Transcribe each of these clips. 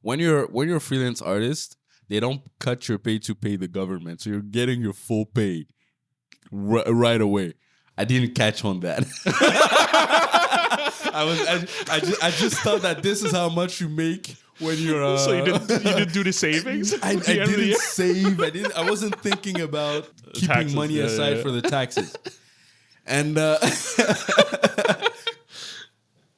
when you're a freelance artist, they don't cut your pay to pay the government, so you're getting your full pay right away. I didn't catch on that. I just thought that this is how much you make when you're. So you didn't do the savings. I didn't save. I wasn't thinking about keeping Taxes, money aside for the taxes, and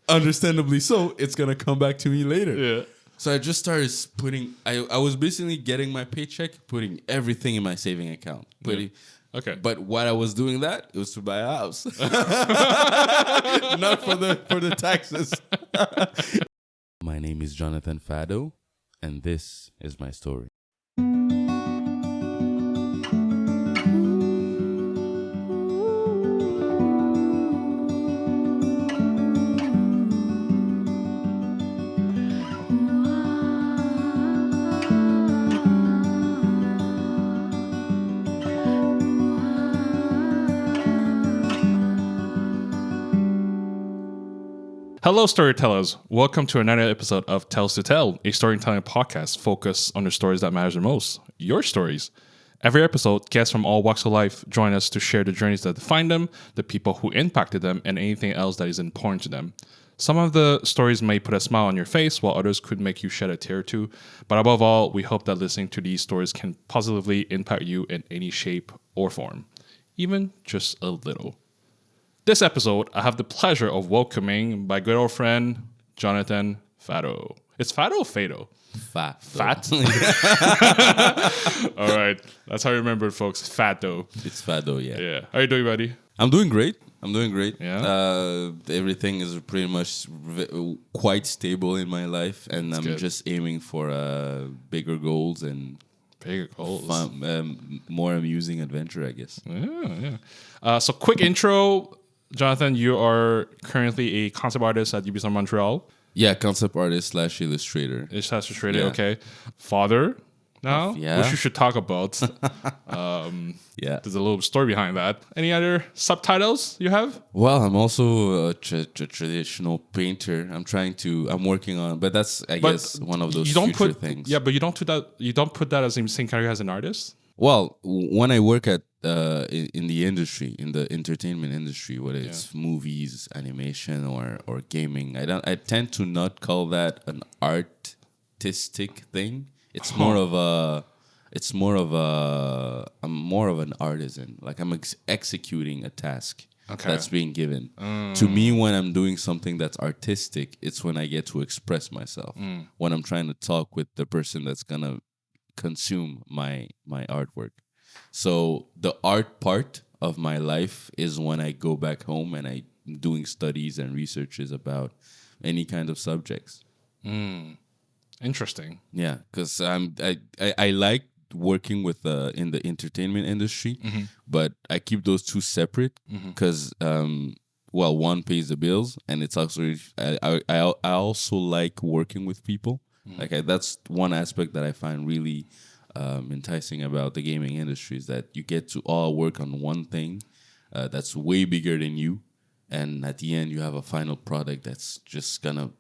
understandably so, it's gonna come back to me later. Yeah. So I just started putting. I was basically getting my paycheck, putting everything in my saving account. Okay. But while I was doing that, it was to buy a house, not for the taxes. My name is Jonathan Fado, and this is my story. Hello, storytellers. Welcome to another episode of Tells to Tell, a storytelling podcast focused on the stories that matter the most, your stories. Every episode, guests from all walks of life join us to share the journeys that define them, the people who impacted them, and anything else that is important to them. Some of the stories may put a smile on your face, while others could make you shed a tear or two. But above all, we hope that listening to these stories can positively impact you in any shape or form, even just a little. This episode, I have the pleasure of welcoming my good old friend, Jonathan Fado. It's Fado or Fado? Fat. All right. That's how you remember it, folks. Fado. It's Fado, yeah. Yeah. How you doing, buddy? I'm doing great. Yeah? Everything is pretty much quite stable in my life, and I'm good. just aiming for bigger goals and Bigger goals. fun, more amusing adventure, I guess. Yeah. So quick intro. Jonathan, you are currently a concept artist at Ubisoft Montreal. Yeah, concept artist / illustrator. It's illustrated, Yeah. okay. Father now, Yeah. which you should talk about. Yeah. There's a little story behind that. Any other subtitles you have? Well, I'm also a traditional painter. I'm working on, but that's, I guess, one of those future things. Yeah, but you don't do that. You don't put that as the same category as an artist. Well, when I work at in the industry, in the entertainment industry, whether it's movies, animation, or gaming, I tend to not call that an artistic thing. I'm more of an artisan. Like I'm executing a task that's being given. To me, when I'm doing something that's artistic, it's when I get to express myself. When I'm trying to talk with the person that's gonna consume my artwork. So the art part of my life is when I go back home and I'm doing studies and researches about any kind of subjects. Interesting. Yeah, because I like working with in the entertainment industry, but I keep those two separate because one pays the bills, and it's also I also like working with people. That's one aspect that I find really enticing about the gaming industry, is that you get to all work on one thing that's way bigger than you, and at the end you have a final product that's just gonna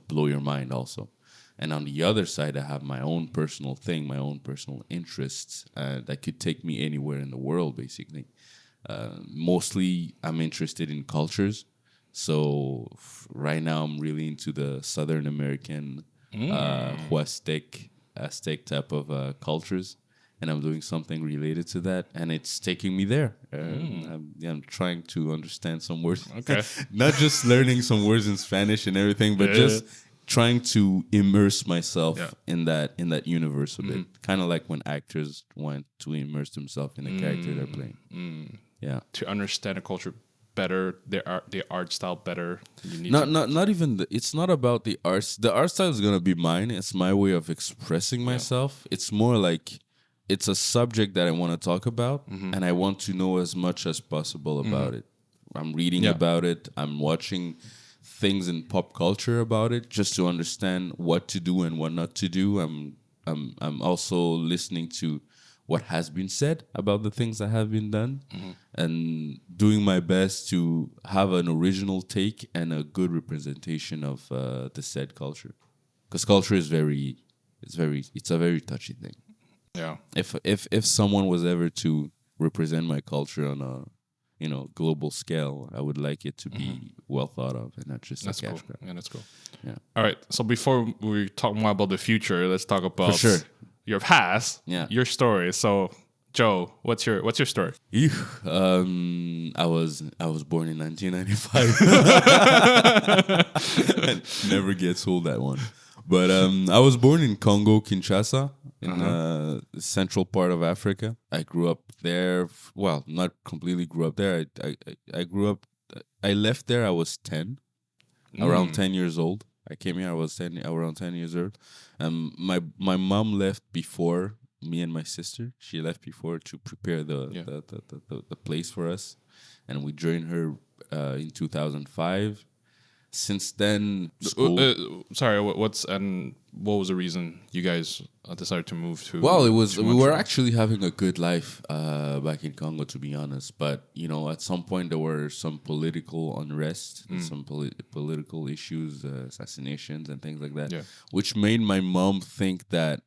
blow your mind also. And on the other side, I have my own personal thing, my own personal interests that could take me anywhere in the world, basically. Mostly, I'm interested in cultures. So right now, I'm really into the Southern American Aztec type of cultures. And I'm doing something related to that. And it's taking me there. I'm trying to understand some words. Okay. Not just learning some words in Spanish and everything, but just trying to immerse myself in that universe a bit. Kind of like when actors want to immerse themselves in the character they're playing. Yeah. To understand a culture better, their art style better. You need not even it's not about the arts. The art style is gonna be mine. It's my way of expressing myself. It's more like it's a subject that I want to talk about, and I want to know as much as possible about it. I'm reading about it. I'm watching things in pop culture about it, just to understand what to do and what not to do. I'm also listening to what has been said about the things that have been done, and doing my best to have an original take and a good representation of the said culture. Because culture is very it's a very touchy thing. Yeah. If someone was ever to represent my culture on a global scale, I would like it to be well thought of and not just That's a cash cool. grab. Yeah, that's cool. Yeah. All right. So before we talk more about the future, let's talk about sure. your past. Yeah. Your story. So, Joe, what's your story? I was born in 1995. Never gets old, that one. But I was born in Congo, Kinshasa, in the central part of Africa. I grew up there. Well, not completely grew up there. I grew up. I left there. I was 10, around 10 years old. I came here. I was around 10 years old. My mom left before me and my sister. She left before to prepare the place for us, and we joined her in 2005. Since then, sorry, what was the reason you guys decided to move to? Well, we were actually having a good life back in Congo, to be honest. But at some point there were some political unrest, and some political issues, assassinations, and things like that, which made my mom think that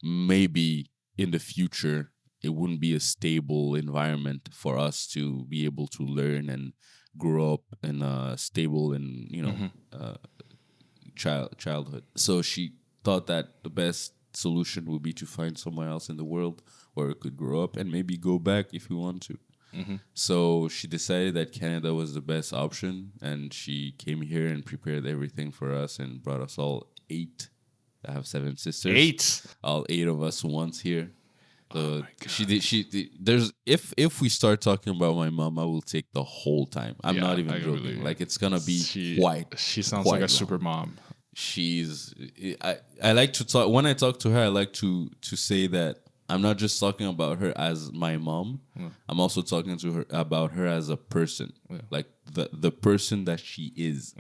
maybe in the future it wouldn't be a stable environment for us to be able to learn and grow up in a stable and childhood. So she thought that the best solution would be to find somewhere else in the world where we could grow up and maybe go back if we want to. So she decided that Canada was the best option, and she came here and prepared everything for us and brought us all 8. I have 7 sisters. 8. All 8 of us once here. She did. There's if we start talking about my mom, I will take the whole time. I'm not even joking. Really, like it's gonna be quite. She sounds like a super mom. She's. I like to talk when I talk to her. I like to say that I'm not just talking about her as my mom. I'm also talking to her about her as a person, like the person that she is.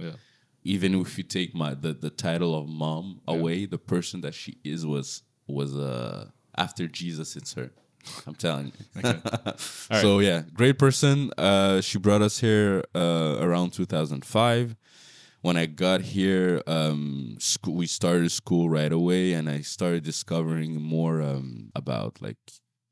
Even if you take the title of mom away, the person that she is was after Jesus, it's her. I'm telling you. Okay. So yeah, great person. She brought us here around 2005. When I got here, we started school right away, and I started discovering more about like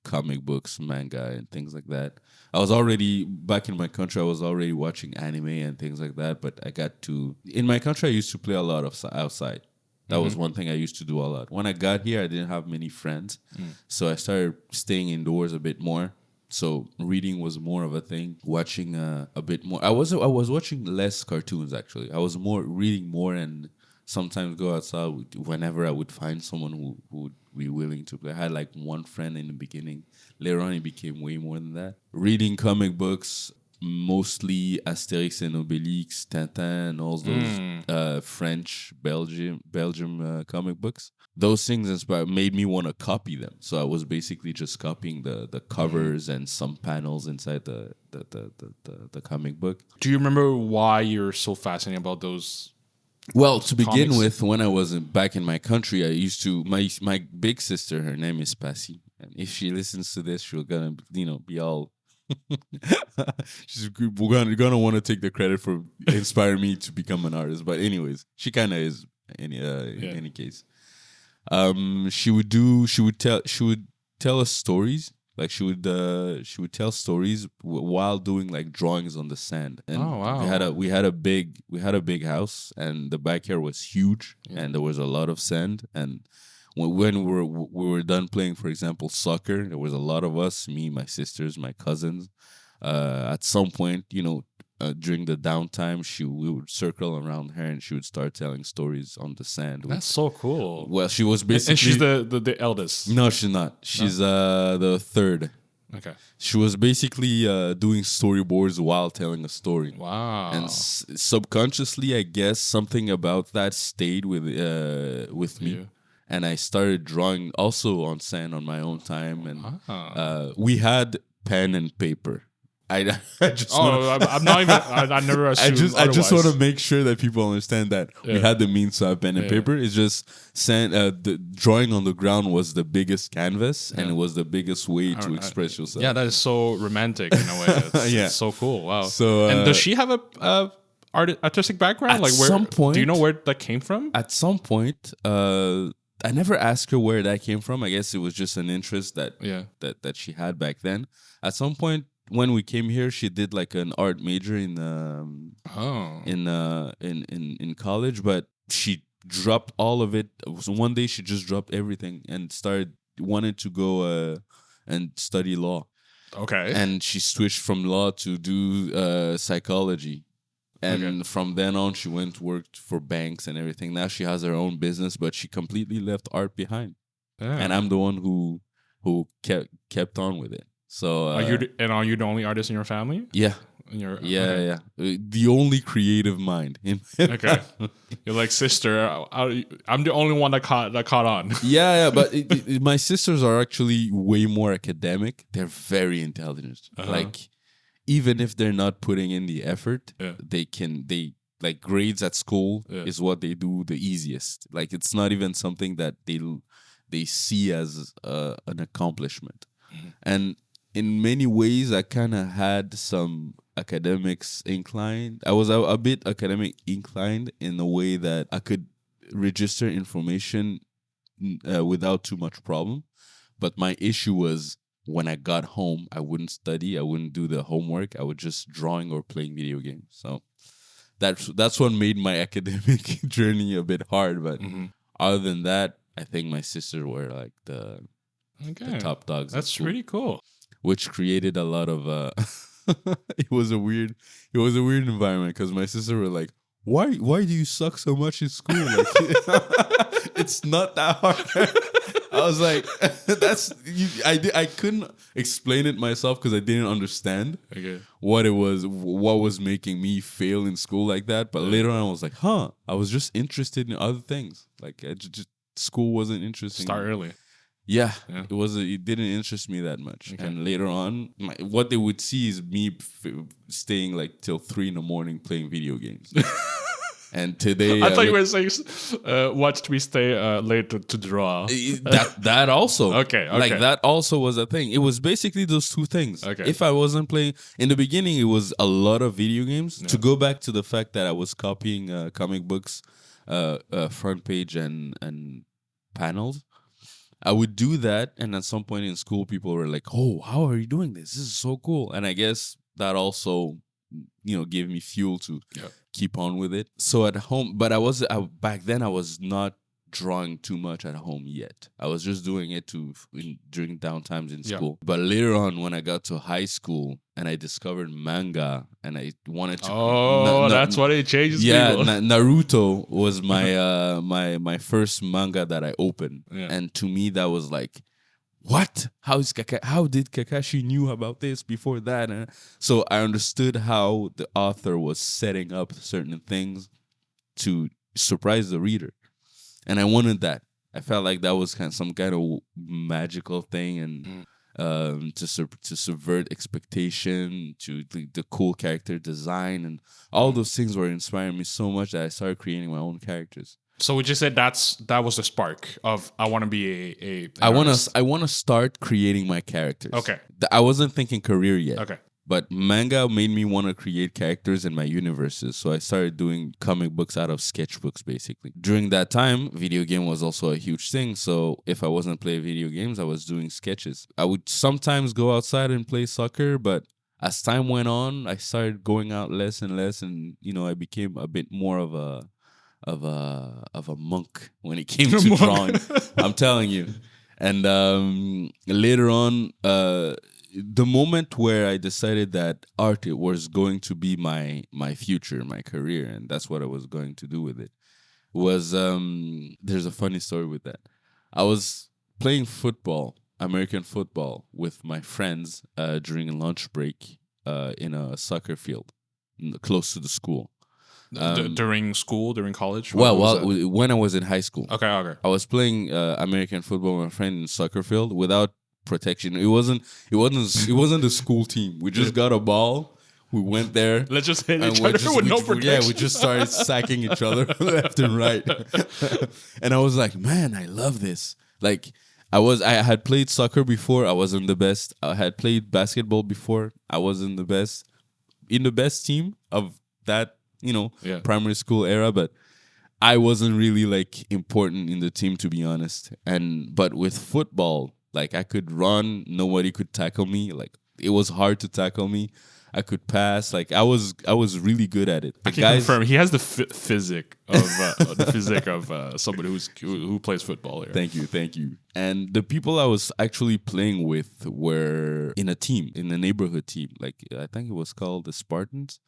comic books, manga, and things like that. I was already back in my country. I was already watching anime and things like that. But I got to in my country. I used to play a lot of outside. That was one thing I used to do a lot. When I got here, I didn't have many friends, so I started staying indoors a bit more. So reading was more of a thing. Watching a bit more. I was watching less cartoons actually. I was reading more, and sometimes go outside whenever I would find someone who would be willing to play. I had like one friend in the beginning. Later on, it became way more than that. Reading comic books. Mostly Asterix and Obelix, Tintin, and all those French, Belgium comic books. Those things made me want to copy them. So I was basically just copying the covers and some panels inside the comic book. Do you remember why you're so fascinated about those? Well, to begin with, when I was back in my country, I used to my big sister. Her name is Passy, and if she listens to this, she'll gonna be all. She's gonna want to take the credit for inspiring me to become an artist, but anyways, she kind of is in any case. She would tell us stories. Like she would tell stories while doing like drawings on the sand. And we had a big house, and the backyard was huge, and there was a lot of sand. And when we were done playing, for example, soccer, there was a lot of us, me, my sisters, my cousins. At some point, during the downtime, we would circle around her, and she would start telling stories on the sand. That's so cool. Well, she was basically... And she's the eldest? No, she's not. She's the third. Okay. She was basically doing storyboards while telling a story. Wow. And subconsciously, I guess, something about that stayed with me. Yeah. And I started drawing also on sand on my own time. And we had pen and paper. I just I'm not even. I never assumed. I just want to make sure that people understand that we had the means to have pen and paper. It's just sand. The drawing on the ground was the biggest canvas, and it was the biggest way to express yourself. Yeah, that is so romantic in a way. It's so cool. Wow. So, and does she have a artistic background? At some point, do you know where that came from? At some point, I never asked her where that came from. I guess it was just an interest that she had back then. At some point when we came here, she did like an art major in college, but she dropped all of it. So one day she just dropped everything and wanted to go and study law. Okay. And she switched from law to do psychology. And from then on, she worked for banks and everything. Now she has her own business, but she completely left art behind. Yeah. And I'm the one who kept on with it. So are you the only artist in your family? Yeah. Yeah. The only creative mind. Okay. You're like, sister, I'm the only one that caught on. Yeah. But my sisters are actually way more academic. They're very intelligent. Like, even if they're not putting in the effort, they like grades at school is what they do the easiest. Like, it's not even something that they see as an accomplishment. Mm-hmm. And in many ways, I kind of had some academics inclined. I was a bit academic inclined in a way that I could register information without too much problem. But my issue was, when I got home, I wouldn't study. I wouldn't do the homework. I would just drawing or playing video games. So that's what made my academic journey a bit hard. But other than that, I think my sisters were like the top dogs. That's really cool. Which created a lot of it was a weird environment, because my sisters were like, why do you suck so much in school? Like, it's not that hard. I was like, I couldn't explain it myself because I didn't understand what was making me fail in school like that. But later on, I was like, I was just interested in other things. Like, school wasn't interesting. Start early. Yeah. It didn't interest me that much. Okay. And later on, what they would see is me staying like till 3 a.m. playing video games. And today, I thought you were saying, watched me stay late to draw. That also. Okay. Like, that also was a thing. It was basically those two things. Okay. If I wasn't playing, in the beginning, it was a lot of video games. Yeah. To go back to the fact that I was copying comic books, front page and panels, I would do that. And at some point in school, people were like, oh, how are you doing this? This is so cool. And I guess that also, gave me fuel to keep on with it. So at home, but back then I was not drawing too much at home yet. I was just doing it during downtimes in school. But later on, when I got to high school and I discovered manga and I wanted to... that's what it changes people. Naruto was my my first manga that I opened. Yeah. And to me, that was like, what? How did Kakashi knew about this before that? And so I understood how the author was setting up certain things to surprise the reader. And I wanted that. I felt like that was some kind of magical thing, and to subvert expectation, to the cool character design, and all those things were inspiring me so much that I started creating my own characters. So would you say that was the spark of, I want to be I want to start creating my characters. Okay. I wasn't thinking career yet. Okay. But manga made me want to create characters in my universes. So I started doing comic books out of sketchbooks, basically. During that time, video game was also a huge thing. So if I wasn't playing video games, I was doing sketches. I would sometimes go outside and play soccer, but as time went on, I started going out less and less. And, I became a bit more of a monk when it came to drawing. I'm telling you. And later on, the moment where I decided that art was going to be my future, my career, and that's what I was going to do with it, was there's a funny story with that. I was playing football, American football, with my friends during lunch break in a soccer field close to the school. During college? When I was in high school. Okay. I was playing American football with my friend in soccer field without protection. It wasn't the school team. We just got a ball. We went there. Let's just hit each other with no protection. Yeah, we just started sacking each other left and right. And I was like, man, I love this. Like, I had played soccer before. I wasn't the best. I had played basketball before. I wasn't the best. In the best team of that, primary school era, but I wasn't really like important in the team, to be honest. But with football, like I could run, nobody could tackle me. Like it was hard to tackle me. I could pass. Like I was really good at it. I can confirm he has the physique of somebody who plays football here. Thank you. And the people I was actually playing with were in a team, in a neighborhood team. Like I think it was called the Spartans.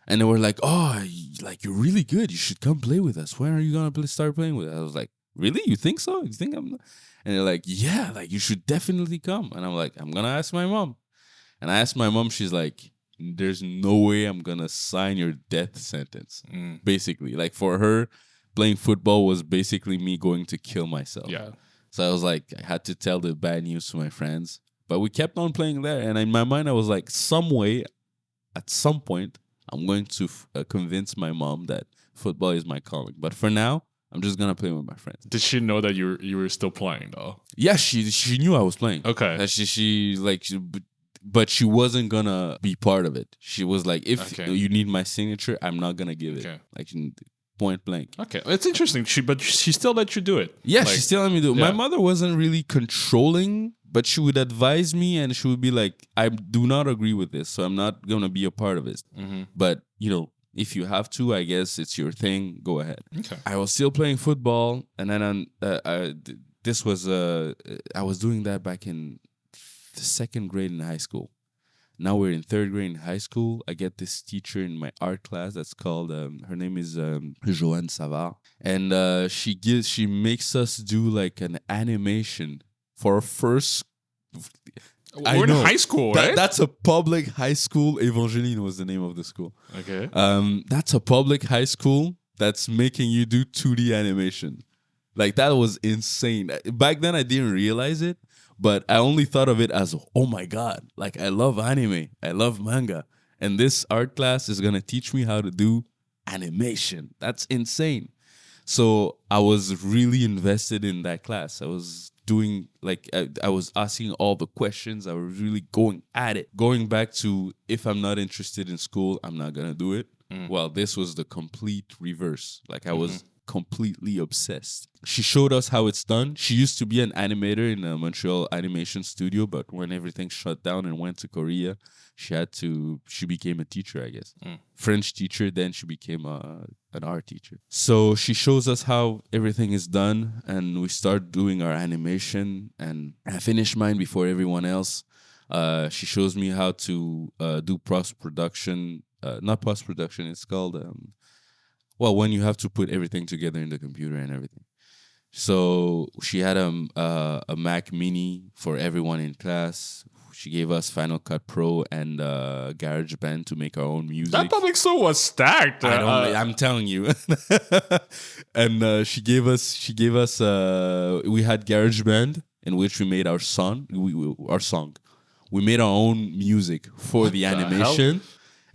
And they were like, "Oh, like you're really good. You should come play with us. When are you gonna start playing with us?" I was like, "Really? You think so? You think I'm?" And they're like, "Yeah, like you should definitely come." And I'm like, "I'm gonna ask my mom." And I asked my mom. She's like, "There's no way I'm gonna sign your death sentence." Basically, like for her, playing football was basically me going to kill myself. Yeah. So I was like, I had to tell the bad news to my friends, but we kept on playing there. And in my mind, I was like, some way, at some point, I'm going to convince my mom that football is my calling. But for now, I'm just gonna play with my friends. Did she know that you were still playing though? Yeah, she knew I was playing. Okay. But she wasn't gonna be part of it. She was like, if you need my signature, I'm not gonna give it. Like point blank. Okay, it's interesting. But she still let you do it. Yeah, she still let me do it. Yeah. My mother wasn't really controlling, but she would advise me and she would be like, I do not agree with this, so I'm not going to be a part of it. But, if you have to, I guess it's your thing, go ahead. Okay. I was still playing football, and then I was doing that back in the second grade in high school. Now we're in third grade in high school. I get this teacher in my art class that's called, her name is Joanne Savard. And she makes us do like an animation for our first... We're in high school, right? That's a public high school. Evangeline was the name of the school. Okay. That's a public high school that's making you do 2D animation. Like that was insane. Back then I didn't realize it. But I only thought of it as, oh my God, like I love anime, I love manga. And this art class is going to teach me how to do animation. That's insane. So I was really invested in that class. I was doing, like, I was asking all the questions. I was really going at it. Going back to, if I'm not interested in school, I'm not going to do it. Well, this was the complete reverse. Like I was completely obsessed. She showed us how it's done. She used to be an animator in a Montreal animation studio, but when everything shut down and went to Korea, she became a teacher, I guess. French teacher, then she became an art teacher. So she shows us how everything is done, and we start doing our animation, and I finished mine before everyone else. She shows me how to do post-production. Not post-production, it's called... when you have to put everything together in the computer and everything. So she had a Mac Mini for everyone in class. She gave us Final Cut Pro and GarageBand to make our own music. That public school was stacked. I'm telling you. And she gave us. We had GarageBand in which we made our song. We made our own music for the animation.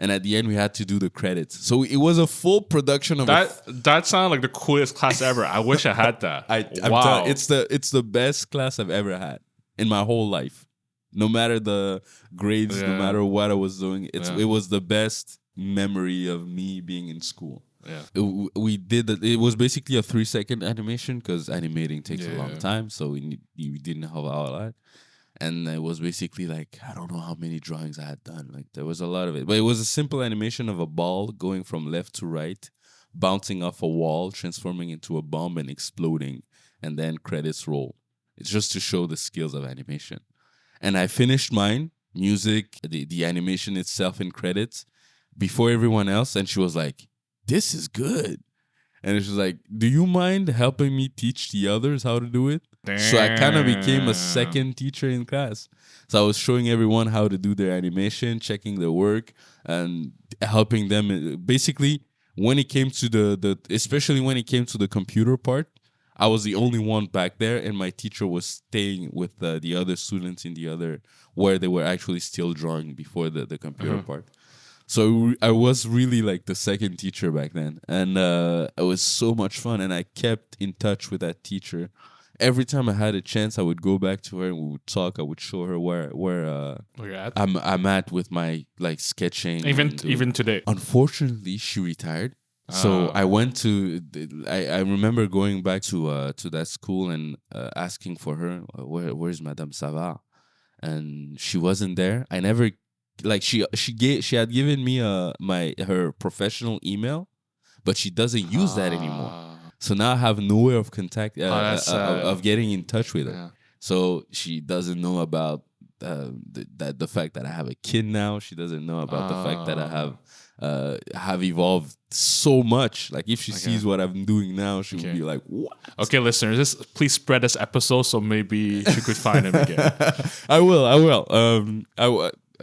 And at the end, we had to do the credits. So it was a full production of that sounded like the coolest class ever. I wish I had that. Wow. It's the best class I've ever had in my whole life. No matter the grades, no matter what I was doing, it was the best memory of me being in school. Yeah. It was basically a 3-second animation because animating takes a long time. So we didn't have a lot. And it was basically like, I don't know how many drawings I had done. Like there was a lot of it. But it was a simple animation of a ball going from left to right, bouncing off a wall, transforming into a bomb and exploding. And then credits roll. It's just to show the skills of animation. And I finished mine, music, the animation itself in credits, before everyone else. And she was like, this is good. And she was like, do you mind helping me teach the others how to do it? Damn. So I kind of became a second teacher in class. So I was showing everyone how to do their animation, checking their work, and helping them. Basically, when it came to especially when it came to the computer part, I was the only one back there, and my teacher was staying with the other students in the other, where they were actually still drawing before the computer part. So I was really like the second teacher back then. And it was so much fun. And I kept in touch with that teacher. Every time I had a chance, I would go back to her and we would talk. I would show her where I'm at with my like sketching. Even today. Unfortunately, she retired. So I went to. I remember going back to that school and asking for her. Where's Madame Savard? And she wasn't there. I never like she had given me her professional email, but she doesn't use that anymore. So now I have no way of contact of getting in touch with her. Yeah. So she doesn't know about the fact that I have a kid now. She doesn't know about the fact that I have evolved so much. Like if she sees what I'm doing now, she will be like, "What?" Okay, listeners, please spread this episode so maybe she could find him again. I will.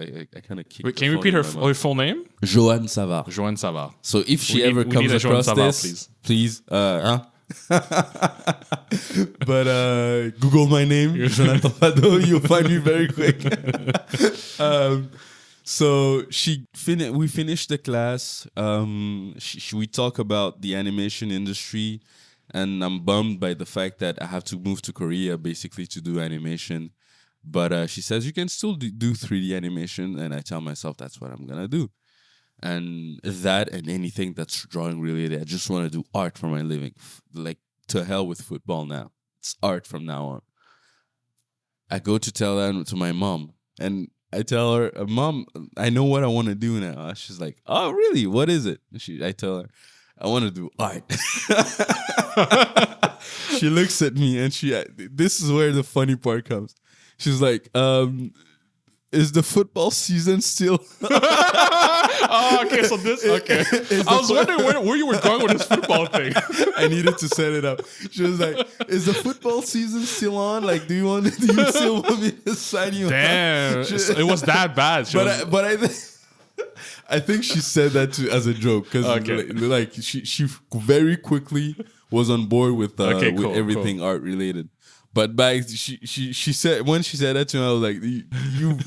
I kind of Wait, can you repeat her full name? Joanne Savard. Joanne Savard. So if she ever comes across this, please. But Google my name, Jonathan Fado. You'll find me very quick. So we finished the class. We talk about the animation industry, and I'm bummed by the fact that I have to move to Korea basically to do animation. But she says you can still do 3D animation, and I tell myself that's what I'm gonna do. And that and anything that's drawing related, I just want to do art for my living. Like to hell with football now. It's art from now on. I go to tell that to my mom, and I tell her, "Mom, I know what I want to do now." She's like, "Oh, really? What is it?" I tell her, "I want to do art." She looks at me, and this is where the funny part comes. She's like, "Is the football season still?" Okay. So this. Okay. I was wondering where you were going with this football thing. I needed to set it up. She was like, "Is the football season still on? Like, do you still want me to sign you?" Damn, it was that bad. I think she said that as a joke because like she very quickly was on board with everything art related. But she said when she said that to me, I was like, you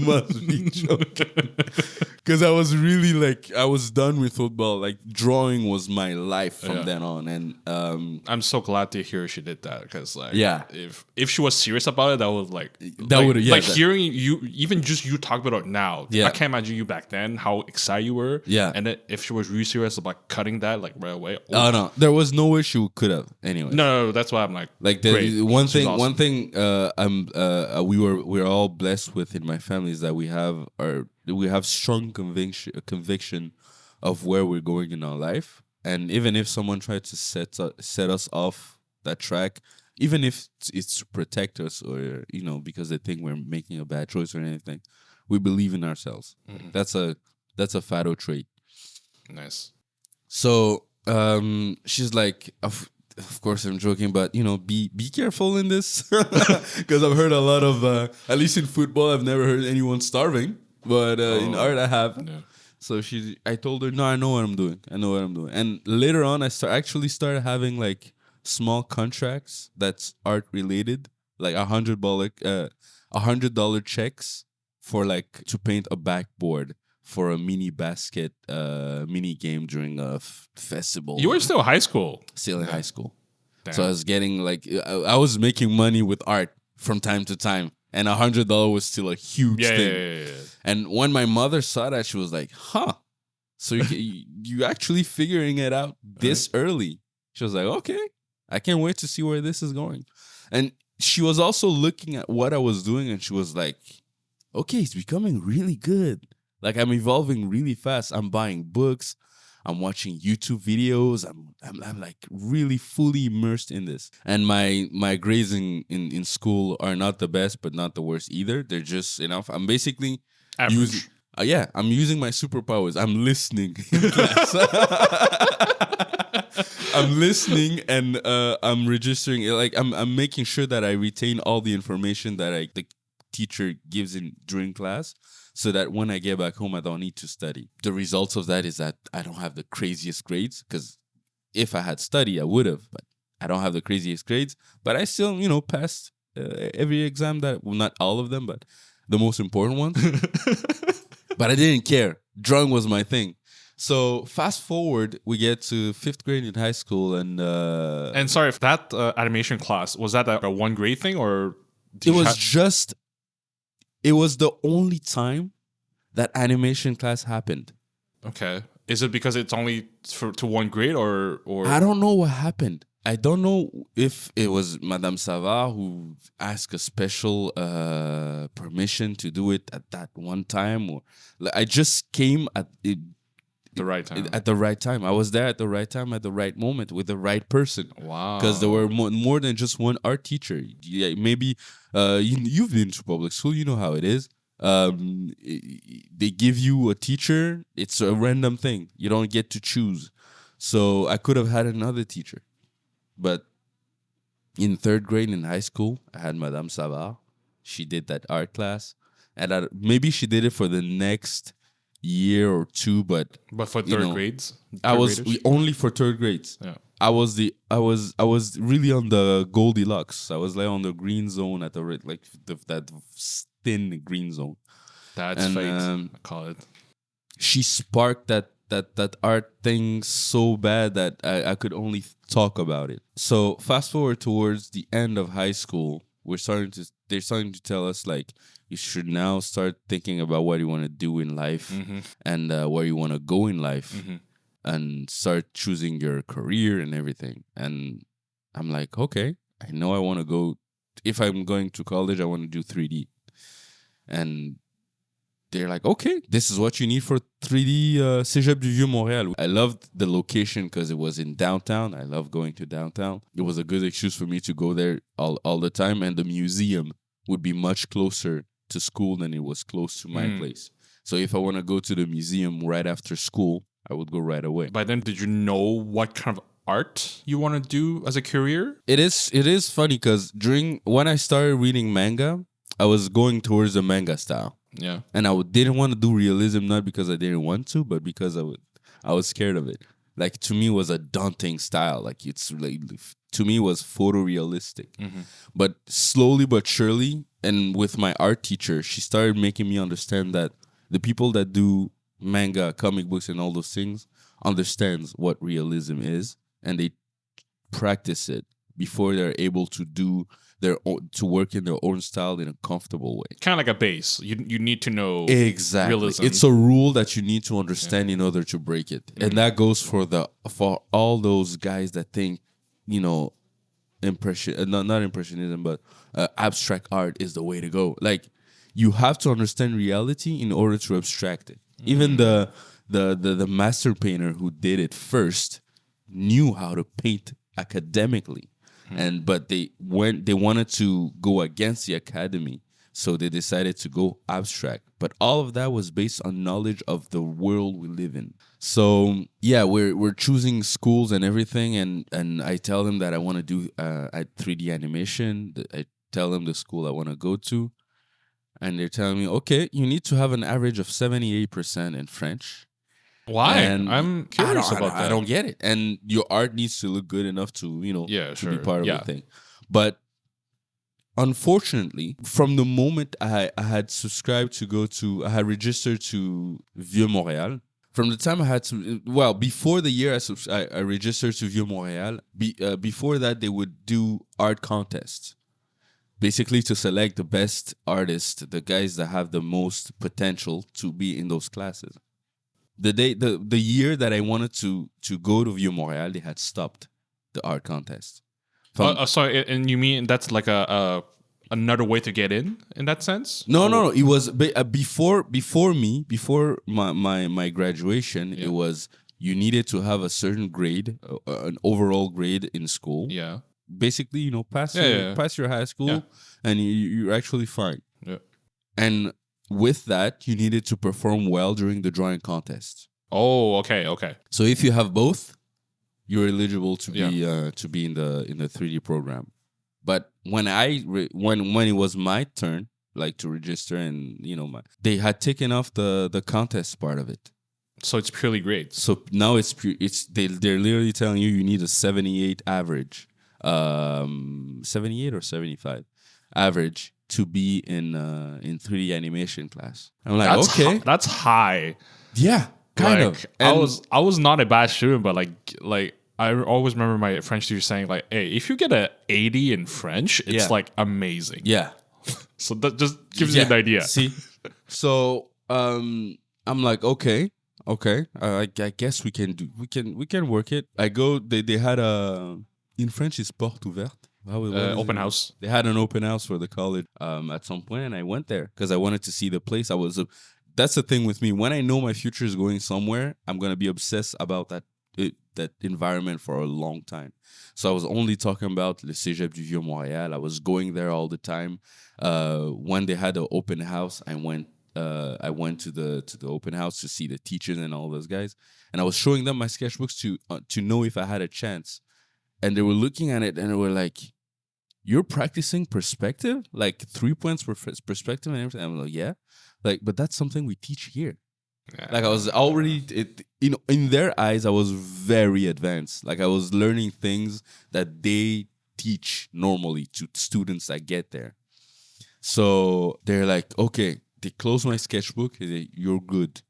must be joking. Because I was really like, I was done with football. Like drawing was my life from then on. And I'm so glad to hear she did that. Because like, if she was serious about it, that would hearing you, even just you talk about it now. Yeah. I can't imagine you back then, how excited you were. Yeah. And then if she was really serious about cutting that like right away. Oh no, there was no way she could have anyway. No, that's why I'm like one thing we're all blessed with in my family is that we have strong conviction of where we're going in our life, and even if someone tried to set us off that track, even if it's to protect us or because they think we're making a bad choice or anything, we believe in ourselves. Mm-hmm. That's a Fado trait. Nice. So she's like, of course I'm joking, but be careful in this because I've heard a lot of at least in football I've never heard anyone starving, but in art I have. Yeah. So I told her, no, I know what I'm doing, and later on I started having like small contracts that's art related, like $100 checks for like to paint a backboard for a mini basket mini game during a festival. You were still high school. Still in high school. Damn. So I was getting like, I was making money with art from time to time. And $100 was still a huge thing. Yeah. And when my mother saw that, she was like, huh. So you actually figuring it out this early. She was like, okay, I can't wait to see where this is going. And she was also looking at what I was doing and she was like, okay, it's becoming really good. Like I'm evolving really fast. I'm buying books. I'm watching YouTube videos. I'm like really fully immersed in this. And my grades in school are not the best, but not the worst either. They're just enough. I'm basically using I'm using my superpowers. I'm listening in class. I'm listening and I'm registering. Like I'm making sure that I retain all the information that the teacher gives during class, so that when I get back home, I don't need to study. The results of that is that I don't have the craziest grades, because if I had studied, I would have, but I don't have the craziest grades. But I still, passed every exam not all of them, but the most important ones. But I didn't care. Drawing was my thing. So fast forward, we get to 5th grade in high school, and sorry, if that animation class, was that a one grade thing, or it was the only time that animation class happened. Okay. Is it because it's only to one grade or? I don't know what happened. I don't know if it was Madame Savard who asked a special permission to do it at that one time, or like, I just came at it the right time. at the right time. I was there at the right time, at the right moment, with the right person. Wow. Because there were more than just one art teacher. Yeah, maybe you've been to public school. You know how it is. They give you a teacher. It's a random thing. You don't get to choose. So I could have had another teacher. But in third grade in high school, I had Madame Savard. She did that art class. And maybe she did it for the next year or two, but for third grades, only for third grades. Yeah, I was really on the Goldilocks. I was like on the green zone at that thin green zone. That's fate. I call it. She sparked that art thing so bad that I could only talk about it. So fast forward towards the end of high school, they're starting to tell us like, you should now start thinking about what you want to do in life and where you want to go in life and start choosing your career and everything. And I'm like, okay, I know I want to go. If I'm going to college, I want to do 3D. And they're like, okay, this is what you need for 3D Cégep du Vieux-Montréal. I loved the location because it was in downtown. I love going to downtown. It was a good excuse for me to go there all the time. And the museum would be much closer to school than it was close to my place. So if I want to go to the museum right after school, I would go right away. By then, did you know what kind of art you want to do as a career? It is funny because when I started reading manga, I was going towards the manga style. Yeah. And I didn't want to do realism, not because I didn't want to, but because I was scared of it. Like, to me, it was a daunting style. Like, it's like, to me, it was photorealistic. But slowly but surely, and with my art teacher, she started making me understand that the people that do manga, comic books, and all those things understands what realism is, and they practice it before they're able to do to work in their own style in a comfortable way. Kind of like a base. You need to know exactly. Realism. It's a rule that you need to understand in order to break it, and that goes for all those guys that think, not impressionism, but abstract art is the way to go. Like, you have to understand reality in order to abstract it. Even the master painter who did it first knew how to paint academically. But they wanted to go against the academy, so they decided to go abstract. But all of that was based on knowledge of the world we live in. So yeah, we're choosing schools and everything, and I tell them that I want to do 3D animation. I tell them the school I want to go to, and they're telling me, okay, you need to have an average of 78% in French. Why? And I'm curious about that. I don't get it. And your art needs to look good enough to, to be part of the thing. But unfortunately, from the moment I had subscribed I had registered to Vieux-Montréal, from the time I had to, before the year I registered to Vieux-Montréal, before that they would do art contests. Basically to select the best artists, the guys that have the most potential to be in those classes. The year that I wanted to go to Vieux-Montréal, they had stopped the art contest. Sorry, and you mean that's like another way to get in that sense? No. It was before my graduation. Yeah. It was, you needed to have a certain grade, an overall grade in school. Yeah. Basically, pass your high school, and you're actually fine. Yeah. And with that, you needed to perform well during the drawing contest. Oh, okay. So if you have both, you're eligible to be in the 3D program. But when when it was my turn, like to register, and they had taken off the contest part of it. So it's purely grades. So now they're literally telling you need a 78 average, 78 or 75 average to be in 3D animation class. I'm like, okay, that's high. Yeah, kind of. And I was not a bad student, but like I always remember my French teacher saying like, "Hey, if you get a 80 in French, it's like amazing." Yeah. So that just gives you an idea. See, so I'm like, okay, Okay. I guess we can work it. I go. They had a in French is porte ouverte. What is Open it? house. They had an open house for the college at some point, and I went there because I wanted to see the place. That's the thing with me. When I know my future is going somewhere, I'm gonna be obsessed about that environment for a long time. So I was only talking about Le Cégep du Vieux Montréal. I was going there all the time. When they had an open house, I went. I went to the open house to see the teachers and all those guys, and I was showing them my sketchbooks to know if I had a chance. And they were looking at it and they were like, "You're practicing perspective, like 3 points per perspective and everything." I'm like, "Yeah," like, but that's something we teach here. Yeah. Like I was already, in their eyes, I was very advanced. Like I was learning things that they teach normally to students that get there. So they're like, okay, they close my sketchbook. They say, "You're good.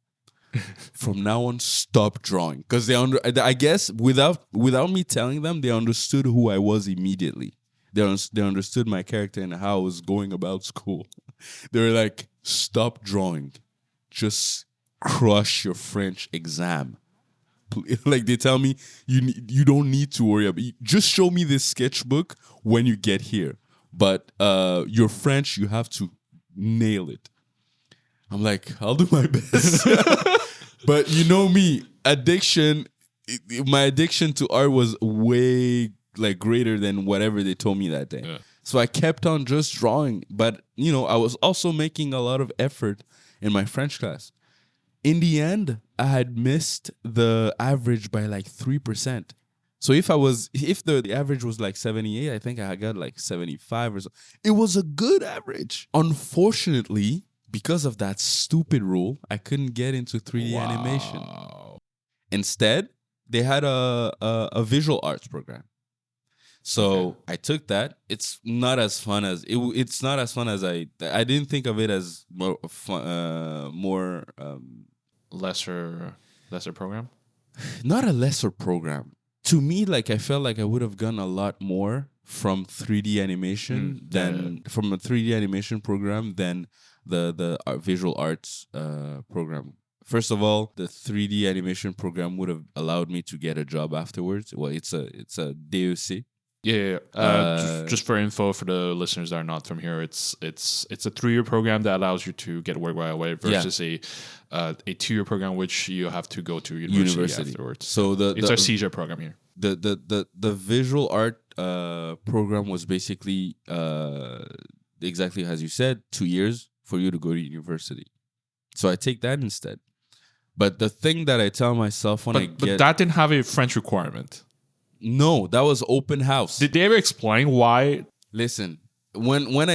From now on, stop drawing." Because I guess without me telling them, they understood who I was immediately. They understood my character and how I was going about school. They were like, "Stop drawing. Just crush your French exam." Like they tell me, you don't need to worry about it. Just show me this sketchbook when you get here. But your French, you have to nail it. I'm like, I'll do my best. But you know me, my addiction to art was way like greater than whatever they told me that day. Yeah. So I kept on just drawing. But I was also making a lot of effort in my French class. In the end, I had missed the average by like 3%. So if the average was like 78, I think I got like 75 or so. It was a good average. Unfortunately, because of that stupid rule, I couldn't get into 3D animation. Instead, they had a visual arts program. So I took that. It's not as fun as it's not as fun as I didn't think of it as more fun, lesser program. Not a lesser program. To me, like I felt like I would have gotten a lot more from 3D animation from a 3D animation program than the visual arts program. First of all, the 3D animation program would have allowed me to get a job afterwards. Well, it's a DEC. Yeah. Just for info for the listeners that are not from here, it's a 3-year program that allows you to get work right away versus a 2-year program which you have to go to university afterwards. So it's our CJ program here. The visual art program was basically exactly as you said, 2 years for you to go to university. So I take that instead. But the thing that I tell myself but that didn't have a French requirement. No, that was open house. Did they ever explain why? Listen, when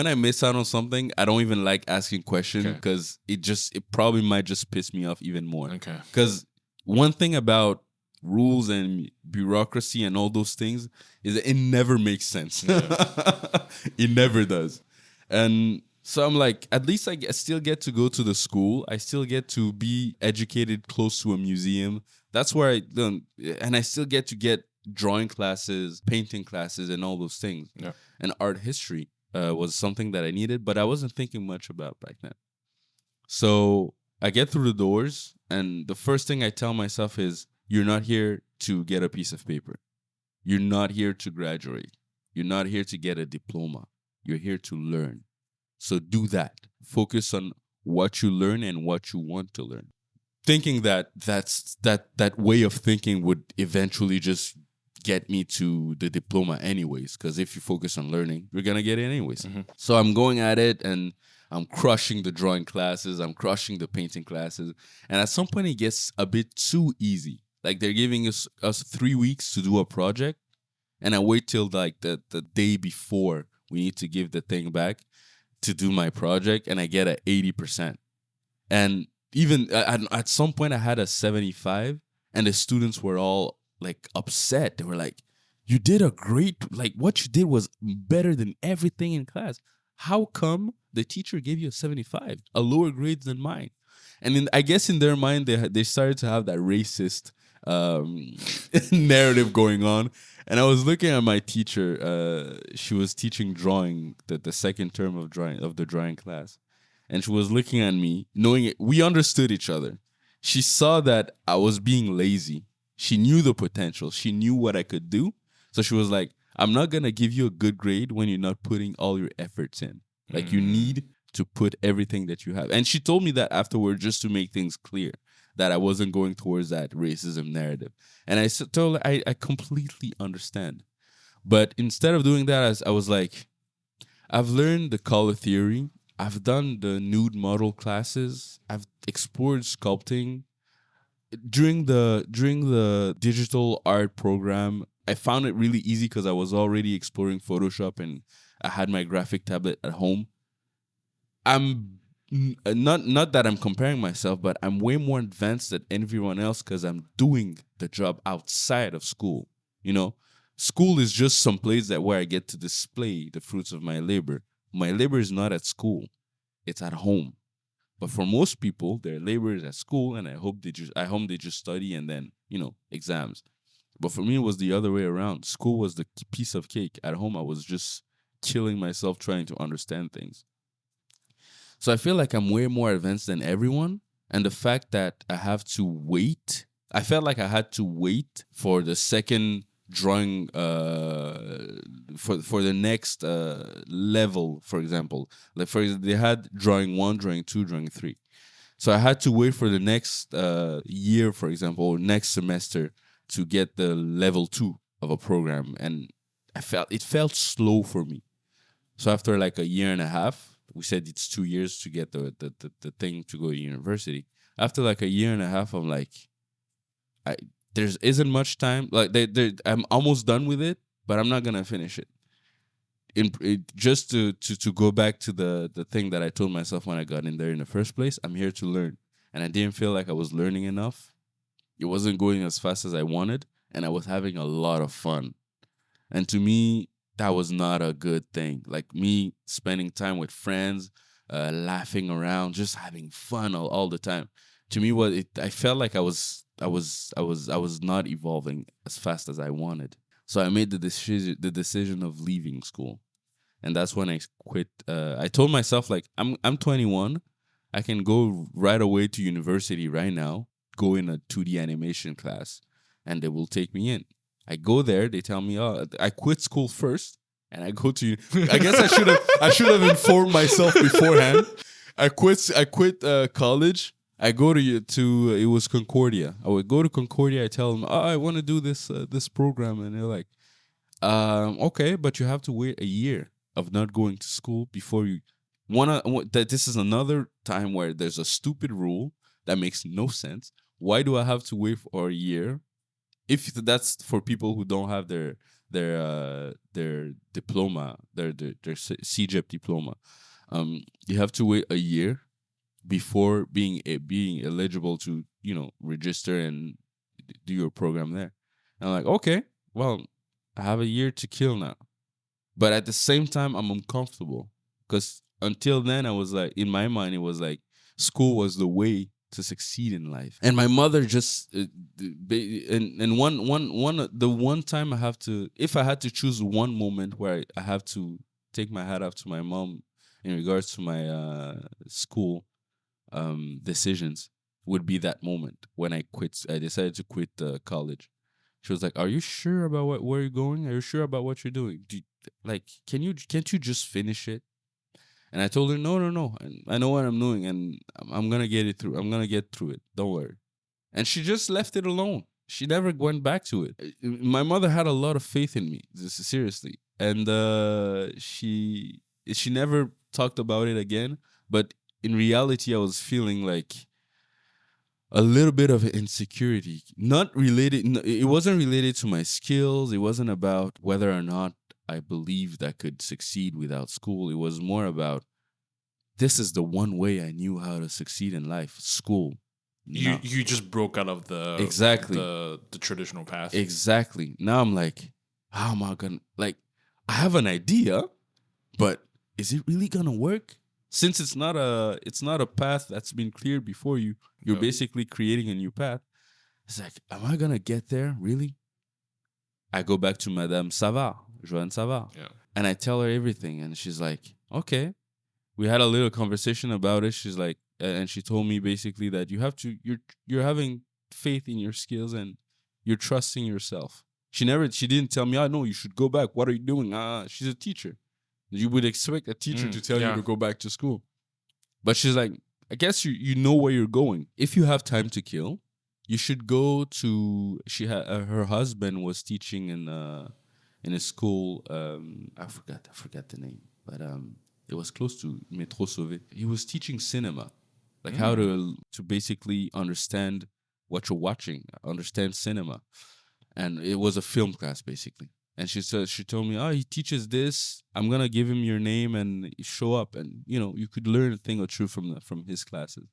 I miss out on something, I don't even like asking questions because it probably might just piss me off even more. Okay. Because one thing about rules and bureaucracy and all those things is that it never makes sense. Yeah. It never does. And so I'm like, at least I still get to go to the school. I still get to be educated close to a museum. That's where and I still get to get drawing classes, painting classes, and all those things. Yeah. And art history was something that I needed, but I wasn't thinking much about back then. So I get through the doors, and the first thing I tell myself is, you're not here to get a piece of paper. You're not here to graduate. You're not here to get a diploma. You're here to learn. So do that. Focus on what you learn and what you want to learn. Thinking that that way of thinking would eventually just get me to the diploma anyways, because if you focus on learning, you're going to get it anyways. Mm-hmm. So I'm going at it, and I'm crushing the drawing classes. I'm crushing the painting classes. And at some point, it gets a bit too easy. Like they're giving us 3 weeks to do a project, and I wait till like the day before we need to give the thing back to do my project, and I get a 80%. And even at some point, I had a 75, and the students were all like upset. They were like, "You did a great, like what you did was better than everything in class. How come the teacher gave you a 75, a lower grade than mine?" And I guess in their mind, they started to have that racist narrative going on. And I was looking at my teacher. She was teaching drawing, the second term of the drawing class, and she was looking at me, knowing it. We understood each other. she saw that I was being lazy. She knew the potential. She knew what I could do. So she was like, I'm not going to give you a good grade when you're not putting all your efforts in. Like, you need to put everything that you have. And she told me that afterward just to make things clear that I wasn't going towards that racism narrative. And I told her, I completely understand. But instead of doing that, I was like, I've learned the color theory. I've done the nude model classes. I've explored sculpting. During the digital art program, I found it really easy because I was already exploring Photoshop and I had my graphic tablet at home. I'm not that I'm comparing myself, but I'm way more advanced than everyone else because I'm doing the job outside of school. You know, school is just some place that where I get to display the fruits of my labor. My labor is not at school; it's at home. But for most people, their labor is at school, and I hope they just study and then exams. But for me, it was the other way around. School was the piece of cake. At home, I was just killing myself trying to understand things. So I feel like I'm way more advanced than everyone. And the fact that I have to wait, I felt like I had to wait for the second drawing, for the next level, for example. Like they had drawing 1, drawing 2, drawing 3. So I had to wait for the next year, for example, or next semester to get the level 2 of a program. And it felt slow for me. So after like a year and a half, we said it's 2 years to get the thing to go to university. After like a year and a half, I'm like, there isn't much time. Like I'm almost done with it, but I'm not gonna finish it. Just to go back to the thing that I told myself when I got in there in the first place, I'm here to learn, and I didn't feel like I was learning enough. It wasn't going as fast as I wanted, and I was having a lot of fun. And to me, that was not a good thing. Like me spending time with friends, laughing around, just having fun all the time. To me, I felt like I was not evolving as fast as I wanted. So I made the decision of leaving school, and that's when I quit. I told myself like I'm 21, I can go right away to university right now, go in a 2D animation class, and they will take me in. I go there. They tell me, "Oh, I quit school first, and I go to." I guess I should have informed myself beforehand. I quit college. I go to it was Concordia. I would go to Concordia. I tell them, "Oh, I want to do this program," and they're like, "Okay, but you have to wait a year of not going to school before you wanna." That this is another time where there's a stupid rule that makes no sense. Why do I have to wait for a year? If that's for people who don't have their diploma, their CJEP diploma, you have to wait a year before being eligible to register and do your program there. And I'm like, okay, well, I have a year to kill now, but at the same time, I'm uncomfortable because until then, I was like, in my mind, it was like school was the way to succeed in life. And my mother just and one time I have to, if I had to choose one moment where I have to take my hat off to my mom in regards to my school decisions, would be that moment when I decided to quit college. She was like, "Are you sure about where you're going? Are you sure about what you're doing? Can't you just finish it?" And I told her, no. I know what I'm doing, and I'm gonna get it through. I'm gonna get through it. Don't worry. And she just left it alone. She never went back to it. My mother had a lot of faith in me, seriously, and she never talked about it again. But in reality, I was feeling like a little bit of insecurity. Not related. It wasn't related to my skills. It wasn't about whether or not I believed I could succeed without school. It was more about, this is the one way I knew how to succeed in life. School. No. You just broke out of the Exactly the traditional path. Exactly. Now I'm like, how am I gonna, like, I have an idea, but is it really gonna work? Since it's not a path that's been cleared before you, you're basically creating a new path. It's like, am I gonna get there really? I go back to Madame Savard, Joanne Savard, and I tell her everything, and she's like, okay. We had a little conversation about it. She's like, and she told me basically that you're having faith in your skills and you're trusting yourself. She didn't tell me, no, you should go back. What are you doing? She's a teacher. You would expect a teacher to tell you to go back to school. But she's like, I guess you know where you're going. If you have time to kill, you should go to. Her husband was teaching in a school. I forgot the name, but it was close to Métro Sauvé. He was teaching cinema, like how to basically understand what you're watching, understand cinema, and it was a film class basically. And she told me, he teaches this. I'm gonna give him your name and show up, and you could learn a thing or two from his classes.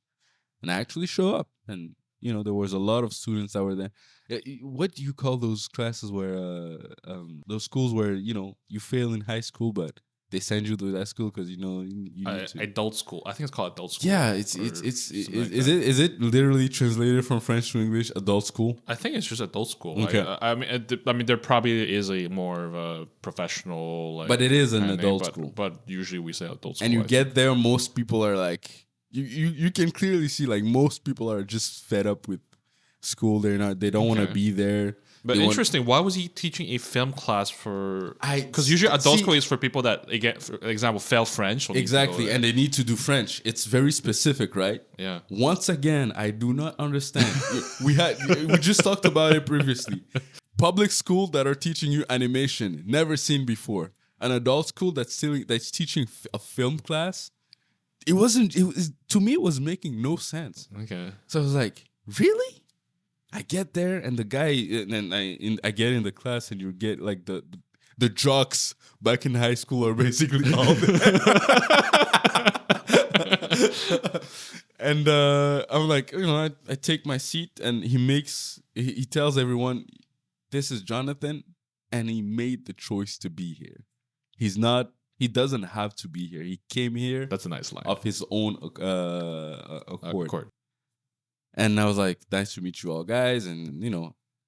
And I actually show up, and there was a lot of students that were there. What do you call those classes where those schools where you fail in high school, but they send you to that school because you need to. Adult school. I think it's called adult school. Yeah, is it literally translated from French to English? Adult school. I think it's just adult school. Okay. I mean, there probably is a more of a professional. But it is an adult school. But usually we say adult school. And you get there, most people are like, you can clearly see like most people are just fed up with school. They don't want to be there. But interesting, why was he teaching a film class for... Because usually adult school is for people that, again, for example, fail French. Exactly, and they need to do French. It's very specific, right? Yeah. Once again, I do not understand. we just talked about it previously. Public school that are teaching you animation, never seen before. An adult school that's teaching a film class. To me, it was making no sense. Okay. So I was like, really? I get there and the guy, and I get in the class and you get like the jocks back in high school are basically all there. And I'm like, I take my seat and he tells everyone, this is Jonathan, and he made the choice to be here. He doesn't have to be here. He came here. That's a nice line. Of his own accord. And I was like, nice to meet you all, guys. And,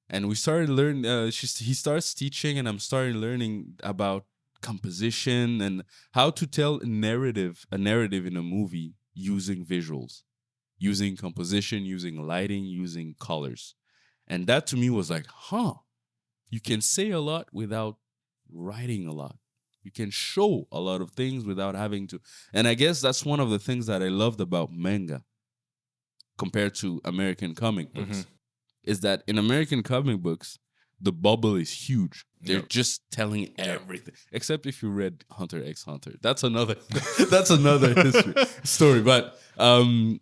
and we started learning. He starts teaching, and I'm starting learning about composition and how to tell a narrative in a movie using visuals, using composition, using lighting, using colors. And that to me was like, you can say a lot without writing a lot. You can show a lot of things without having to. And I guess that's one of the things that I loved about manga compared to American comic books, is that in American comic books, the bubble is huge. They're just telling everything. Except if you read Hunter x Hunter. That's another story. But in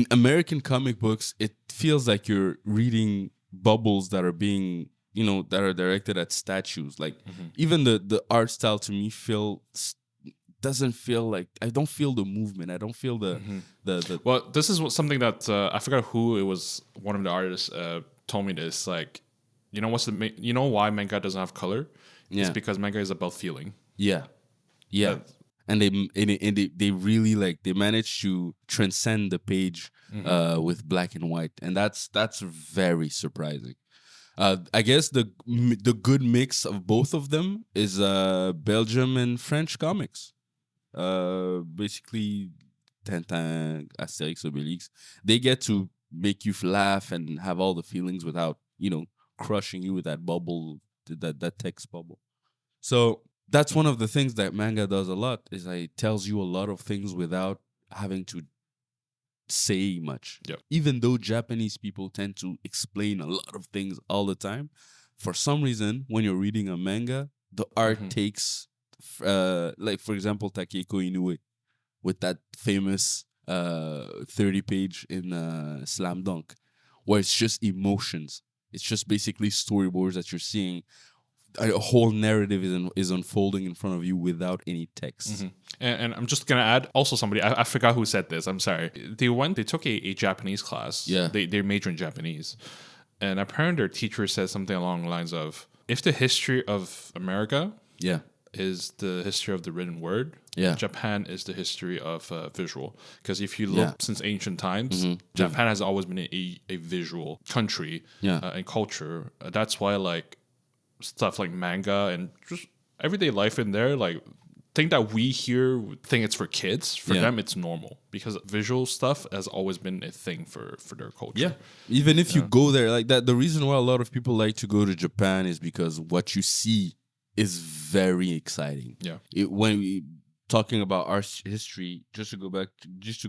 American comic books, it feels like you're reading bubbles that are being, that are directed at statues. Like even the art style to me doesn't feel like, I don't feel the movement. I don't feel the Well, this is something that I forgot who it was. One of the artists told me this. Like, why manga doesn't have color? It's because manga is about feeling. Yeah. And they really they manage to transcend the page with black and white, and that's very surprising. I guess the good mix of both of them is Belgium and French comics. Basically Tintin, Asterix, Obelix, they get to make you laugh and have all the feelings without, crushing you with that bubble, that text bubble. So that's one of the things that manga does a lot, is it tells you a lot of things without having to say much. Yep. Even though Japanese people tend to explain a lot of things all the time, for some reason, when you're reading a manga, the art takes... like for example Takeko Inoue with that famous 30-page in Slam Dunk, where it's just emotions. It's just basically storyboards that you're seeing. A whole narrative is unfolding in front of you without any text. And I'm just gonna add also somebody, I forgot who said this. I'm sorry. They took a Japanese class. Yeah. They major in Japanese, and apparently their teacher said something along the lines of, if the history of America is the history of the written word, Japan is the history of visual. Because if you look since ancient times, Japan has always been a visual country and culture. That's why stuff like manga and just everyday life in there, thing that we here think it's for kids, for Yeah. them it's normal because visual stuff has always been a thing for their culture. Even if you go there like that, the reason why a lot of people like to go to Japan is because what you see is very exciting. Yeah. When we talking about art history, just to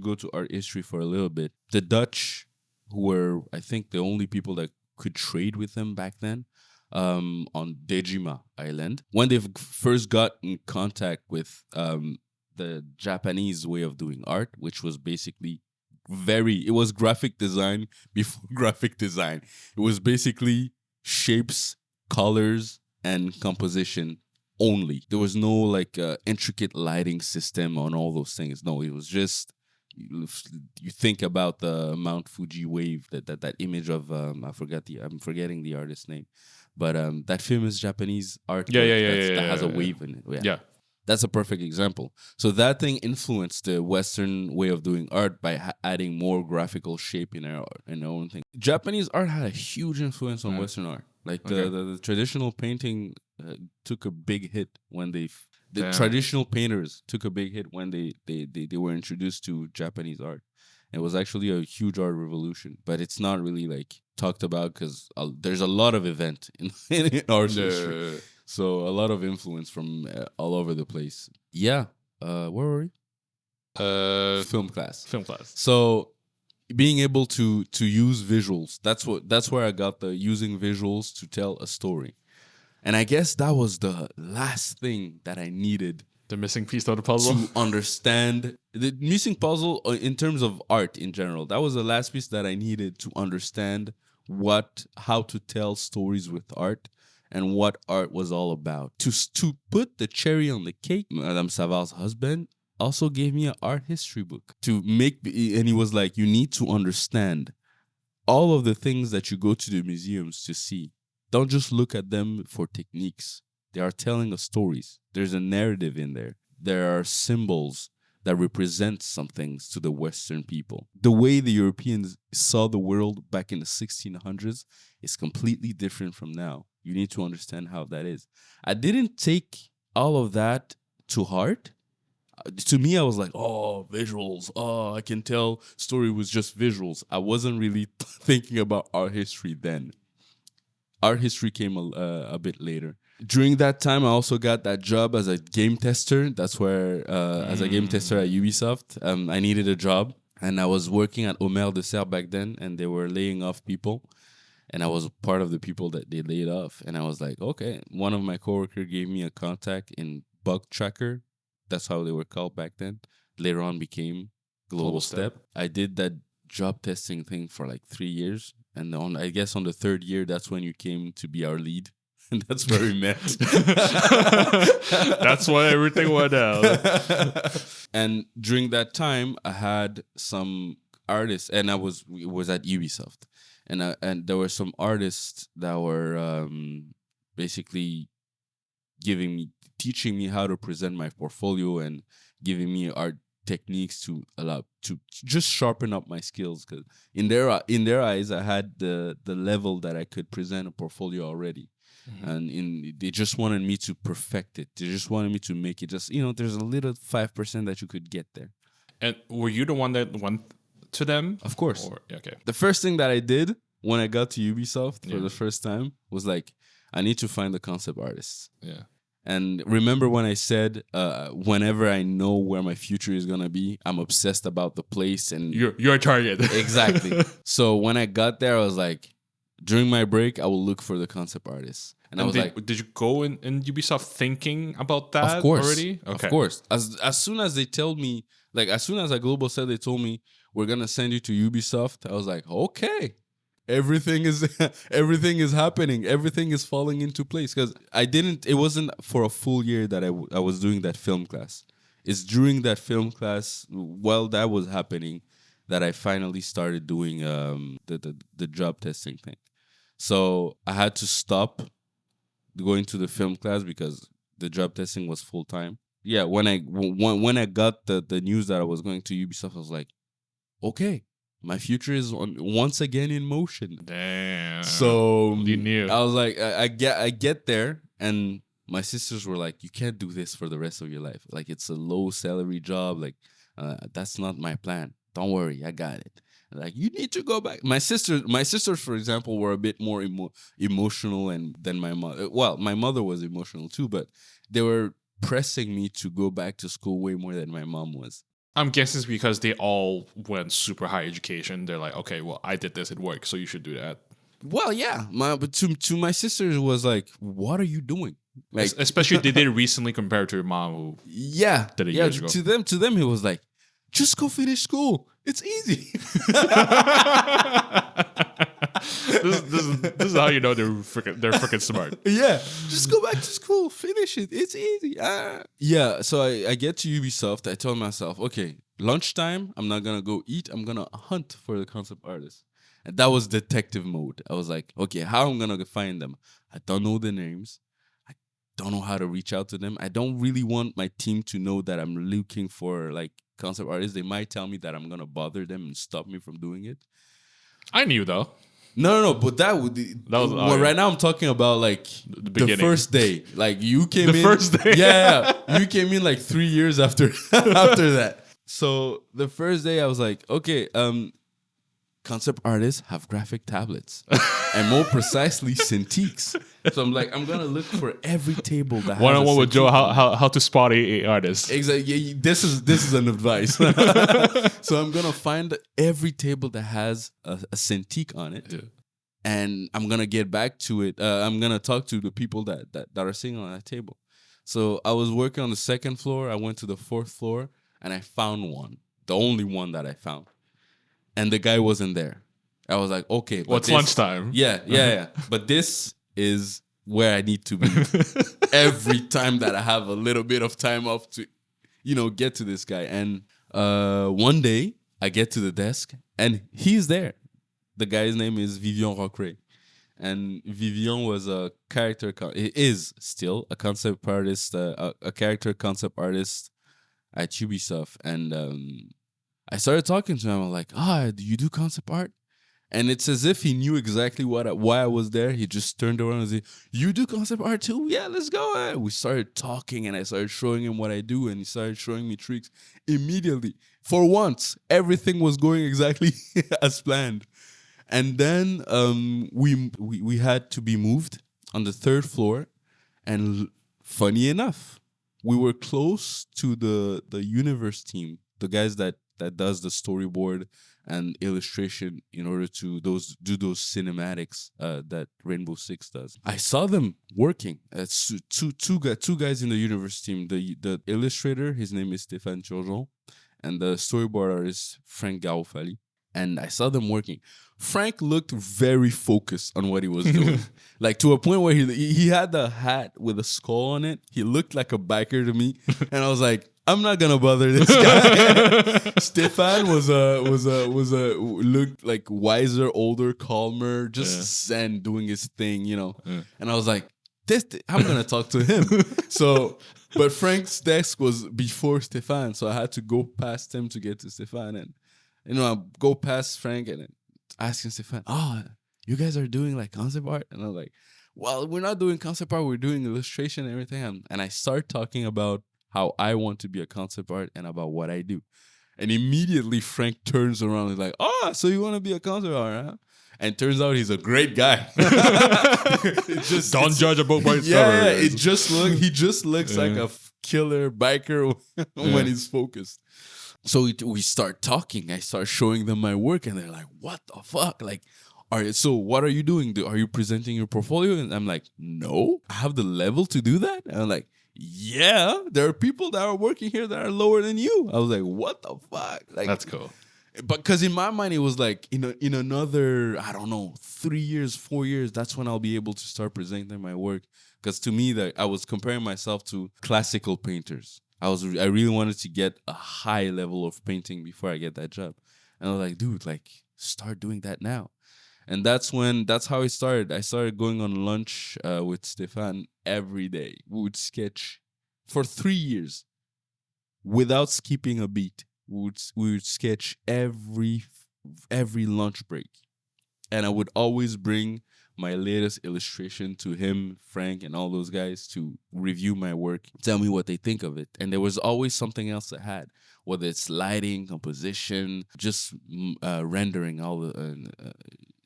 go to art history for a little bit, the Dutch, who were I think the only people that could trade with them back then, on Dejima Island, when they first got in contact with the Japanese way of doing art, which was basically it was graphic design before graphic design. It was basically shapes, colors, and composition only. There was no like intricate lighting system on all those things. No, it was just you think about the Mount Fuji wave, that image of I'm forgetting the artist's name, but that famous Japanese art that has a wave in it. Yeah. That's a perfect example. So that thing influenced the Western way of doing art by adding more graphical shape in their own thing. Japanese art had a huge influence on Western art. Like the traditional painting took a big hit when the traditional painters took a big hit when they were introduced to Japanese art. It was actually a huge art revolution, but it's not really like talked about because there's a lot of event in art history. So a lot of influence from all over the place. Yeah. Where were we? Film class. Film class. So being able to use visuals, that's where I got the using visuals to tell a story. And I guess that was the last thing that I needed. The missing piece of the puzzle? To understand the missing puzzle in terms of art in general. That was the last piece that I needed to understand how to tell stories with art and what art was all about. To put the cherry on the cake, Madame Savar's husband also gave me an art history book and he was like, you need to understand all of the things that you go to the museums to see. Don't just look at them for techniques. They are telling us stories. There's a narrative in there. There are symbols that represent some things to the Western people. The way the Europeans saw the world back in the 1600s is completely different from now. You need to understand how that is. I didn't take all of that to heart. To me, I was like, oh, visuals. Oh, I can tell story was just visuals. I wasn't really thinking about art history then. Art history came a bit later. During that time, I also got that job as a game tester. That's where, as a game tester at Ubisoft, I needed a job. And I was working at Omer de Serre back then, and they were laying off people. And I was part of the people that they laid off. And I was like, okay. One of my coworkers gave me a contact in Bug Tracker. That's how they were called back then. Later on became Global Step. I did that job testing thing for like 3 years. And I guess on the third year, that's when you came to be our lead. And that's where we met. That's why everything went down. And during that time, I had some artists, and it was at Ubisoft. And there were some artists that were basically teaching me how to present my portfolio and giving me art techniques to just sharpen up my skills. Because in their eyes, I had the level that I could present a portfolio already. Mm-hmm. And they just wanted me to perfect it. They just wanted me to make it just, there's a little 5% that you could get there. And were you the one that went to them? Of course. Okay. The first thing that I did when I got to Ubisoft for the first time was like, I need to find the concept artists. Yeah. And remember when I said, whenever I know where my future is going to be, I'm obsessed about the place. And you're a target. Exactly. So when I got there, I was like, during my break, I will look for the concept artists. And I was did you go in Ubisoft thinking about that already? Okay. Of course. As soon as they told me, like as soon as a Global said they told me, we're going to send you to Ubisoft, I was like, okay. Everything is happening. Everything is falling into place. Because it wasn't for a full year that I was doing that film class. It's during that film class, while that was happening, that I finally started doing the job testing thing. So I had to stop going to the film class because the job testing was full time. Yeah, when I got the news that I was going to Ubisoft, I was like, okay, my future is once again in motion. Damn. So you knew. I was like, I get there, and my sisters were like, you can't do this for the rest of your life. Like, it's a low salary job. Like, that's not my plan. Don't worry, I got it. Like, you need to go back. My sisters, for example, were a bit more emotional than my mother. Well, my mother was emotional too, but they were pressing me to go back to school way more than my mom was. I'm guessing it's because they all went super high education. They're like, okay, well, I did this, it worked, so you should do that. Well, yeah, but to my sisters, it was like, what are you doing? Like, especially they did recently compared to your mom, who did it years ago. To them, it was like, just go finish school. It's easy. This is how you know they're freaking smart. Yeah, just go back to school, finish it. It's easy. Yeah, so I get to Ubisoft. I told myself, okay, lunchtime, I'm not gonna go eat. I'm gonna hunt for the concept artists. And that was detective mode. I was like, okay, how am I gonna find them? I don't know the names. I don't know how to reach out to them. I don't really want my team to know that I'm looking for like concept artists. They might tell me that I'm gonna bother them and stop me from doing it. I knew though. No, but that would be. Right now I'm talking about like the first day. Like you came in. The first day? Yeah. You came in like 3 years after that. So the first day I was like, okay, concept artists have graphic tablets. And more precisely, Cintiqs. So I'm like, I'm gonna look for every table that has one-on-one with Joe, how to spot a artist. Exactly. Yeah, this is an advice. So I'm gonna find every table that has a Cintiq on it, and I'm gonna get back to it. I'm gonna talk to the people that are sitting on that table. So I was working on the second floor. I went to the fourth floor, and I found one, the only one that I found, and the guy wasn't there. I was like, okay, but it's lunchtime. Yeah. But this is where I need to be every time that I have a little bit of time off to, get to this guy. And one day I get to the desk and he's there. The guy's name is Vivian Rocray. And Vivian was a is still a concept artist, a character concept artist at Ubisoft. And I started talking to him. I'm like, do you do concept art? And it's as if he knew exactly why I was there. He just turned around and said, you do concept art too? Yeah, let's go. And we started talking and I started showing him what I do. And he started showing me tricks immediately. For once, everything was going exactly as planned. And then we had to be moved on the third floor. And funny enough, we were close to the universe team, the guys that does the storyboard and illustration in order to do those cinematics that Rainbow Six does. I saw them working. Two guys in the universe team. The illustrator, his name is Stéphane Turgeon, and the storyboard artist Frank Garofali. And I saw them working. Frank looked very focused on what he was doing. Like to a point where he had the hat with a skull on it. He looked like a biker to me. And I was like, I'm not gonna bother this guy. Stefan looked like wiser, older, calmer, just zen, doing his thing, And I was like, I'm gonna talk to him. But Frank's desk was before Stefan, so I had to go past him to get to Stefan, and I go past Frank and asking Stefan, you guys are doing like concept art, and I was like, well, we're not doing concept art, we're doing illustration and everything, and I start talking about how I want to be a concept art and about what I do. And immediately Frank turns around and is like, so you want to be a concept art, huh? And turns out he's a great guy. Don't judge a book by its cover. Yeah, he just looks like a killer biker when he's focused. So we start talking. I start showing them my work and they're like, what the fuck? Like, so what are you doing? Are you presenting your portfolio? And I'm like, no, I have the level to do that. And I'm like, yeah, there are people that are working here that are lower than you. I was like, what the fuck? Like, that's cool. But because in my mind, it was like, in another, I don't know, 3 years, 4 years, that's when I'll be able to start presenting my work. Because to me, I was comparing myself to classical painters. I really wanted to get a high level of painting before I get that job. And I was like, dude, like, start doing that now. And that's how it started. I started going on lunch with Stefan every day. We would sketch for 3 years without skipping a beat. We would sketch every lunch break. And I would always bring my latest illustration to him, Frank, and all those guys to review my work, tell me what they think of it. And there was always something else I had, whether it's lighting, composition, just rendering, all the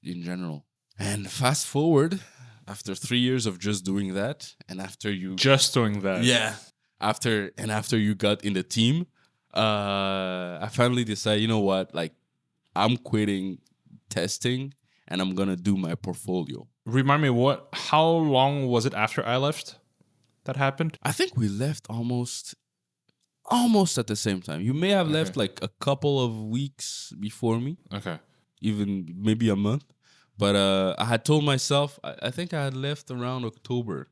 in general. And fast forward, after 3 years of just doing that, and after you Just doing that. yeah, after you got in the team, I finally decided, you know what, like I'm quitting testing and I'm gonna do my portfolio. Remind me, how long was it after I left that happened? I think we left almost at the same time. You may have left like a couple of weeks before me, Okay. even maybe a month. But I had told myself, I think I had left around October.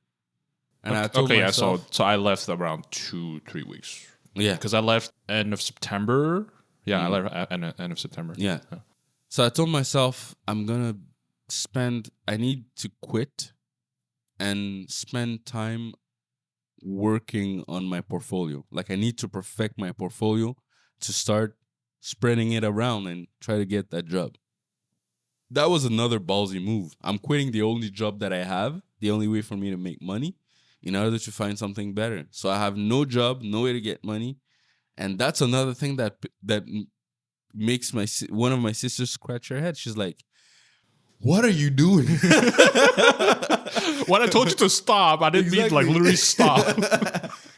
And I told myself, so I left around 2-3 weeks. yeah. Because I left end of September. Yeah, I left end of September. Yeah. So I told myself, I need to quit and spend time working on my portfolio. Like I need to perfect my portfolio to start spreading it around and try to get that job. That was another ballsy move. I'm quitting the only job that I have, the only way for me to make money, in order to find something better. So I have no job, no way to get money. And that's another thing that makes one of my sisters scratch her head. She's like, "What are you doing?" When I told you to stop, I didn't mean like literally stop.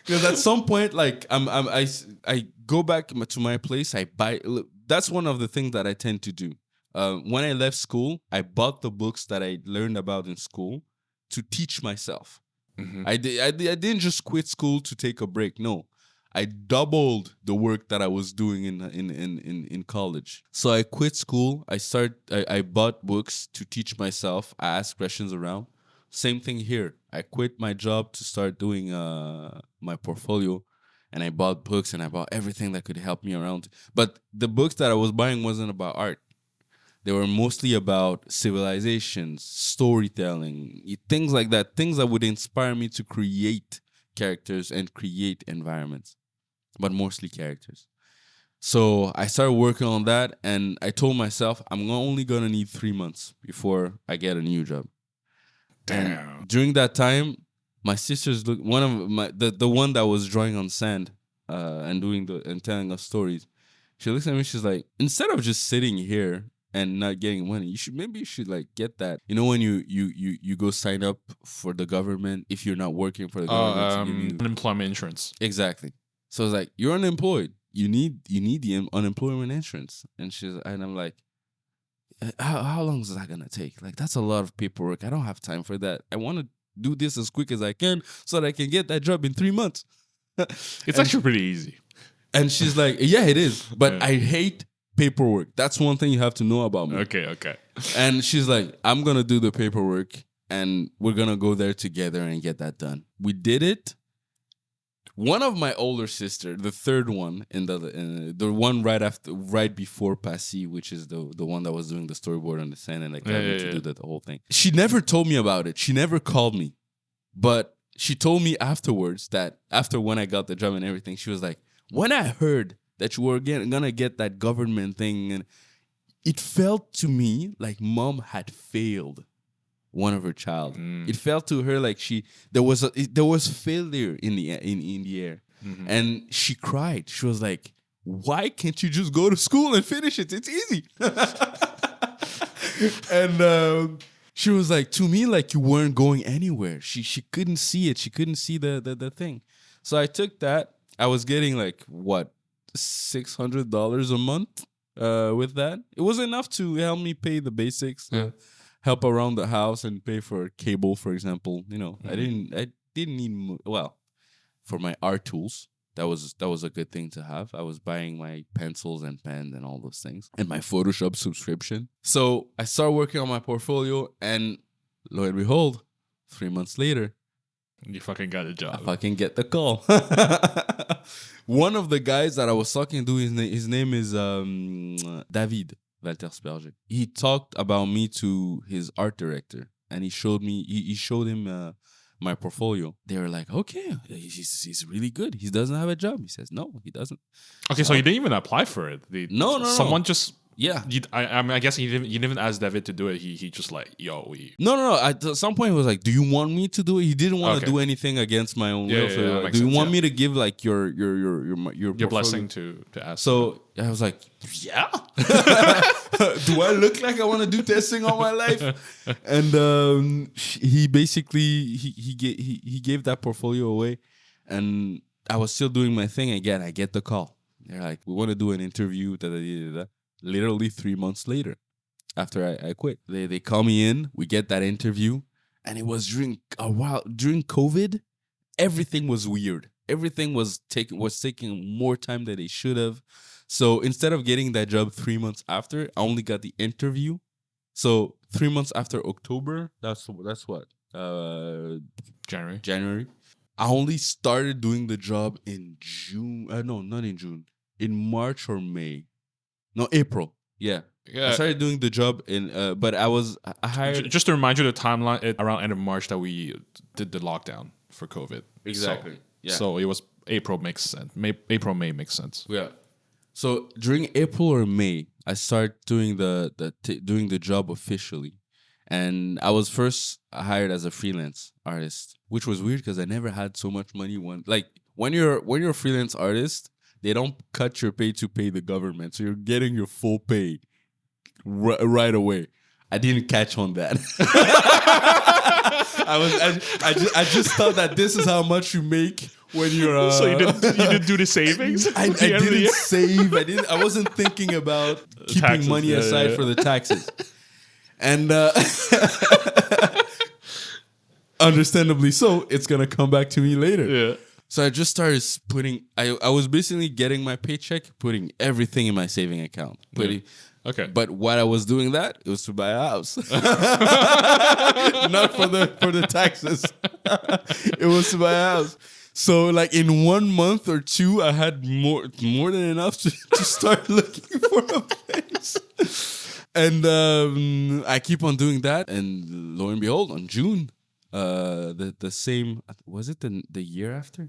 Because at some point, like I go back to my place. I buy. That's one of the things that I tend to do. When I left school, I bought the books that I learned about in school to teach myself. Mm-hmm. I didn't just quit school to take a break. No, I doubled the work that I was doing in college. So I quit school. I bought books to teach myself. I asked questions around. Same thing here. I quit my job to start doing my portfolio, and I bought books and I bought everything that could help me around. But the books that I was buying wasn't about art. They were mostly about civilizations, storytelling, things like that. Things that would inspire me to create characters and create environments, but mostly characters. So I started working on that, and I told myself I'm only gonna need 3 months before I get a new job. Damn. And during that time, my sisters look one of my the one that was drawing on sand and telling us stories. She looks at me. She's like, instead of just sitting here and not getting money, you should like get that. You know, when you go sign up for the government, if you're not working for the government, to give you unemployment insurance. Exactly. So it's like, you're unemployed. You need the unemployment insurance. And I'm like, how long is that gonna take? Like, that's a lot of paperwork. I don't have time for that. I want to do this as quick as I can so that I can get that job in 3 months. It's actually pretty easy. And she's like, yeah, it is. But I hate paperwork. That's one thing you have to know about me. Okay. And she's like, I'm going to do the paperwork and we're going to go there together and get that done. We did it. One of my older sister, the third one, in the one right before Passy, which is the one that was doing the storyboard on the sand and like to do the whole thing. She never told me about it. She never called me. But she told me afterwards that after when I got the job and everything, she was like, when I heard that you were gonna get that government thing, and it felt to me like mom had failed one of her child. It felt to her like there was failure in the air, and she cried. She was like, "Why can't you just go to school and finish it? It's easy." And she was like, to me, like you weren't going anywhere. She couldn't see it. She couldn't see the thing. So I took that. I was getting like what, $600 a month with that. It was enough to help me pay the basics, help around the house, and pay for cable, for example. You know, I didn't need for my art tools. That was a good thing to have. I was buying my pencils and pens and all those things, and my Photoshop subscription. So I started working on my portfolio, and lo and behold, 3 months later, you fucking got a job. I fucking get the call. One of the guys that I was talking to, his name is David Waltersperger. He talked about me to his art director, and he showed him my portfolio. They were like, okay, he's really good. He doesn't have a job. He says, no, he doesn't. Okay, so you didn't even apply for it. No. Someone just Yeah. I mean, I guess you didn't ask David to do it. He just like, yo, No. At some point, he was like, "Do you want me to do it?" He didn't want to Okay. do anything against my own will. So, that like, makes do you sense, want yeah. me to give like your your portfolio? blessing to ask. So I was like, "Yeah." Do I look like I want to do testing all my life? And he basically he gave that portfolio away, and I was still doing my thing. Again, I get the call. They're like, "We want to do an interview." Da, da, da, da, da. Literally 3 months later, after I quit, they call me in. We get that interview, and it was during COVID. Everything was weird. Everything was taking more time than they should have. So instead of getting that job 3 months after, I only got the interview. So 3 months after October, that's what January. I only started doing the job in June. No, not in June. In March or May. No, April. Yeah. I started doing the job but I hired. Just to remind you the timeline, around end of March that we did the lockdown for COVID. Exactly. So, Yeah. So it was April makes sense. May makes sense. Yeah. So during April or May, I started doing doing the job officially, and I was first hired as a freelance artist, which was weird because I never had so much money. When you're a freelance artist, they don't cut your pay to pay the government, so you're getting your full pay right away. I didn't catch on that. I just thought that this is how much you make when you're. So you didn't do the savings. I didn't save. I wasn't thinking about keeping taxes, money aside for the taxes, and understandably so, it's gonna come back to me later. Yeah. So I just started putting. I was basically getting my paycheck, putting everything in my saving account. Okay. But while I was doing that, it was to buy a house. Not for the taxes. It was to buy a house. So like in 1 month or two, I had more than enough to start looking for a place. And I keep on doing that. And lo and behold, on June, the same, was it the year after?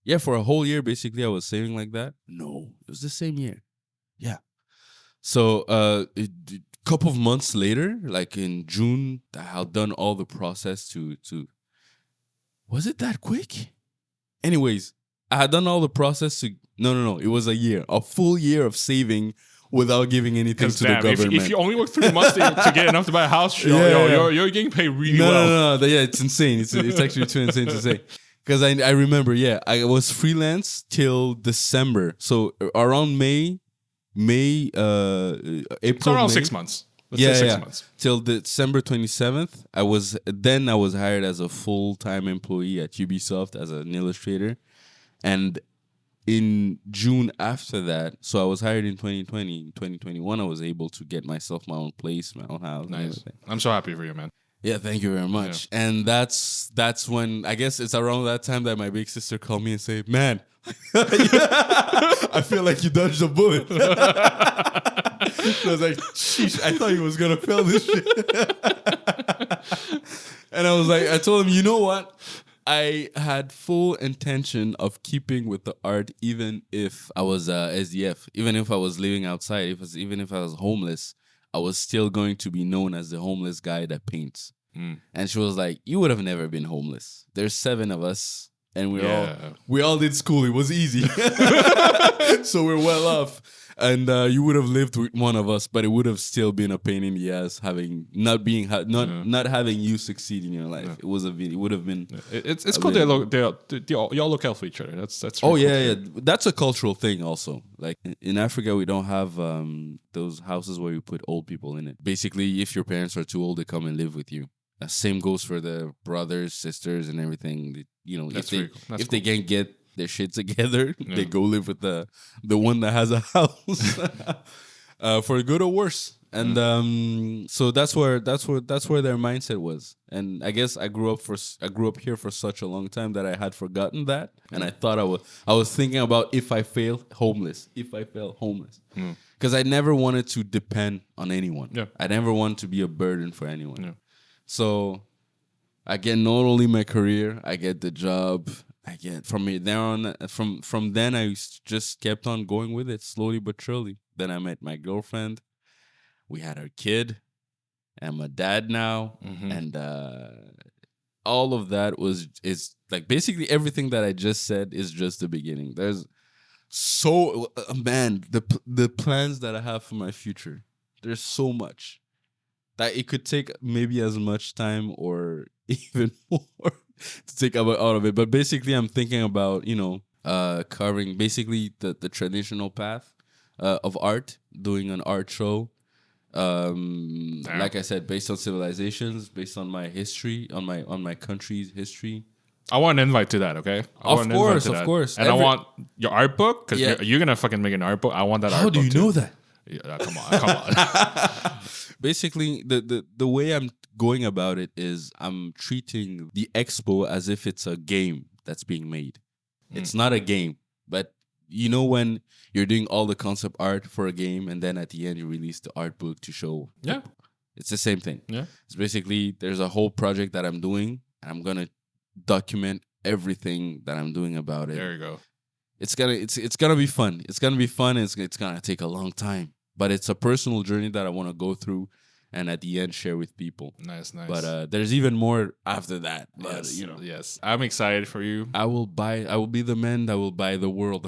Yeah, for a whole year, basically, I was saving like that. No, it was the same year. Yeah. So a couple of months later, like in June, I had done all the process to. Was it that quick? Anyways, I had done all the process to. No. It was a full year of saving without giving anything to the government. If you only work 3 months to get enough to buy a house, you're getting paid really well. No. Yeah, it's insane. It's actually too insane to say. Because I remember, I was freelance till December. So around April, So around May, 6 months. Let's say 6 months. Till December 27th. I was hired as a full-time employee at Ubisoft as an illustrator. And in June after that, so I was hired in 2020. In 2021, I was able to get myself my own place, my own house. Nice. I'm so happy for you, man. Yeah, thank you very much. Yeah. And that's when, I guess it's around that time that my big sister called me and said, "Man, I feel like you dodged a bullet." I was like, "Sheesh, I thought he was going to fail this shit." And I told him, "You know what? I had full intention of keeping with the art, even if I was SDF, even if I was living outside, even if I was homeless. I was still going to be known as the homeless guy that paints." And she was like, "You would have never been homeless. There's 7 of us, and we all did school. It was easy, so we're well off. And you would have lived with one of us, but it would have still been a pain in the ass not having you succeed in your life. Yeah. It would have been. It's cool. Y'all look out for each other. That's. Really cool. Yeah. That's a cultural thing also. Like in Africa, we don't have those houses where you put old people in it. Basically, if your parents are too old, they come and live with you. Same goes for the brothers, sisters, and everything. If they can't get their shit together, they go live with the one that has a house, for good or worse. And so that's where their mindset was. And I guess I grew up here for such a long time that I had forgotten that, and I thought I was thinking about if I fail homeless, because I never wanted to depend on anyone. Yeah. I never wanted to be a burden for anyone. Yeah. So I get not only my career, I get the job. I get from then I just kept on going with it slowly but surely. Then I met my girlfriend. We had our kid. I'm a dad now, and all of that is like basically everything that I just said is just the beginning. There's man, the plans that I have for my future. There's so much that it could take maybe as much time or even more to take out of it. But basically, I'm thinking about covering basically the traditional path of art, doing an art show. Like I said, based on civilizations, based on my history, on my country's history. I want an invite to that, okay? Of course. And I want your art book, because you're going to fucking make an art book. I want that art book. How do you know that? Yeah, come on. Basically, the way I'm going about it is I'm treating the expo as if it's a game that's being made. It's not a game, but when you're doing all the concept art for a game and then at the end you release the art book to show. Yeah. It's the same thing. Yeah. It's basically there's a whole project that I'm doing and I'm going to document everything that I'm doing about it. There you go. It's gonna be fun. It's gonna be fun. It's gonna take a long time, but it's a personal journey that I want to go through, and at the end share with people. Nice. But there's even more after that. But, Yes. I'm excited for you. I will be the man that will buy the world.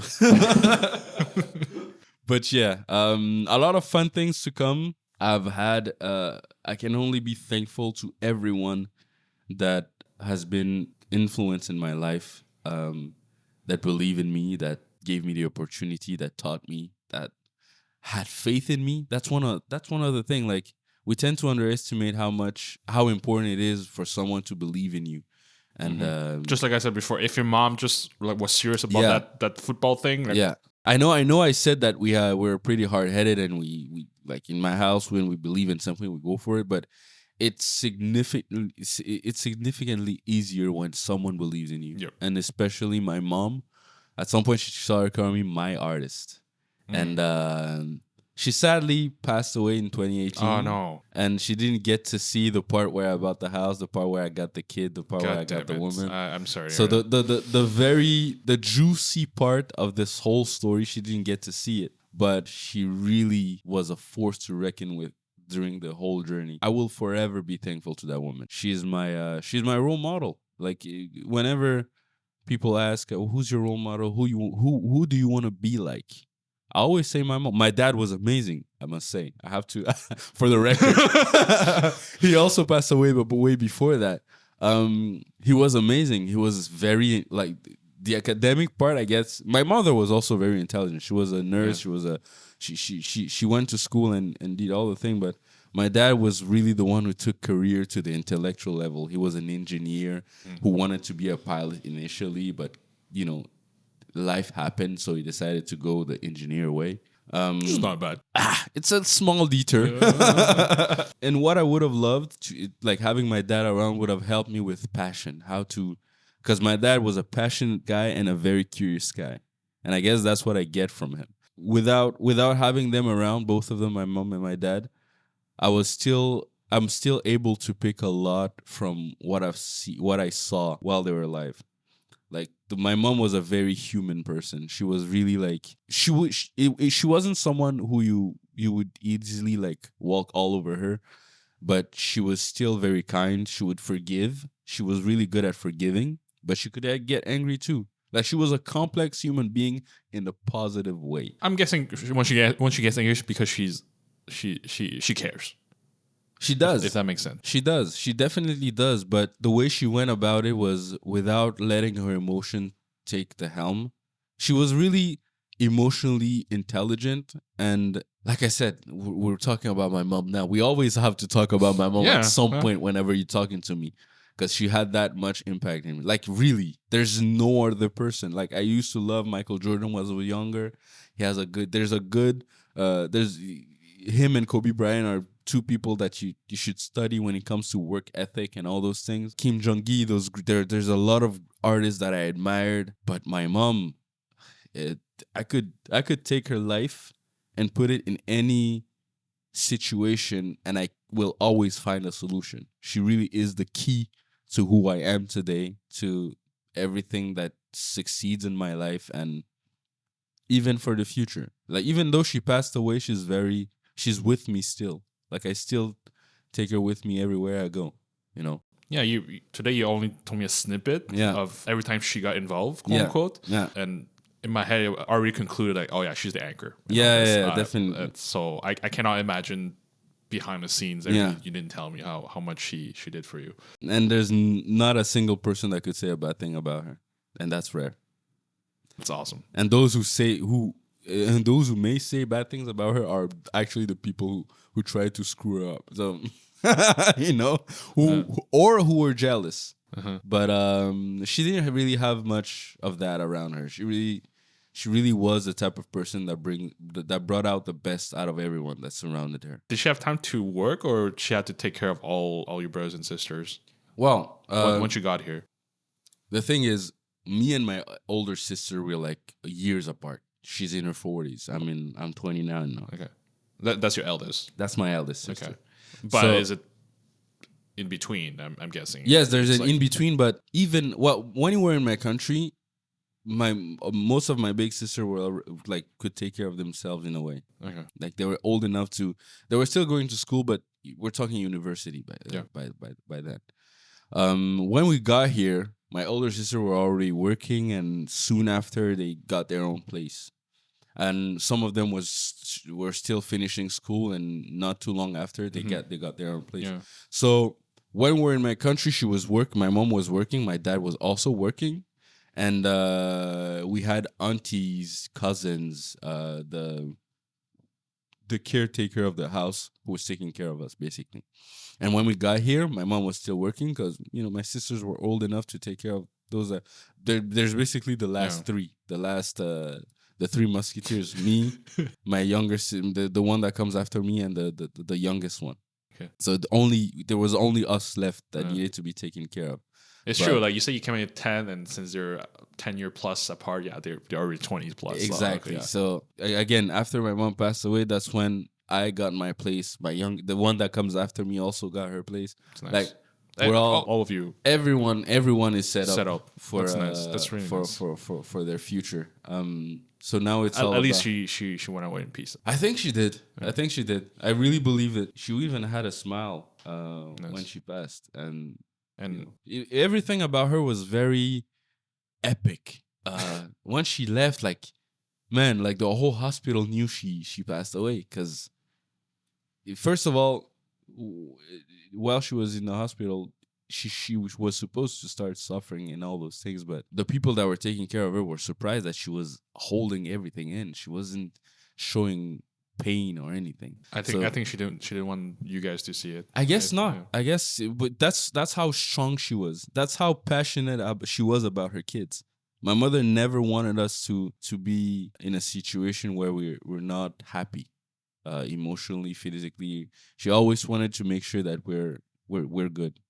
But yeah, a lot of fun things to come. I've had. I can only be thankful to everyone that has been influenced in my life. That believe in me, that gave me the opportunity, that taught me, that had faith in me. That's one other thing. Like, we tend to underestimate how important it is for someone to believe in you. And just like I said before, if your mom just was serious about that football thing, I know. I said that we're pretty hard headed, and we like in my house when we believe in something, we go for it. But it's significantly easier when someone believes in you. Yep. And especially my mom. At some point, she started calling me my artist. And she sadly passed away in 2018. Oh, no. And she didn't get to see the part where I bought the house, the part where I got the kid, the part where I got the woman. I'm sorry. So the juicy part of this whole story, she didn't get to see it. But she really was a force to reckon with during the whole journey. I will forever be thankful to that woman. She's my role model. Like, whenever people ask, who's your role model? Who do you want to be like? I always say my mom. My dad was amazing, I must say. I have to, for the record. He also passed away, but way before that. He was amazing. He was very, like, the academic part, I guess. My mother was also very intelligent. She was a nurse. Yeah. She went to school and did all the thing, but my dad was really the one who took career to the intellectual level. He was an engineer who wanted to be a pilot initially, but life happened, so he decided to go the engineer way. It's not bad. It's a small detour. And what I would have loved to, like, having my dad around would have helped me with passion, because my dad was a passionate guy and a very curious guy, and I guess that's what I get from him. Without having them around, both of them, my mom and my dad, I'm still able to pick a lot from what I saw while they were alive. Like, my mom was a very human person. She was really like, she wasn't someone who you would easily like walk all over her, but she was still very kind. She would forgive. She was really good at forgiving, but she could get angry too. Like, she was a complex human being in a positive way. I'm guessing when she gets angry, it's because she cares. She does. If that makes sense. She does. She definitely does. But the way she went about it was without letting her emotion take the helm. She was really emotionally intelligent. And like I said, we're talking about my mom now. We always have to talk about my mom at some point whenever you're talking to me, because she had that much impact in me. Like, really, there's no other person. Like, I used to love Michael Jordan when I was younger. There's him and Kobe Bryant are two people that you should study when it comes to work ethic and all those things. Kim Jong-gi, there's a lot of artists that I admired, but my mom, I could take her life and put it in any situation, and I will always find a solution. She really is the key to who I am today, to everything that succeeds in my life, and even for the future. Like, even though she passed away, she's with me still. Like I still take her with me everywhere I go. You know. Yeah, today you only told me a snippet of every time she got involved, quote unquote. Yeah. And in my head, I already concluded like, oh yeah, she's the anchor. Definitely. So I cannot imagine behind the scenes. You didn't tell me how much she did for you. And there's not a single person that could say a bad thing about her, and that's rare. It's awesome. And those who may say bad things about her are actually the people who try to screw her up. So. You know, who were jealous, but she didn't really have much of that around her. She really was the type of person that brought out the best out of everyone that surrounded her. Did she have time to work, or she had to take care of all your brothers and sisters? Well, once you got here, the thing is, me and my older sister were like years apart. She's in her 40s. I mean, I'm 29 now. Okay, that's your eldest. That's my eldest sister. Okay. But is it in between? I'm guessing. Yes, there's an in between. But even when you were in my country, most of my big sister were like could take care of themselves in a way. Okay. Like they were old enough to. They were still going to school, but we're talking university by that. When we got here, my older sister were already working, and soon after they got their own place. And some of them were still finishing school, and not too long after they got their own place. Yeah. So when we're in my country, she was working. My mom was working. My dad was also working, and we had aunties, cousins, the caretaker of the house who was taking care of us basically. And when we got here, my mom was still working because my sisters were old enough to take care of those. There's basically the last three, the three musketeers, me, my younger, the one that comes after me, and the youngest one. Okay. So there was only us left that needed to be taken care of. It's true. Like you say, you came in at 10, and since they're 10 year plus apart, they're already 20 plus. Exactly. So again, after my mom passed away, that's when I got my place. The one that comes after me also got her place. That's nice. Like we're all of you. Everyone is set up for that's nice. That's really nice. For their future. So now it's at least she went away in peace. I think she did. Yeah. I think she did. I really believe it. She even had a smile when she passed, and everything about her was very epic. When she left, like the whole hospital knew she passed away, because first of all, while she was in the hospital, she was supposed to start suffering and all those things, but the people that were taking care of her were surprised that she was holding everything in. She wasn't showing pain or anything. I think she didn't want you guys to see it. I guess not. Yeah. I guess, but that's how strong she was. That's how passionate she was about her kids. My mother never wanted us to be in a situation where we're not happy, emotionally, physically. She always wanted to make sure that we're good.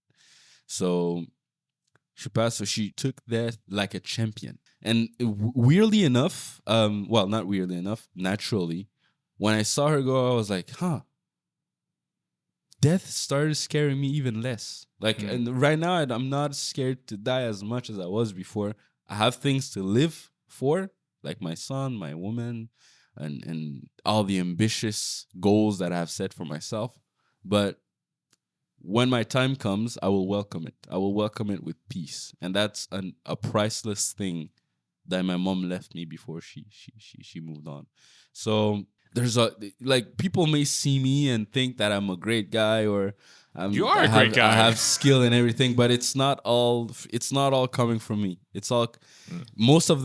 So she passed. So she took that like a champion. And weirdly enough, not weirdly enough, naturally, when I saw her go, I was like, death started scaring me even less. Like, and right now, I'm not scared to die as much as I was before. I have things to live for, like my son, my woman, and all the ambitious goals that I have set for myself. But when my time comes, I will welcome it. I will welcome it with peace. And that's a priceless thing that my mom left me before she moved on. So there's people may see me and think that I'm a great guy, or you are a great guy. I have skill and everything, but it's not all coming from me. It's all most of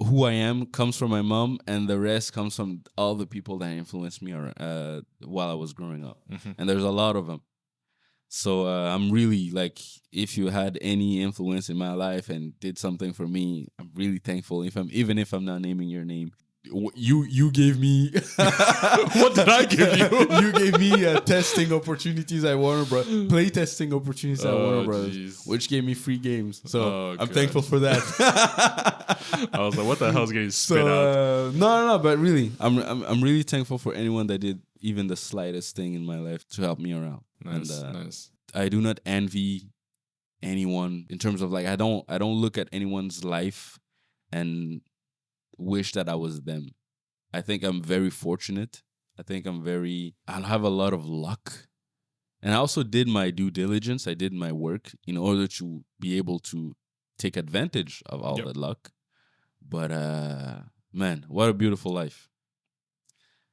who I am comes from my mom, and the rest comes from all the people that influenced me while I was growing up. Mm-hmm. And there's a lot of them. So I'm really, like, if you had any influence in my life and did something for me, I'm really thankful. Even if I'm not naming your name, you gave me what did I give you? You gave me testing opportunities at Warner Brothers, play testing opportunities at Warner Brothers, which gave me free games. So I'm thankful for that. I was like, what the hell is getting spit out? No, but really, I'm really thankful for anyone that did even the slightest thing in my life to help me around. Nice. I do not envy anyone in terms of, like, I don't look at anyone's life and wish that I was them. I think I'm very fortunate. I think I'll have a lot of luck. And I also did my due diligence. I did my work in order to be able to take advantage of all that luck. But man, what a beautiful life.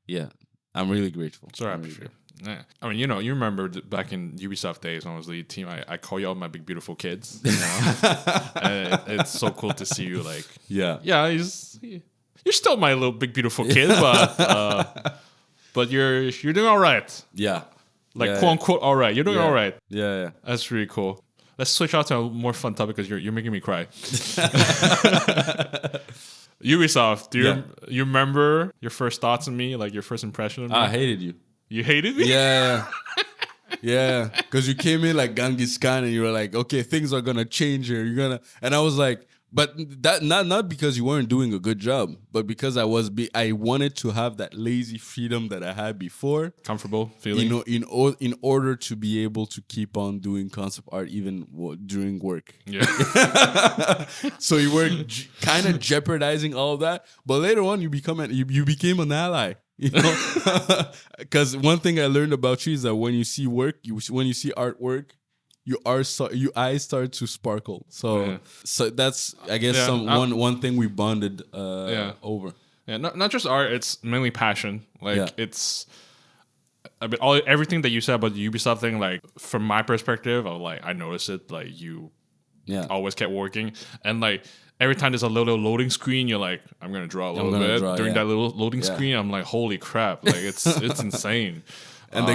Yeah, I'm really grateful. So happy for you. Yeah. I mean, you remember back in Ubisoft days when I was lead team, I call you all my big beautiful kids. And it's so cool to see you like, yeah, you're still my little big beautiful kid, but you're doing all right. Yeah. Like quote unquote all right. You're doing all right. Yeah. That's really cool. Let's switch out to a more fun topic because you're making me cry. Ubisoft, do you remember your first thoughts on me, like your first impression of me? I hated you. You hated me? Yeah. Yeah. Because you came in like Genghis Khan and you were like, okay, things are going to change here. And I was like, but that not because you weren't doing a good job, but because I wanted to have that lazy freedom that I had before. Comfortable feeling. In order to be able to keep on doing concept art even during work. Yeah. So you were kind of jeopardizing all of that, but later on you became an ally. Because one thing I learned about you is that when you see work, when you see artwork, your eyes start to sparkle. So that's, I guess, one thing we bonded over. Yeah, not just art. It's mainly passion. Like it's, I mean, everything that you said about the Ubisoft thing. Like from my perspective, I noticed it. Like you, always kept working, and like every time there's a little loading screen, you're like, I'm gonna draw a little bit during that little loading screen. I'm like, holy crap! Like it's insane. And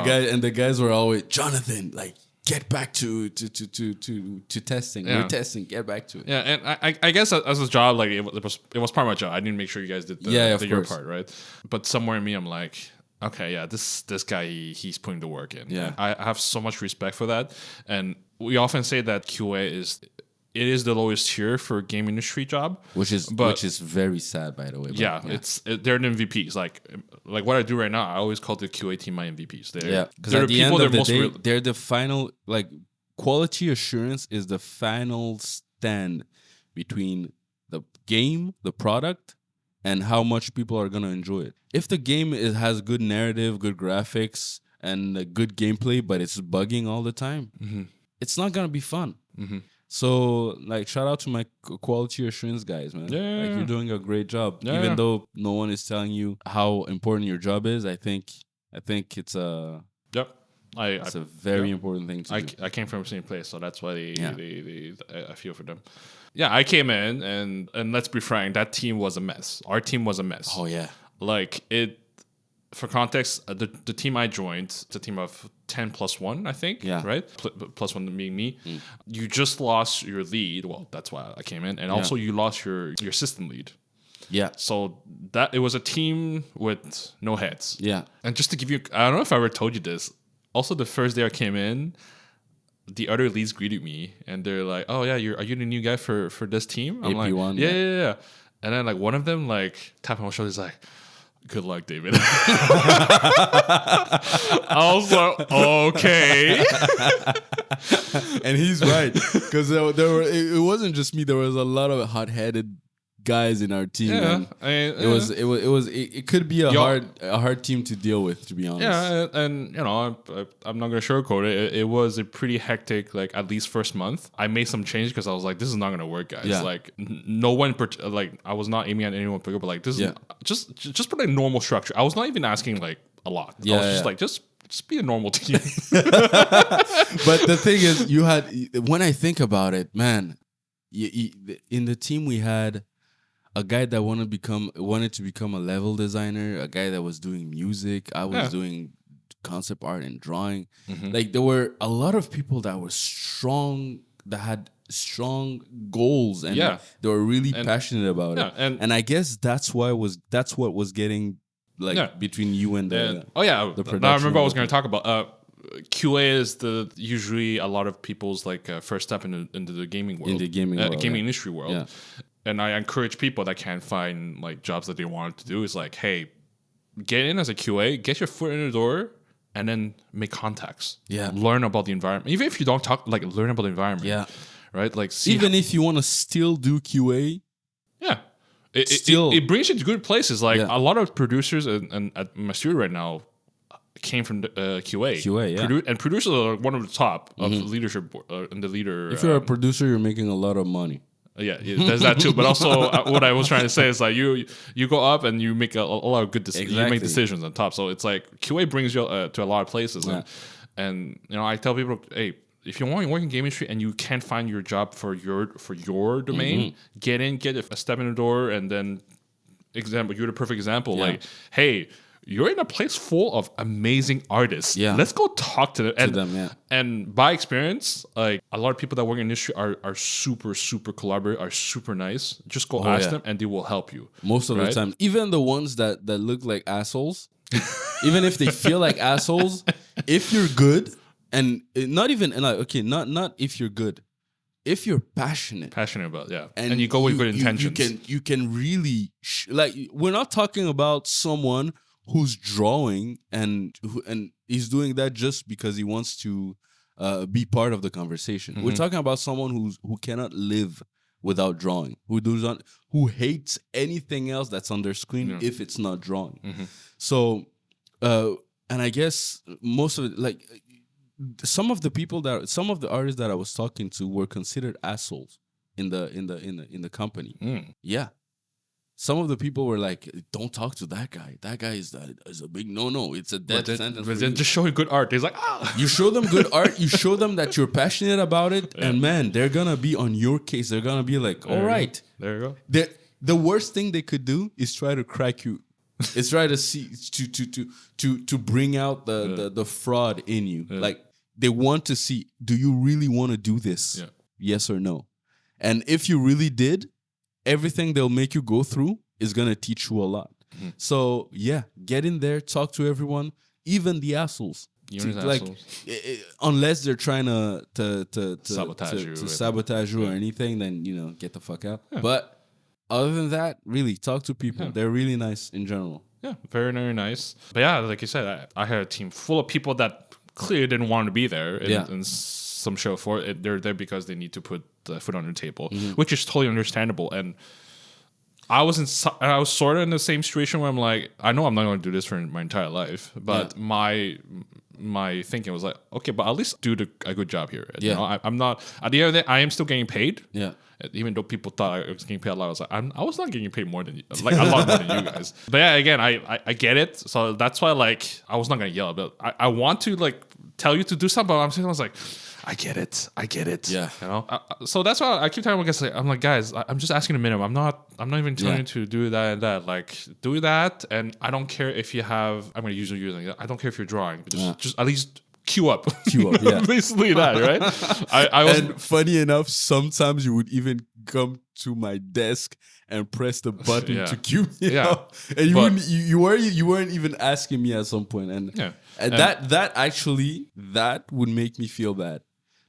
the guys were always, Jonathan, like, get back to testing. Yeah. We're testing. Get back to it. Yeah, and I guess as a job, like it was part of my job. I didn't make sure you guys did your part, right? But somewhere in me, I'm like, okay, yeah, this guy he's putting the work in. Yeah, and I have so much respect for that. And we often say that QA is the lowest tier for a game industry job, which is very sad, by the way. Yeah, they're the MVPs. Like what I do right now, I always call the QA team my MVPs. Because at the end of the day, they're the final. Like quality assurance is the final stand between the game, the product, and how much people are gonna enjoy it. If the game has good narrative, good graphics, and good gameplay, but it's bugging all the time, it's not gonna be fun. So, like, shout out to my quality assurance guys, man. Yeah. Like, you're doing a great job. Even though no one is telling you how important your job is, I think it's a very important thing to do. I came from the same place, so that's why I feel for them. Yeah, I came in, and let's be frank, that team was a mess. Our team was a mess. Oh, yeah. Like, for context, the team I joined, it's a team of 10 plus 1, I think. Yeah. Right? Plus 1 being me. You just lost your lead. Well, that's why I came in. And also you lost your system lead. Yeah. So it was a team with no heads. Yeah. And just to give you, I don't know if I ever told you this. Also, the first day I came in, the other leads greeted me. And they're like, oh, yeah, are you the new guy for this team? I'm AP1, like, yeah. And then like one of them like tapped on my shoulder, he's like, good luck, David. I was like, okay. And he's right, because it wasn't just me. There was a lot of hot-headed guys in our team. Yeah, it could be a hard team to deal with, to be honest. Yeah, and I'm not gonna sugarcoat it. It was a pretty hectic, like at least first month. I made some changes because I was like, this is not gonna work, guys. Yeah. Like no one, like I was not aiming at anyone particular, but like this is just put a normal structure. I was not even asking like a lot. I was just like just be a normal team. But the thing is, when I think about it, man, in the team we had a guy that wanted to become a level designer, a guy that was doing music. I was doing concept art and drawing. Like there were a lot of people that were strong, that had strong goals, and they were really passionate about it. And I guess that's what was getting between you and the production. Now I remember I was going to talk about QA is usually a lot of people's first step into the gaming world, gaming industry world. Yeah. And I encourage people that can't find like jobs that they want to do is like, hey, get in as a QA, get your foot in the door, and then make contacts. Yeah. Learn about the environment. Even if you don't talk, learn about the environment. Yeah. Right? Like even if you want to still do QA. Yeah. it brings you to good places. Like Yeah. a lot of producers and at my studio right now came from QA. QA, yeah. And producers are one of the top of leadership and the leader. If you're a producer, you're making a lot of money. Yeah, there's that too. But also, what I was trying to say is like you go up and you make a lot of good decisions. You make decisions on top. So it's like QA brings you to a lot of places. Yeah. And you know, I tell people, hey, if you want to work in game industry and you can't find your job for your domain, get a step in the door, and then you're the perfect example. Yeah. Like, hey, you're in a place full of amazing artists. Yeah. Let's go talk to them. Yeah. And by experience, like a lot of people that work in the industry are super, super collaborative, are super nice. Just go ask them and they will help you. Most of the time. Even the ones that look like assholes, even if they feel like assholes, if you're good, and not even like, okay, not if you're good. If you're passionate about, and you go with good intentions, you can really like. We're not talking about someone who's drawing and he's doing that just because he wants to be part of the conversation. We're talking about someone who cannot live without drawing, who hates anything else that's on their screen if it's not drawing. So, and I guess most of it, like some of the artists that I was talking to were considered assholes in the company. Yeah. Some of the people were like, "Don't talk to that guy. That guy is a big no. It's a death sentence." But then just showing good art, he's like, "Ah." You show them good art. You show them that you're passionate about it, and man, they're gonna be on your case. They're gonna be like, "All right, there you go." The worst thing they could do is try to crack you. It's try to see to bring out the fraud in you. Like they want to see, do you really want to do this? Yeah. Yes or no? And if you really did, everything they'll make you go through is going to teach you a lot. So, yeah, get in there, talk to everyone, even the assholes. Unless they're trying to sabotage you or anything, then, get the fuck out. Yeah. But other than that, really, talk to people. Yeah. They're really nice in general. Yeah, very, very nice. But yeah, like you said, I had a team full of people that clearly didn't want to be there in some show for it. They're there because they need to put the food on the table, which is totally understandable. And I was sort of in the same situation where I'm like, I know I'm not going to do this for my entire life, but my thinking was like, okay, but at least do a good job here. Yeah. You know, I'm not, at the end of the day, I am still getting paid. Yeah. Even though people thought I was getting paid a lot, I was like, I was not getting paid more than like a lot more than you guys. But yeah, again, I get it. So that's why like I was not gonna yell, but I want to like tell you to do something. But I'm saying I was like, I get it. Yeah. You know. So that's why I keep telling my guys, like, I'm like, guys, I'm just asking a minimum. I'm not even telling you to do that and that. Like, do that, and I don't care if you have. I'm gonna use it. I don't care if you're drawing. Just at least. Queue up, yeah. Basically that, right? I was, and funny enough, sometimes you would even come to my desk and press the button to queue me up. And you weren't even asking me at some point. And that actually would make me feel bad.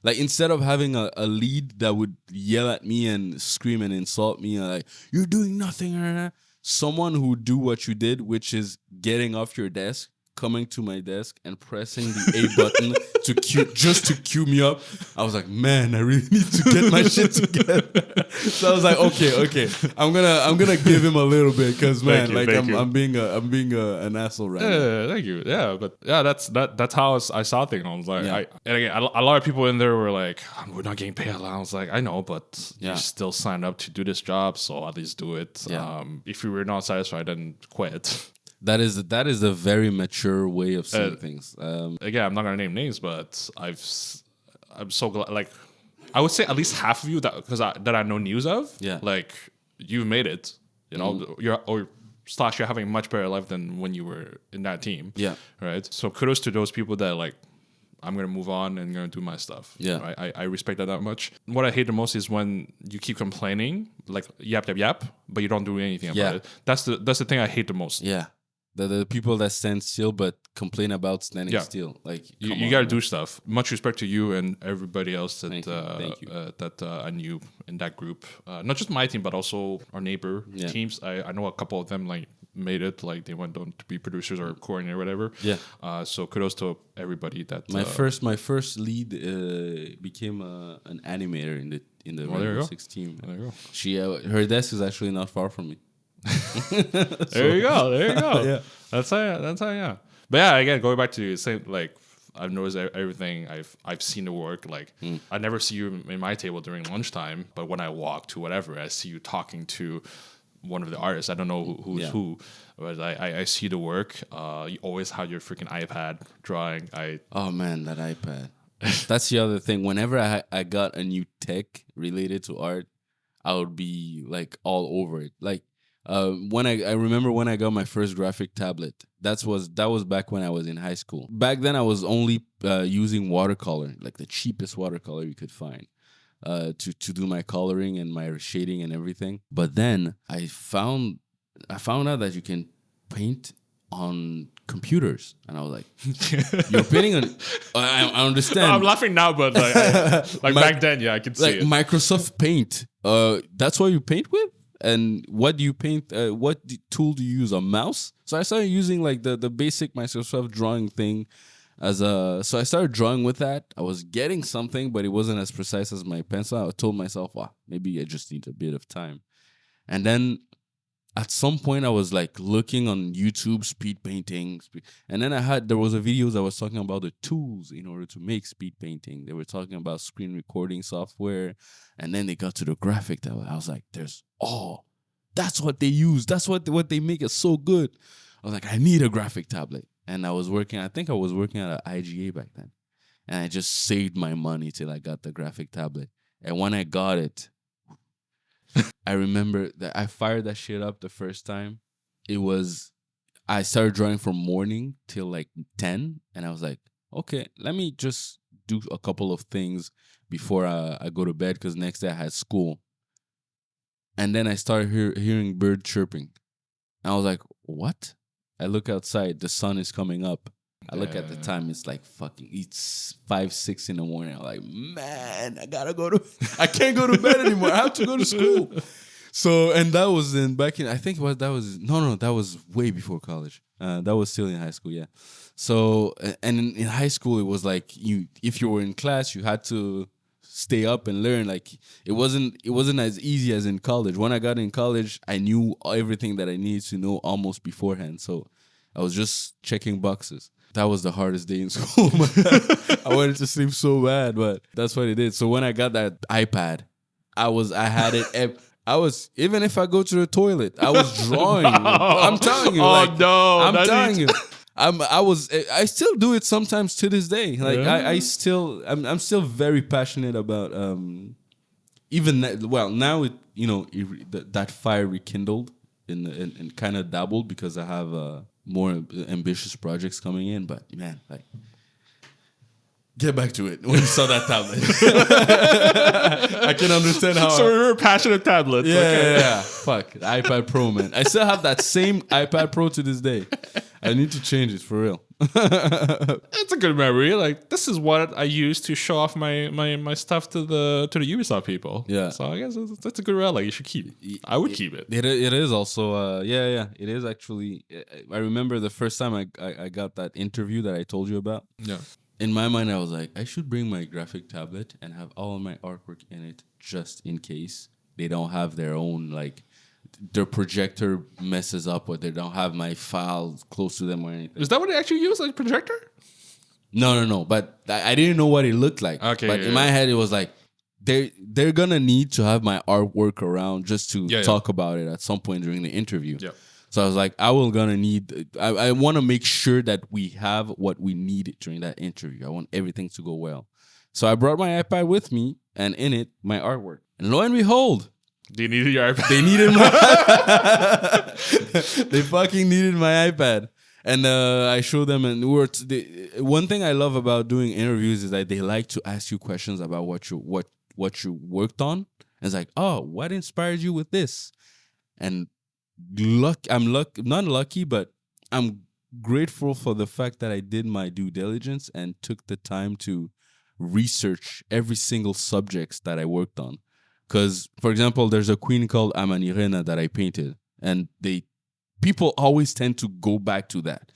Like instead of having a lead that would yell at me and scream and insult me, like you're doing nothing, someone who would do what you did, which is getting off your desk, coming to my desk and pressing the A button to queue me up. I was like, man, I really need to get my shit together. So I was like, okay, I'm gonna give him a little bit because man, I'm being an asshole right now. Thank you. Yeah, but yeah, that's how I saw things. I was like, and again, a lot of people in there were like, we're not getting paid a lot. I was like, I know, but you still signed up to do this job, so at least do it. Yeah. If you were not satisfied, then quit. That is a very mature way of seeing things. Again, I'm not gonna name names, but I'm so glad. Like, I would say at least half of you that I know news of. Yeah. Like you've made it. You know, you're having a much better life than when you were in that team. Yeah. Right. So kudos to those people that like, I'm gonna move on and gonna do my stuff. Yeah. Right? I respect that much. What I hate the most is when you keep complaining, like yap, but you don't do anything about it. That's the thing I hate the most. Yeah. The people that stand still but complain about standing still. Like you got to do stuff. Much respect to you and everybody else that Thank you. That I knew in that group. Not just my team, but also our neighbor teams. I know a couple of them like made it. Like they went on to be producers or coordinator or whatever. Yeah. So kudos to everybody that. My first lead became an animator in the Rainbow Six team. There you go. She her desk is actually not far from me. There you go. There you go. Yeah. That's how. Yeah. But yeah, again, going back to the same, like I've noticed everything. I've seen the work. Like I never see you in my table during lunchtime, but when I walk to whatever, I see you talking to one of the artists. I don't know who's who, but I see the work. You always have your freaking iPad drawing. Oh man, that iPad. That's the other thing. Whenever I got a new tech related to art, I would be like all over it. Like when I remember when I got my first graphic tablet. That was back when I was in high school. Back then I was only using watercolor, like the cheapest watercolor you could find, to do my coloring and my shading and everything. But then I found out that you can paint on computers, and I was like, "You're painting on." I understand. No, I'm laughing now, but like back then, yeah, I could see it. Microsoft Paint. That's what you paint with. And what do you paint? Tool do you use? A mouse? So I started using like the basic Microsoft drawing thing so I started drawing with that. I was getting something, but it wasn't as precise as my pencil. I told myself, maybe I just need a bit of time. And then at some point I was like looking on YouTube speed painting, and then there was a videos that was talking about the tools in order to make speed painting. They were talking about screen recording software, and then they got to the graphic tablet. I was like, that's what they use. That's what they make it so good. I was like, I need a graphic tablet. And I think I was working at an IGA back then. And I just saved my money till I got the graphic tablet. And when I got it, I remember that I fired that shit up the first time. I started drawing from morning till like 10. And I was like, okay, let me just do a couple of things before I go to bed, because next day I had school. And then I started hearing bird chirping. And I was like, what? I look outside, the sun is coming up. I look at the time, it's like it's 5, 6 in the morning. I'm like, man, I can't go to bed anymore. I have to go to school. So, and that was that was way before college. That was still in high school, yeah. So, and in high school, it was like if you were in class, you had to stay up and learn. Like it wasn't as easy as in college. When I got in college, I knew everything that I needed to know almost beforehand. So I was just checking boxes. That was the hardest day in school. I wanted to sleep so bad, but that's what it did. So when I got that iPad, I had it. Even if I go to the toilet, I was drawing. I'm telling you. I'm telling you. I still do it sometimes to this day. Like I'm still very passionate about even that. Well, now that fire rekindled and kind of dabbled, because I have more ambitious projects coming in. But man, like, get back to it when you saw that tablet. I can understand how. So we were passionate tablets. Yeah. Fuck, the iPad Pro, man. I still have that same iPad Pro to this day. I need to change it for real. It's a good memory. Like, this is what I use to show off my stuff to the Ubisoft people. Yeah. So I guess that's a good relic. You should keep it. I would keep it. It is also it is actually. I remember the first time I got that interview that I told you about. Yeah. In my mind, I was like, I should bring my graphic tablet and have all of my artwork in it, just in case they don't have their own, like, their projector messes up, or they don't have my files close to them or anything. Is that what they actually use, like projector? No. But I didn't know what it looked like. Okay. But in my head, it was like, they're gonna need to have my artwork around just to talk about it at some point during the interview. Yeah. So I was like, I want to make sure that we have what we need during that interview. I want everything to go well. So I brought my iPad with me, and in it, my artwork. And lo and behold, do you need your iPad? They needed my They fucking needed my iPad. And I showed them, and one thing I love about doing interviews is that they like to ask you questions about what you worked on. And it's like, oh, what inspired you with this? And not lucky, but I'm grateful for the fact that I did my due diligence and took the time to research every single subjects that I worked on. Because, for example, there's a queen called Amanirena that I painted, and people always tend to go back to that.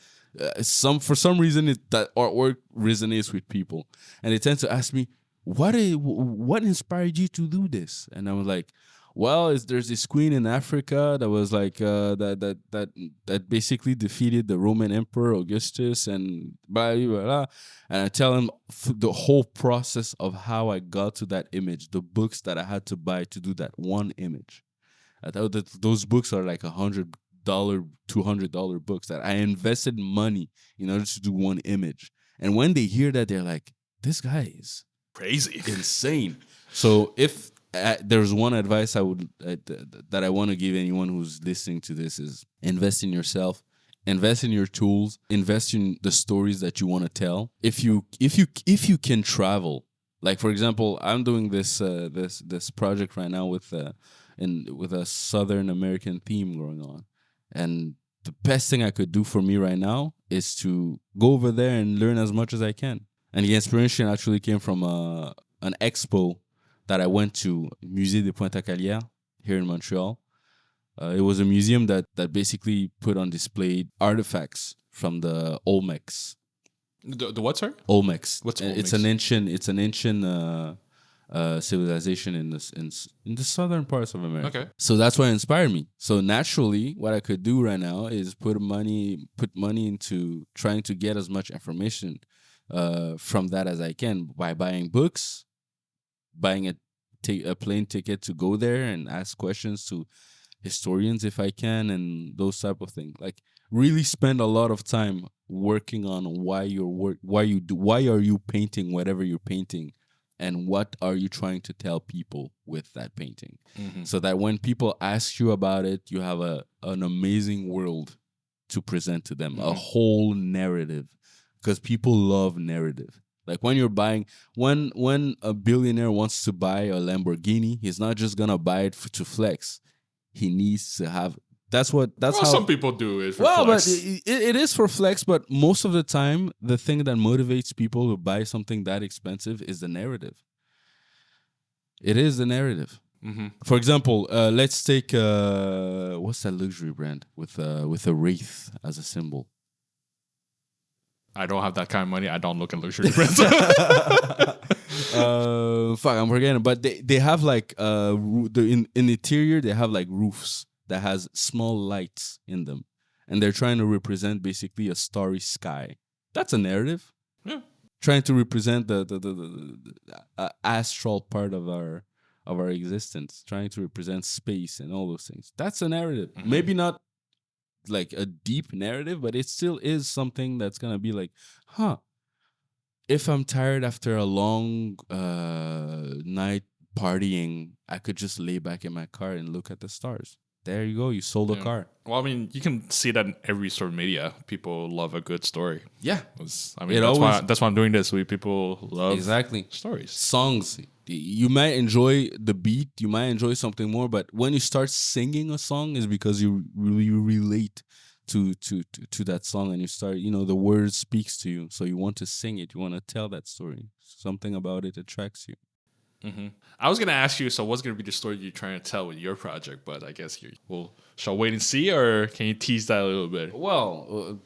For some reason, that artwork resonates with people, and they tend to ask me, what inspired you to do this? And I was like, well, there's this queen in Africa that was like that basically defeated the Roman Emperor Augustus and blah blah blah. And I tell him the whole process of how I got to that image, the books that I had to buy to do that one image. I thought that those books are like $100, $200 books that I invested money in order to do one image. And when they hear that, they're like, "This guy is crazy, insane." So if there's one advice that I want to give anyone who's listening to this is invest in yourself, invest in your tools, invest in the stories that you want to tell. If you can travel, like for example, I'm doing this project right now with a Southern American theme going on, and the best thing I could do for me right now is to go over there and learn as much as I can. And the inspiration actually came from an expo that I went to, Musée de Pointe-à-Calière here in Montreal. It was a museum that basically put on display artifacts from the Olmecs. The what, sir? Olmecs. What's Olmecs? It's an ancient civilization in the southern parts of America. Okay. So that's what inspired me. So naturally, what I could do right now is put money into trying to get as much information from that as I can by buying books, buying a plane ticket to go there and ask questions to historians if I can, and those type of things. Like really spend a lot of time working on why are you painting whatever you're painting, and what are you trying to tell people with that painting, so that when people ask you about it, you have an amazing world to present to them, a whole narrative, because people love narrative. Like when you're buying, when a billionaire wants to buy a Lamborghini, he's not just gonna buy it to flex. He needs to have. That's how some people do it for flex. But it is for flex. But most of the time, the thing that motivates people to buy something that expensive is the narrative. It is the narrative. For example, let's take what's that luxury brand with a wraith as a symbol? I don't have that kind of money. I don't look at luxury brands. I'm forgetting. But they have like in the interior they have like roofs that has small lights in them, and they're trying to represent basically a starry sky. That's a narrative. Yeah. Trying to represent the astral part of our existence. Trying to represent space and all those things. That's a narrative. Maybe not like a deep narrative, but it still is something that's gonna be like, if I'm tired after a long night partying, I could just lay back in my car and look at the stars. There you go. You sold a car. Well, I mean, you can see that in every sort of media. People love a good story. Yeah. I mean, that's why I'm doing this. People love stories. Songs. You might enjoy the beat. You might enjoy something more. But when you start singing a song, is because you relate to that song, and you start, the word speaks to you. So you want to sing it. You want to tell that story. Something about it attracts you. I was going to ask you, so what's going to be the story you're trying to tell with your project? But I guess shall I wait and see, or can you tease that a little bit? Well,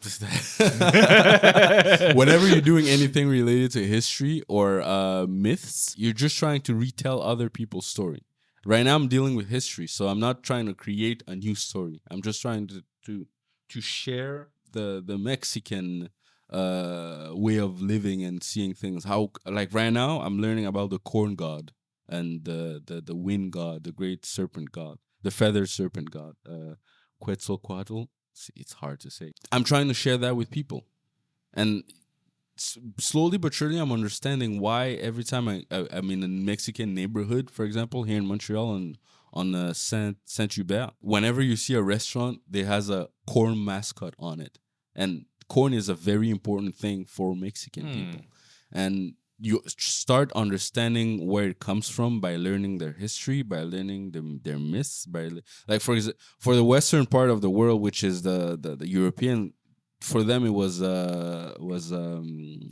whenever you're doing anything related to history or myths, you're just trying to retell other people's story. Right now, I'm dealing with history, so I'm not trying to create a new story. I'm just trying to share the Mexican way of living and seeing things. How, like right now, I'm learning about the corn god and the wind god, the great serpent god, the feathered serpent god, Quetzalcoatl. It's hard to say. I'm trying to share that with people, and slowly but surely, I'm understanding why every time I'm in a Mexican neighborhood, for example, here in Montreal and on Saint-Hubert, whenever you see a restaurant, there has a corn mascot on it, and corn is a very important thing for Mexican people. And you start understanding where it comes from by learning their history, by learning their myths, like for the western part of the world, which is the European. For them, it was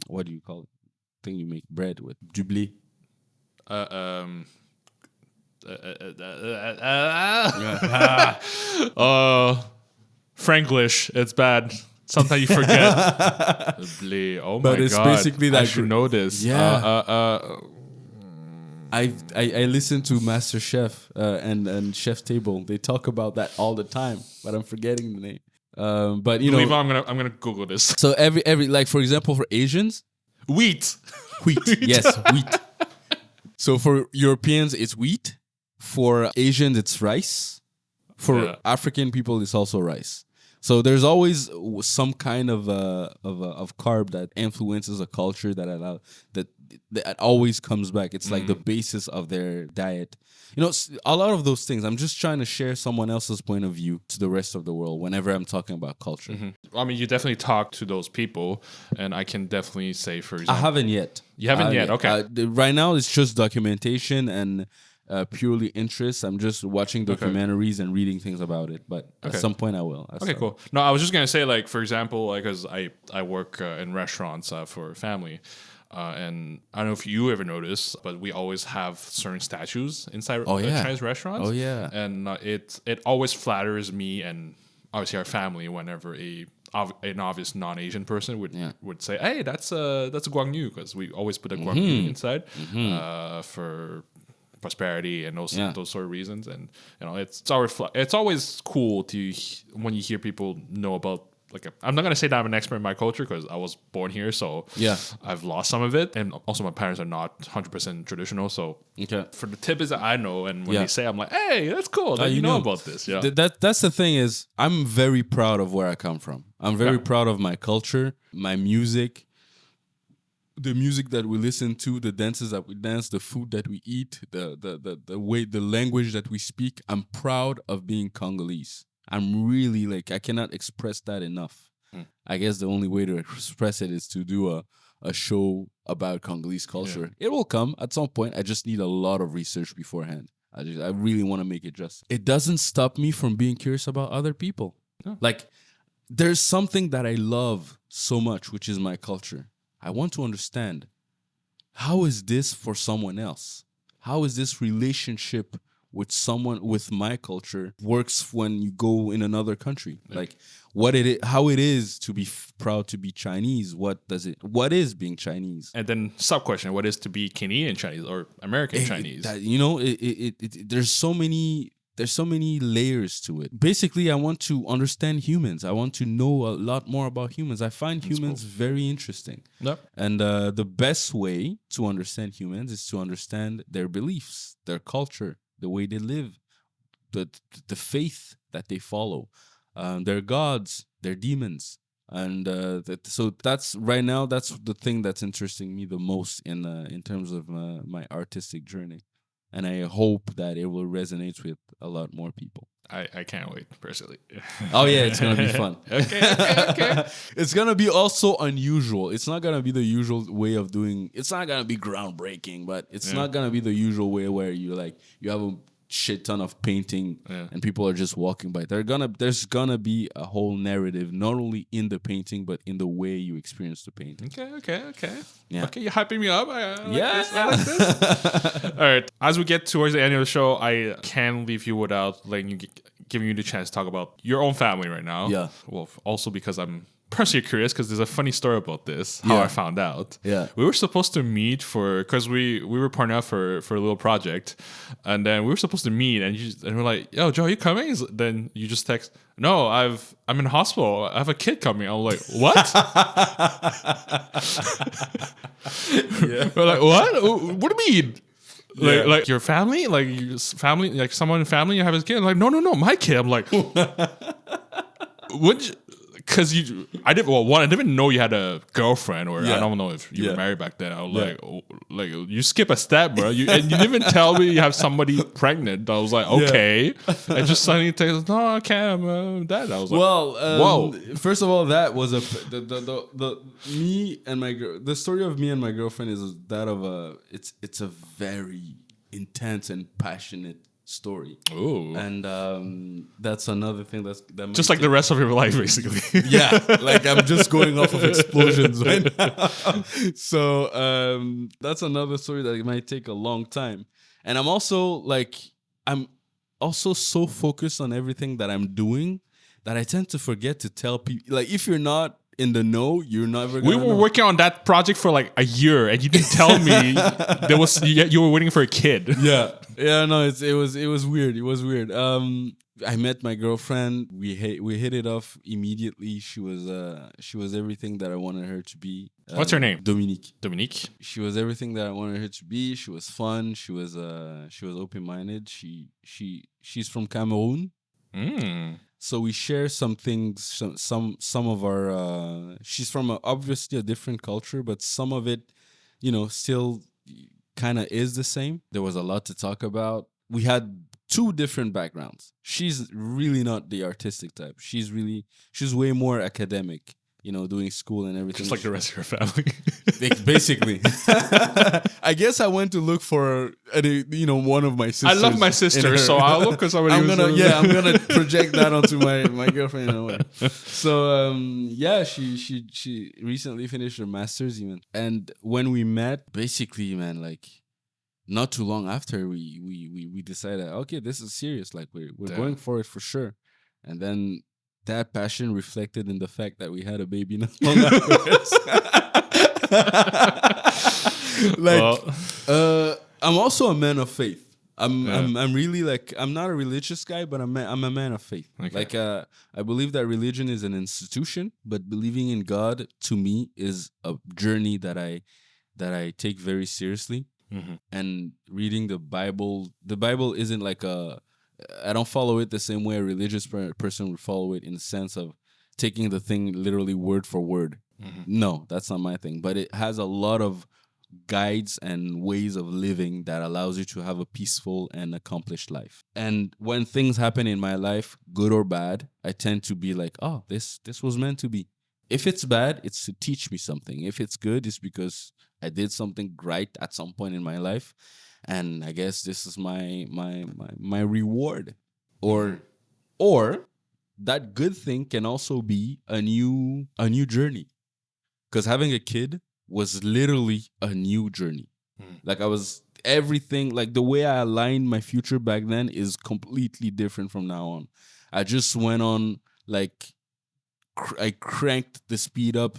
what do you call it? Thing you make bread with, du blé. Franglish. It's bad. Sometimes you forget. Oh my god! But it's basically that. I should know this. Yeah. I listen to Master Chef and Chef Table. They talk about that all the time, but I'm forgetting the name. But you Believe know, I'm gonna Google this. so every like for example for Asians, Wheat. wheat. Yes, wheat. So for Europeans, it's wheat. For Asians, it's rice. For African people, it's also rice. So there's always some kind of carb that influences a culture that always comes back. It's like the basis of their diet. You know, a lot of those things. I'm just trying to share someone else's point of view to the rest of the world whenever I'm talking about culture. I mean, you definitely talk to those people, and I can definitely say, for example, I haven't yet. You haven't yet? Okay. Right now, it's just documentation and purely interest. I'm just watching documentaries and reading things about it. But at some point, I will. Okay, cool. No, I was just gonna say, like, for example, like, because I work in restaurants for a family. And I don't know if you ever notice, but we always have certain statues inside Chinese restaurants. Oh, yeah. And it always flatters me and obviously our family whenever an obvious non-Asian person would say, "Hey, that's a Guangyu," because we always put a Guangyu inside for prosperity and those sort of reasons. And you know, it's always cool when you hear people know about. Like I'm not gonna say that I'm an expert in my culture because I was born here, so I've lost some of it, and also my parents are not 100% traditional. So for the tidbits that I know, and when they say, I'm like, hey, that's cool that you know about this. Yeah, that's the thing is I'm very proud of where I come from. I'm very proud of my culture, my music, the music that we listen to, the dances that we dance, the food that we eat, the way, the language that we speak. I'm proud of being Congolese. I'm really I cannot express that enough. I guess the only way to express it is to do a show about Congolese culture. It will come at some point. I just need a lot of research beforehand. I really want to make it justice. It doesn't stop me from being curious about other people. Like there's something that I love so much, which is my culture. I want to understand, how is this for someone else? How is this relationship with someone with my culture works when you go in another country? Like how it is to be proud to be Chinese. What is being Chinese? And then sub question, what is to be Canadian Chinese or American Chinese? There's so many layers to it. Basically, I want to understand humans. I want to know a lot more about humans. I find humans very interesting. Yep. And the best way to understand humans is to understand their beliefs, their culture, the way they live, the faith that they follow, their gods, their demons. And so that's right now, that's the thing that's interesting me the most in terms of my artistic journey. And I hope that it will resonate with a lot more people. I can't wait, personally. Oh, yeah, it's going to be fun. Okay. It's going to be also unusual. It's not going to be the usual way of doing. It's not going to be groundbreaking, but it's not going to be the usual way where you have a shit ton of painting and people are just walking by. There's gonna be a whole narrative, not only in the painting but in the way you experience the painting. Okay. Yeah. Okay, you're hyping me up. I like this. All right. As we get towards the end of the show, I can't leave you without giving you the chance to talk about your own family right now. Yeah. Well, also because I'm personally curious, because there's a funny story about this, how I found out. Yeah. We were supposed to meet because we were partnering up for a little project, and then we were supposed to meet, and we're like, yo, Joe, are you coming? Then you just text, no, I'm in hospital. I have a kid coming. I'm like, what? We're like, what? What do you mean? Like your family? Like your family? Like someone in family you have his kid? I'm like, no, my kid. I'm like, would you? Because I didn't even know you had a girlfriend, or I don't know if you were married back then. I was like, you skip a step, bro. And you didn't even tell me you have somebody pregnant. I was like, okay. I just suddenly text, no, I can't, I'm dad. I was like, whoa. First of all, that was the story of me and my girlfriend is that of it's a very intense and passionate story. Ooh. And that's another thing that just like the rest of your life, basically. Yeah, like I'm just going off of explosions right now. So that's another story that might take a long time. And I'm also so focused on everything that I'm doing that I tend to forget to tell people. Like if you're not in the know, you're never We gonna were know. working on that project for like a year, and you didn't tell me you were waiting for a kid. Yeah, no, it was weird. It was weird. I met my girlfriend. We hit it off immediately. She was everything that I wanted her to be. What's her name? Dominique. Dominique. She was everything that I wanted her to be. She was fun. She was open minded. She's from Cameroon. So we share some things. Some of our. She's from obviously a different culture, but some of it, still kind of is the same. There was a lot to talk about. We had two different backgrounds. She's really not the artistic type. She's way more academic, doing school and everything. Just like the rest of your family. Basically. I guess I went to look for, one of my sisters. I love my sister, so I'll look for somebody. I'm gonna project that onto my girlfriend in a way. So she recently finished her master's even, and when we met, basically, man, like not too long after we decided, okay, this is serious. Like we're going for it for sure, and then that passion reflected in the fact that we had a baby not long afterwards. I'm also a man of faith. I'm really like, I'm not a religious guy, but I'm a man of faith. Okay. Like I believe that religion is an institution, but believing in God to me is a journey that I take very seriously. Mm-hmm. And reading the Bible isn't like I don't follow it the same way a religious person would follow it, in the sense of taking the thing literally word for word. Mm-hmm. No, that's not my thing. But it has a lot of guides and ways of living that allows you to have a peaceful and accomplished life. And when things happen in my life, good or bad, I tend to be like, oh, this was meant to be. If it's bad, it's to teach me something. If it's good, it's because I did something great at some point in my life, and I guess this is my reward. Or that good thing can also be a new journey. Because having a kid was literally a new journey. Like everything, like the way I aligned my future back then is completely different from now on. I just went on, like, I cranked the speed up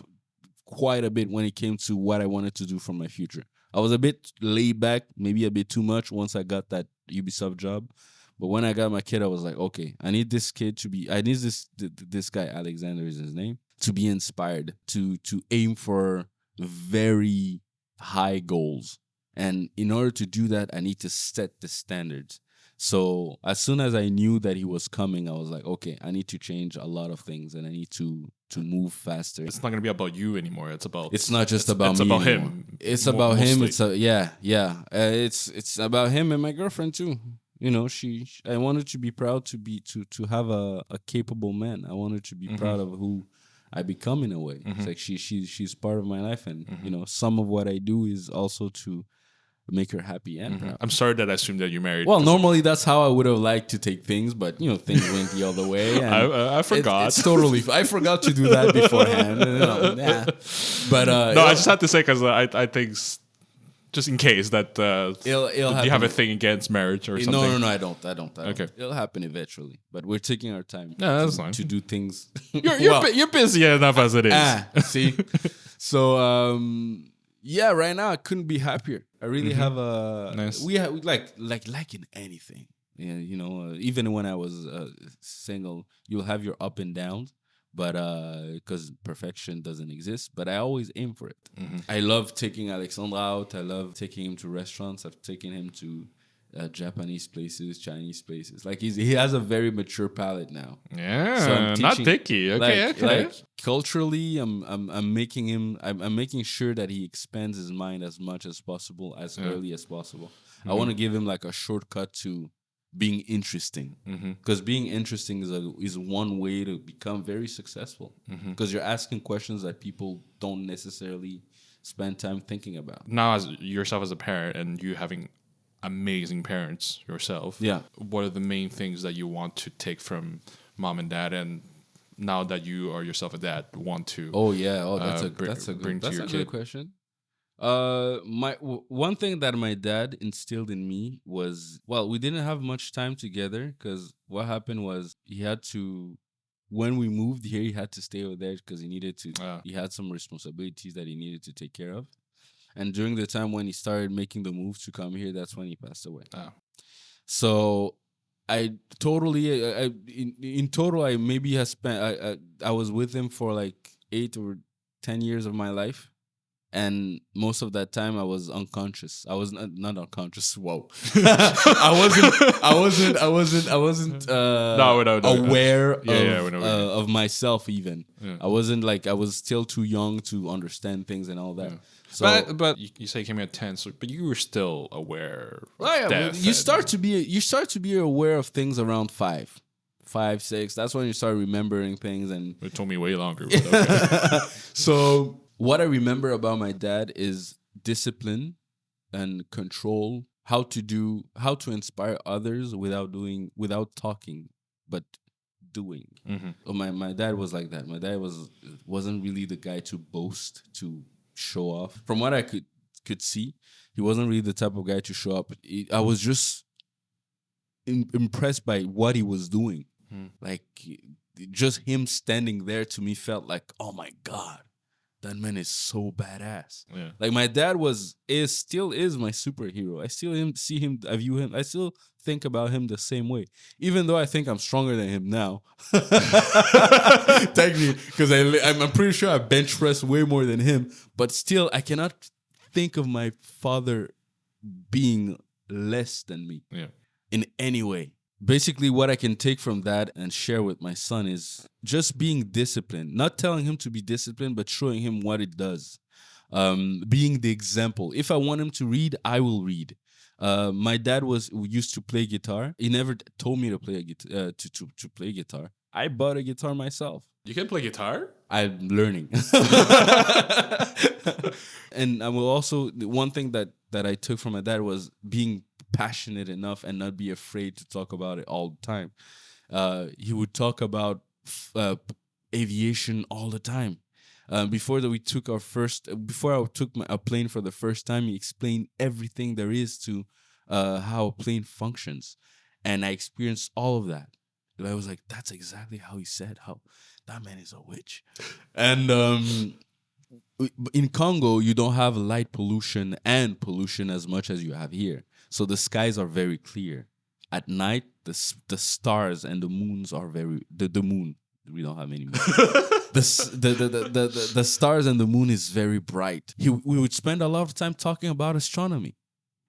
quite a bit when it came to what I wanted to do for my future. I was a bit laid back, maybe a bit too much once I got that Ubisoft job. But when I got my kid, I was like, okay, I need this guy, Alexander is his name, to be inspired, to aim for very high goals. And in order to do that, I need to set the standards. So as soon as I knew that he was coming, I was like, okay, I need to change a lot of things, and I need to move faster. It's not going to be about you anymore. It's not just about me. It's about him. It's about him. It's it's about him and my girlfriend too. I wanted to be proud to have a capable man. I wanted to be proud of who I become in a way. It's like she's part of my life, and some of what I do is also to make her happy and proud. I'm sorry that I assumed that you're married. Well, normally that's how I would have liked to take things, but things went the other way. And I forgot. It's totally. I forgot to do that beforehand. But no, I just had to say, because I think, just in case that it'll you have a thing against marriage or something. No, I don't. Okay, it'll happen eventually, but we're taking our time. Yeah, that's fine. To do things. You're busy enough as it is. See, so yeah, right now I couldn't be happier. I really have a nice. We have like in anything. Yeah, even when I was single, you'll have your up and downs, but because perfection doesn't exist, but I always aim for it. I love taking Alexandre out. I love taking him to restaurants. I've taken him to Japanese places, Chinese places. Like he has a very mature palate now. Yeah, so I'm not picky. Okay, like culturally, I'm making him. I'm making sure that he expands his mind as much as possible, as early as possible. I want to give him like a shortcut to being interesting, because being interesting is one way to become very successful. Because you're asking questions that people don't necessarily spend time thinking about. Now, as yourself as a parent, and you having amazing parents yourself, what are the main things that you want to take from mom and dad, and now that you are yourself a dad, want to that's a good question. One thing that my dad instilled in me was, well, we didn't have much time together, because what happened was he had to when we moved here, he had to stay over there because Ah. he had some responsibilities that he needed to take care of. And during the time when he started making the move to come here, that's when he passed away. Ah. So I totally, in total, I maybe have spent, I was with him for like 8 or 10 years of my life. And most of that time I was unconscious. I was not unconscious. Whoa. I wasn't No. aware of of myself even. Yeah. I wasn't like, I was still too young to understand things and all that. Yeah. So, but you say you came at 10, but you were still aware of death. Well, you start to be aware of things around 5, 6. That's when you start remembering things. And it took me way longer. But okay. So what I remember about my dad is discipline and control, how to inspire others without talking, but doing. Mm-hmm. So my dad was like that. My dad wasn't really the guy to boast, to show off. From what I could see, he wasn't really the type of guy to show up. I was just impressed by what he was doing. Like, just him standing there to me felt like, oh my God, that man is so badass. Yeah. Like, my dad still is my superhero. I I view him, I still think about him the same way. Even though I think I'm stronger than him now. Technically, because I'm pretty sure I bench press way more than him. But still, I cannot think of my father being less than me in any way. Basically, what I can take from that and share with my son is just being disciplined. Not telling him to be disciplined, but showing him what it does. Being the example. If I want him to read, I will read. My dad used to play guitar. He never told me to play to play guitar. I bought a guitar myself. You can play guitar? I'm learning. And I will also, one thing that I took from my dad was being passionate enough and not be afraid to talk about it all the time. He would talk about aviation all the time. Before I took a plane for the first time, he explained everything there is to how a plane functions. And I experienced all of that. And I was like, that's exactly how he said, how that man is a witch. And in Congo, you don't have light pollution and pollution as much as you have here. So the skies are very clear. At night, the stars and the moons are the moon. We don't have any moon. The stars and the moon is very bright. We would spend a lot of time talking about astronomy.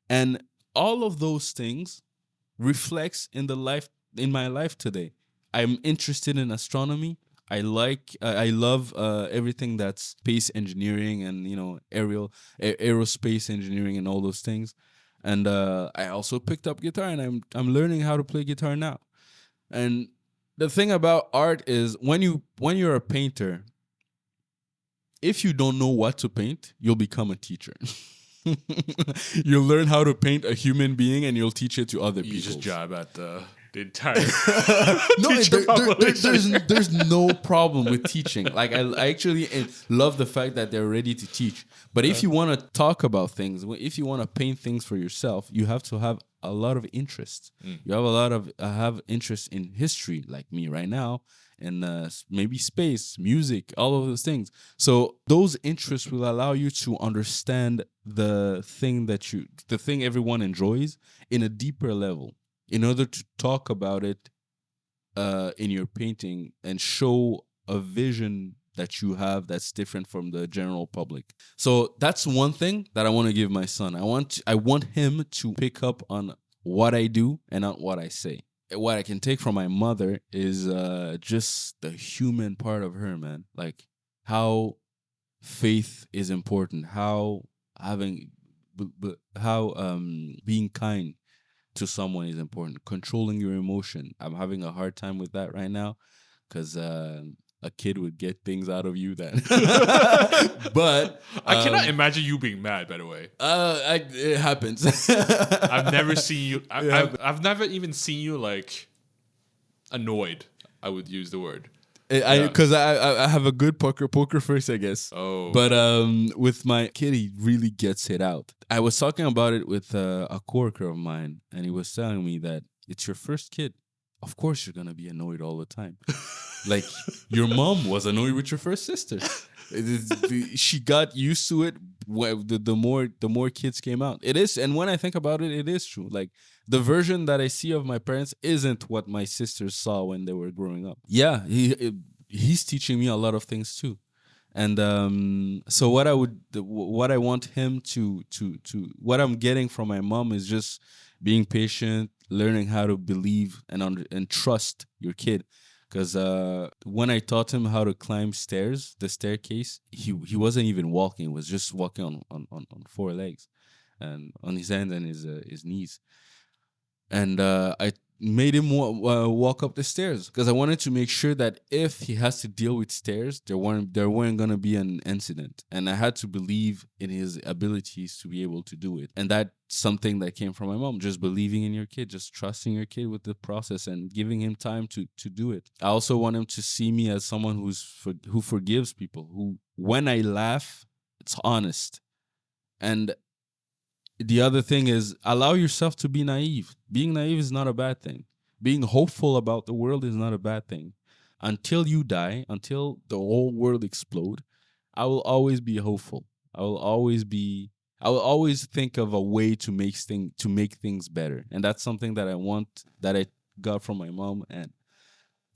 And all of those things reflects in my life today. I'm interested in astronomy. I love everything that's space engineering and, aerospace engineering and all those things. And I also picked up guitar, and I'm learning how to play guitar now. And the thing about art is when you're a painter, if you don't know what to paint, you'll become a teacher. You'll learn how to paint a human being, and you'll teach it to other people. You just jab at the entire there's no problem with teaching. Like, I actually love the fact that they're ready to teach. But if you want to talk about things, if you want to paint things for yourself, you have to have a lot of interest. You have have interest in history, like me right now, and maybe space, music, all of those things. So those interests will allow you to understand the thing everyone enjoys in a deeper level, in order to talk about it in your painting and show a vision that you have that's different from the general public. So that's one thing that I want to give my son. I want him to pick up on what I do and not what I say. What I can take from my mother is just the human part of her, man. Like, how faith is important, how being kind to someone is important, controlling your emotion. I'm having a hard time with that right now because a kid would get things out of you that. But I cannot imagine you being mad, by the way. It happens. I've never seen you. I've never even seen you like annoyed. I would use the word. Because I have a good poker face, I guess. Oh. But with my kid, he really gets it out. I was talking about it with a coworker of mine, and he was telling me that it's your first kid. of course you're gonna be annoyed all the time. Like your mom was annoyed with your first sister. She got used to it. The more kids came out, it is. And when I think about it, it is true. Like the version that I see of my parents isn't what my sisters saw when they were growing up. Yeah, he's teaching me a lot of things too. And so what I want him to what I'm getting from my mom is just being patient, learning how to believe and trust your kid. Because when I taught him how to climb the staircase, he wasn't even walking; he was just walking on 4 legs, and on his hands and his knees. And I made him walk up the stairs because I wanted to make sure that if he has to deal with stairs, there weren't gonna be an incident, and I had to believe in his abilities to be able to do it. And that's something that came from my mom: just believing in your kid, just trusting your kid with the process, and giving him time to do it. I also want him to see me as someone who forgives people. Who, when I laugh, it's honest. And the other thing is, allow yourself to be naive. Being naive is not a bad thing. Being hopeful about the world is not a bad thing. Until you die, until the whole world explode, I will always be hopeful. I will always think of a way to make things better. And that's something that I got from my mom, and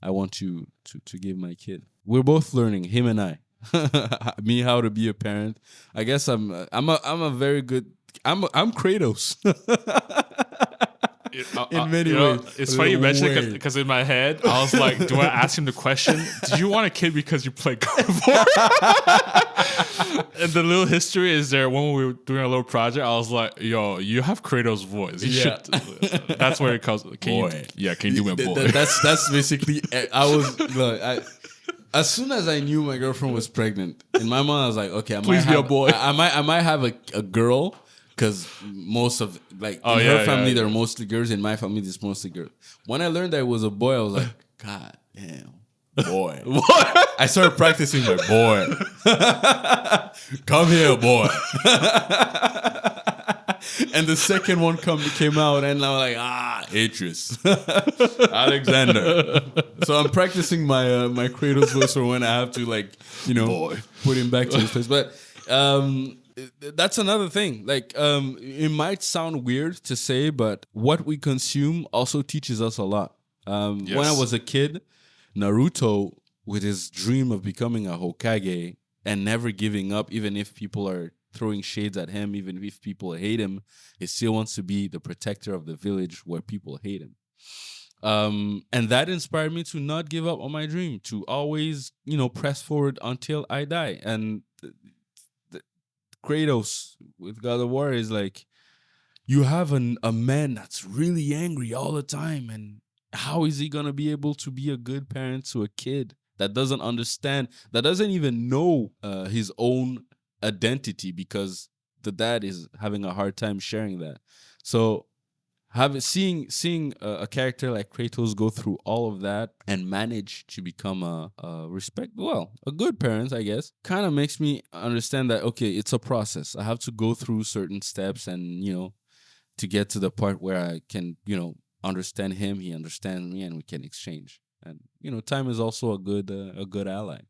I want to give my kid. We're both learning, him and I. Me, how to be a parent. I guess I'm a very good. I'm Kratos. In many ways. It's funny you mention it because in my head, I was like, do I ask him the question, did you want a kid because you play God of War? And the little history is there when we were doing a little project, I was like, yo, you have Kratos' voice. You should. That's where it comes. Can you do my boy? That's basically, as soon as I knew my girlfriend was pregnant, in my mind I was like, okay, Please be a boy. I might have a girl, because most of in her family they're mostly girls. In my family there's mostly girls. When I learned that it was a boy, I was like, God damn, boy. I started practicing my boy. Come here, boy. And the second one came out, and I'm like, Atreus, Alexander. So I'm practicing my my Kratos voice for when I have to boy, put him back to his place. But that's another thing. It might sound weird to say, but what we consume also teaches us a lot. When I was a kid, Naruto, with his dream of becoming a Hokage and never giving up, even if people are throwing shades at him, even if people hate him, he still wants to be the protector of the village where people hate him. And that inspired me to not give up on my dream, to always, press forward until I die. And Kratos with God of War is like, you have a man that's really angry all the time, and how is he gonna be able to be a good parent to a kid that doesn't understand, that doesn't even know his own identity, because the dad is having a hard time sharing that. So seeing a character like Kratos go through all of that and manage to become a good parent, I guess, kind of makes me understand that, okay, it's a process. I have to go through certain steps, and to get to the part where I can understand him, he understands me, and we can exchange. And time is also a good ally.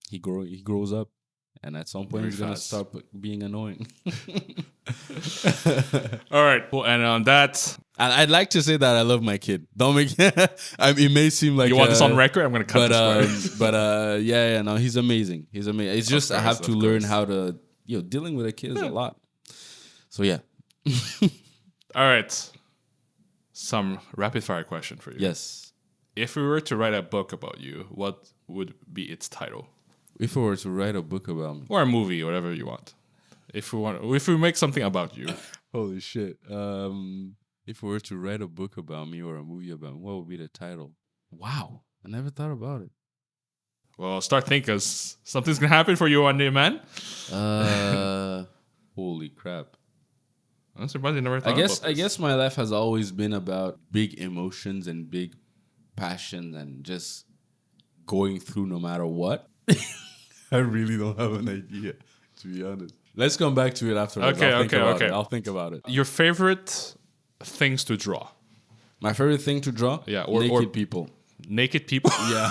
He grows up, and at some point he's gonna start being annoying. All right. Well, and on that, I'd like to say that I love my kid. Don't make it may seem like you want this on record. I'm gonna cut this. But no, he's amazing. He's amazing. It's just I have to learn how to dealing with a kid is a lot. So yeah. All right. Some rapid fire question for you. Yes. If we were to write a book about you, what would be its title? If we were to write a book about me, or a movie, whatever you want. If we make something about you. Holy shit. If we were to write a book about me or a movie about me, what would be the title? Wow. I never thought about it. Well, start thinking, because something's going to happen for you one day, man. Holy crap. I'm surprised you never thought about this. I guess my life has always been about big emotions and big passion and just going through no matter what. I really don't have an idea, to be honest. Let's come back to it afterwards. Okay. I'll think about it. Your favorite things to draw? My favorite thing to draw? Yeah, naked people. Naked people? Yeah.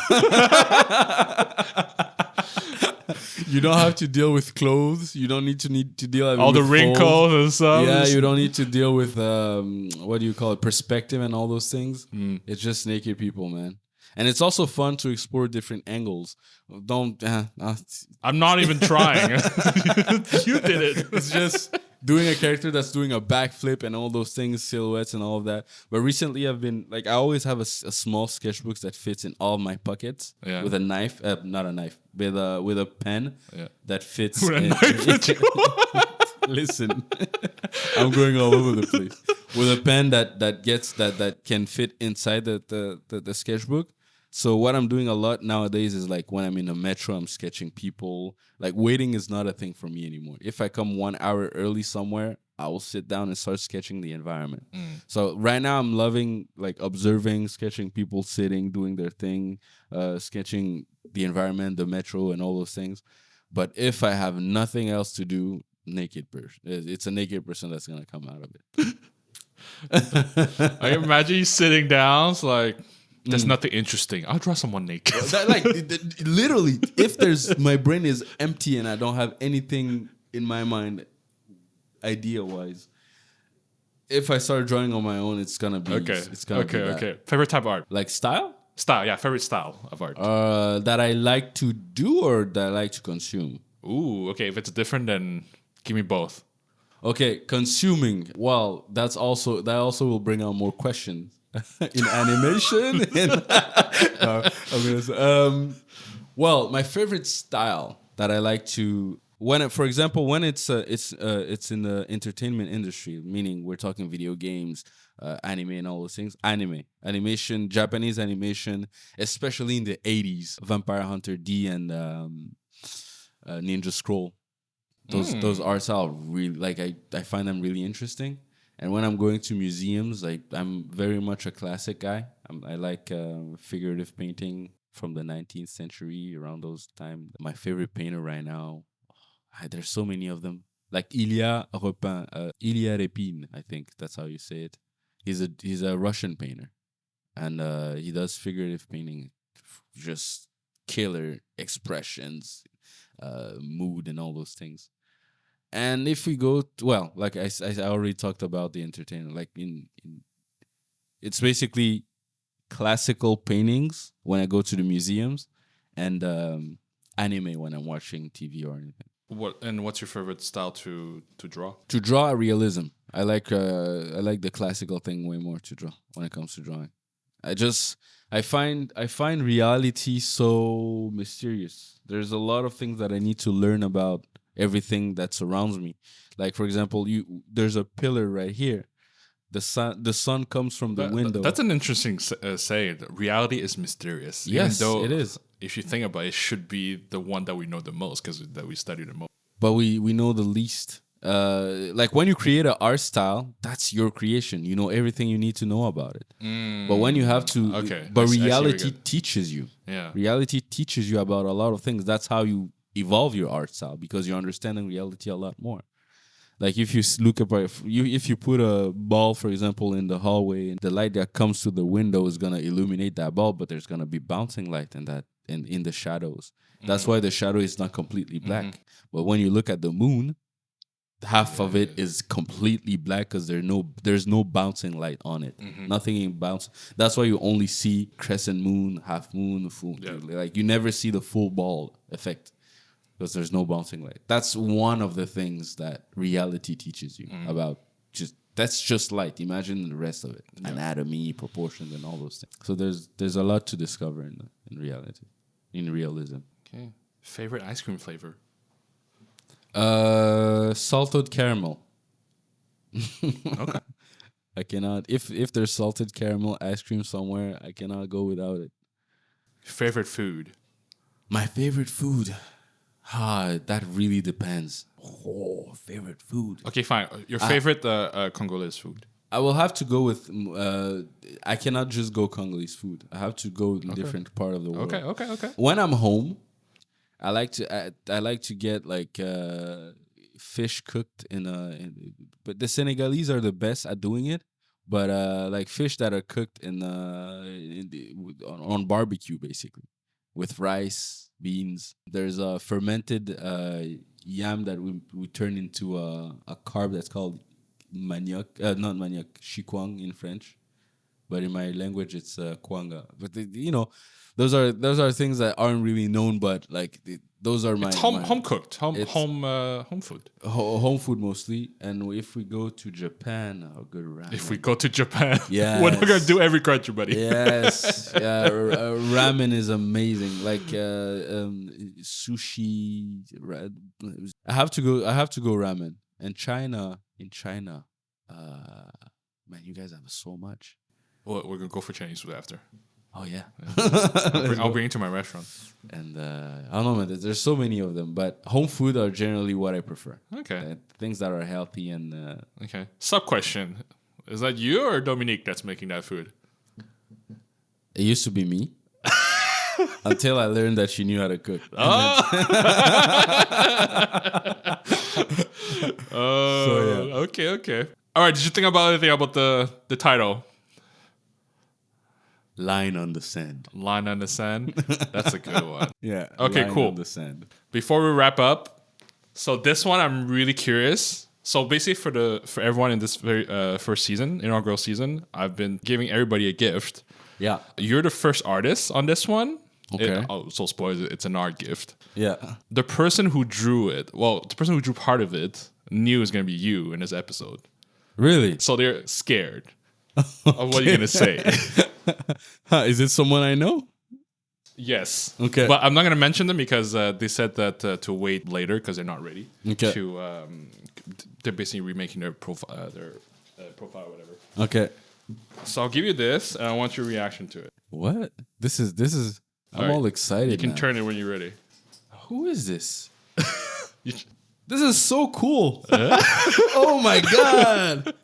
You don't have to deal with clothes. You don't need to deal with all the wrinkles and stuff. Yeah, you don't need to deal with what do you call it, perspective and all those things. It's just naked people, man. And it's also fun to explore different angles. Don't. I'm not even trying. You did it. It's just doing a character that's doing a backflip and all those things, silhouettes and all of that. But recently, I've been like, I always have a small sketchbook that fits in all of my pockets with a knife, not a knife, with a pen that fits. With a knife. Listen, I'm going all over the place with a pen that can fit inside the sketchbook. So what I'm doing a lot nowadays is like when I'm in a metro, I'm sketching people. Like waiting is not a thing for me anymore. If I come 1 hour early somewhere, I will sit down and start sketching the environment. So right now I'm loving like observing, sketching people sitting, doing their thing, sketching the environment, the metro and all those things. But if I have nothing else to do, naked person. It's a naked person that's going to come out of it. I imagine you sitting down. It's like, there's nothing interesting. I'll draw someone naked. Literally, if my brain is empty and I don't have anything in my mind, idea-wise, if I start drawing on my own, it's gonna be okay. It's gonna be that. Okay. Favorite type of art? Like style? Style, yeah. Favorite style of art. That I like to do or that I like to consume. Ooh, okay. If it's different, then give me both. Okay, consuming. Well, that also will bring out more questions. In animation. Well, my favorite style that I like to for example, when it's in the entertainment industry, meaning we're talking video games, anime and all those things. Animation, Japanese animation, especially in the 80s, Vampire Hunter D and Ninja Scroll. Those arts are really like I find them really interesting. And when I'm going to museums, like I'm very much a classic guy. I like figurative painting from the 19th century, around those times. My favorite painter right now, there's so many of them. Like Ilya Repin, I think that's how you say it. He's a Russian painter, and he does figurative painting, just killer expressions, mood, and all those things. And if we go like I already talked about the entertainment, like it's basically classical paintings when I go to the museums, and anime when I'm watching TV or anything. What's your favorite style to draw? To draw, realism. I like the classical thing way more to draw when it comes to drawing. I find reality so mysterious. There's a lot of things that I need to learn about everything that surrounds me. Like for example, there's a pillar right here. The sun comes from the window. That's an interesting saying. Reality is mysterious. Yes, even though it is. If you think about it, it should be the one that we know the most because that we study the most. But we know the least. Like when you create an art style, that's your creation. You know everything you need to know about it. But when you have to, but reality teaches you. Yeah, reality teaches you about a lot of things. That's how you evolve your art style, because you're understanding reality a lot more. Like if you look up, if you put a ball, for example, in the hallway, and the light that comes to the window is gonna illuminate that ball, but there's gonna be bouncing light in the shadows. That's why the shadow is not completely black. But when you look at the moon, half of it is completely black because there's no bouncing light on it. Nothing in bounce. That's why you only see crescent moon, half moon, full. Yeah. Like you never see the full ball effect because there's no bouncing light. That's one of the things that reality teaches you about. That's just light. Imagine the rest of it: anatomy, proportions, and all those things. So there's a lot to discover in reality, in realism. Okay. Favorite ice cream flavor? Salted caramel. Okay. I cannot. If there's salted caramel ice cream somewhere, I cannot go without it. Favorite food? My favorite food. That really depends. Favorite food. Okay, fine. Your favorite Congolese food? I will have to go with. I cannot just go Congolese food. I have to go in different part of the world. Okay. When I'm home, I like to get like fish cooked but the Senegalese are the best at doing it. but like fish that are cooked on barbecue, basically, with rice, beans. There's a fermented yam that we turn into a carb that's called manioc, not manioc, chikwang in French, but in my language it's kwanga. But those are things that aren't really known, but like those are It's home cooked, home food. Home food mostly. And if we go to Japan, good ramen. If we go to Japan, yes. We're not gonna do every country, buddy. Yes, yeah, ramen is amazing. Like sushi. I have to go ramen. And in China, man, you guys have so much. Well, we're gonna go for Chinese food after. Oh yeah, I'll bring it to my restaurant. And I don't know, man. There's so many of them, but home food are generally what I prefer. Okay, things that are healthy and. Okay. Sub question: is that you or Dominique that's making that food? It used to be me. Until I learned that she knew how to cook. Okay. All right. Did you think about anything about the title? Line on the sand. Line on the sand. That's a good one. Yeah. Okay, cool. On the sand. Before we wrap up, so this one I'm really curious. So basically, for everyone in this very first season, inaugural season, I've been giving everybody a gift. Yeah. You're the first artist on this one. Okay. So spoilers, it's an art gift. Yeah. The person who drew it, the person who drew part of it, knew it was going to be you in this episode. Really? So they're scared of what you're going to say. Is it someone I know? Yes. Okay. But I'm not going to mention them because they said that to wait later because they're not ready. Okay. They're basically remaking their profile, or whatever. Okay. So I'll give you this, and I want your reaction to it. What? This is. I'm all excited. You can now. turn it when you're ready. Who is this? This is so cool. Oh my god.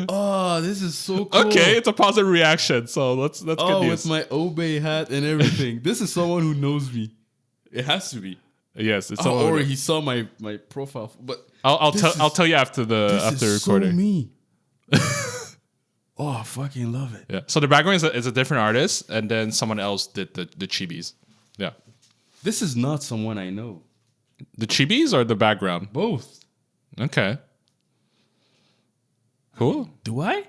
Oh, this is so cool. Okay, it's a positive reaction. So that's good news. With my Obey hat and everything. This is someone who knows me. It has to be. Yes, it's or he saw my profile. But I'll tell you after recording. So me. Oh, I fucking love it. Yeah. So the background is a different artist, and then someone else did the chibis. Yeah. This is not someone I know. The chibis or the background? Both. Okay. Cool. Do I?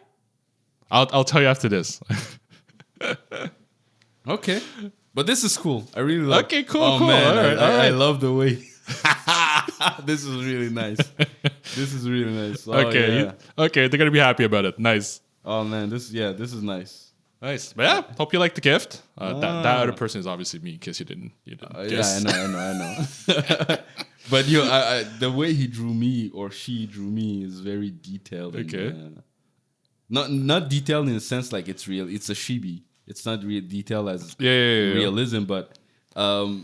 I'll tell you after this. Okay. But this is cool. I really love. Okay, cool. Oh cool. man, all right. I love the way. This is really nice. This is really nice. Oh, okay. Yeah. Okay, they're gonna be happy about it. Nice. Oh man, this is nice. Nice. But yeah, hope you like the gift. That other person is obviously me because you didn't guess. Yeah, I know. But the way he drew me or she drew me is very detailed. Okay. And, not detailed in the sense like it's real. It's a chibi. It's not real detailed as realism, but the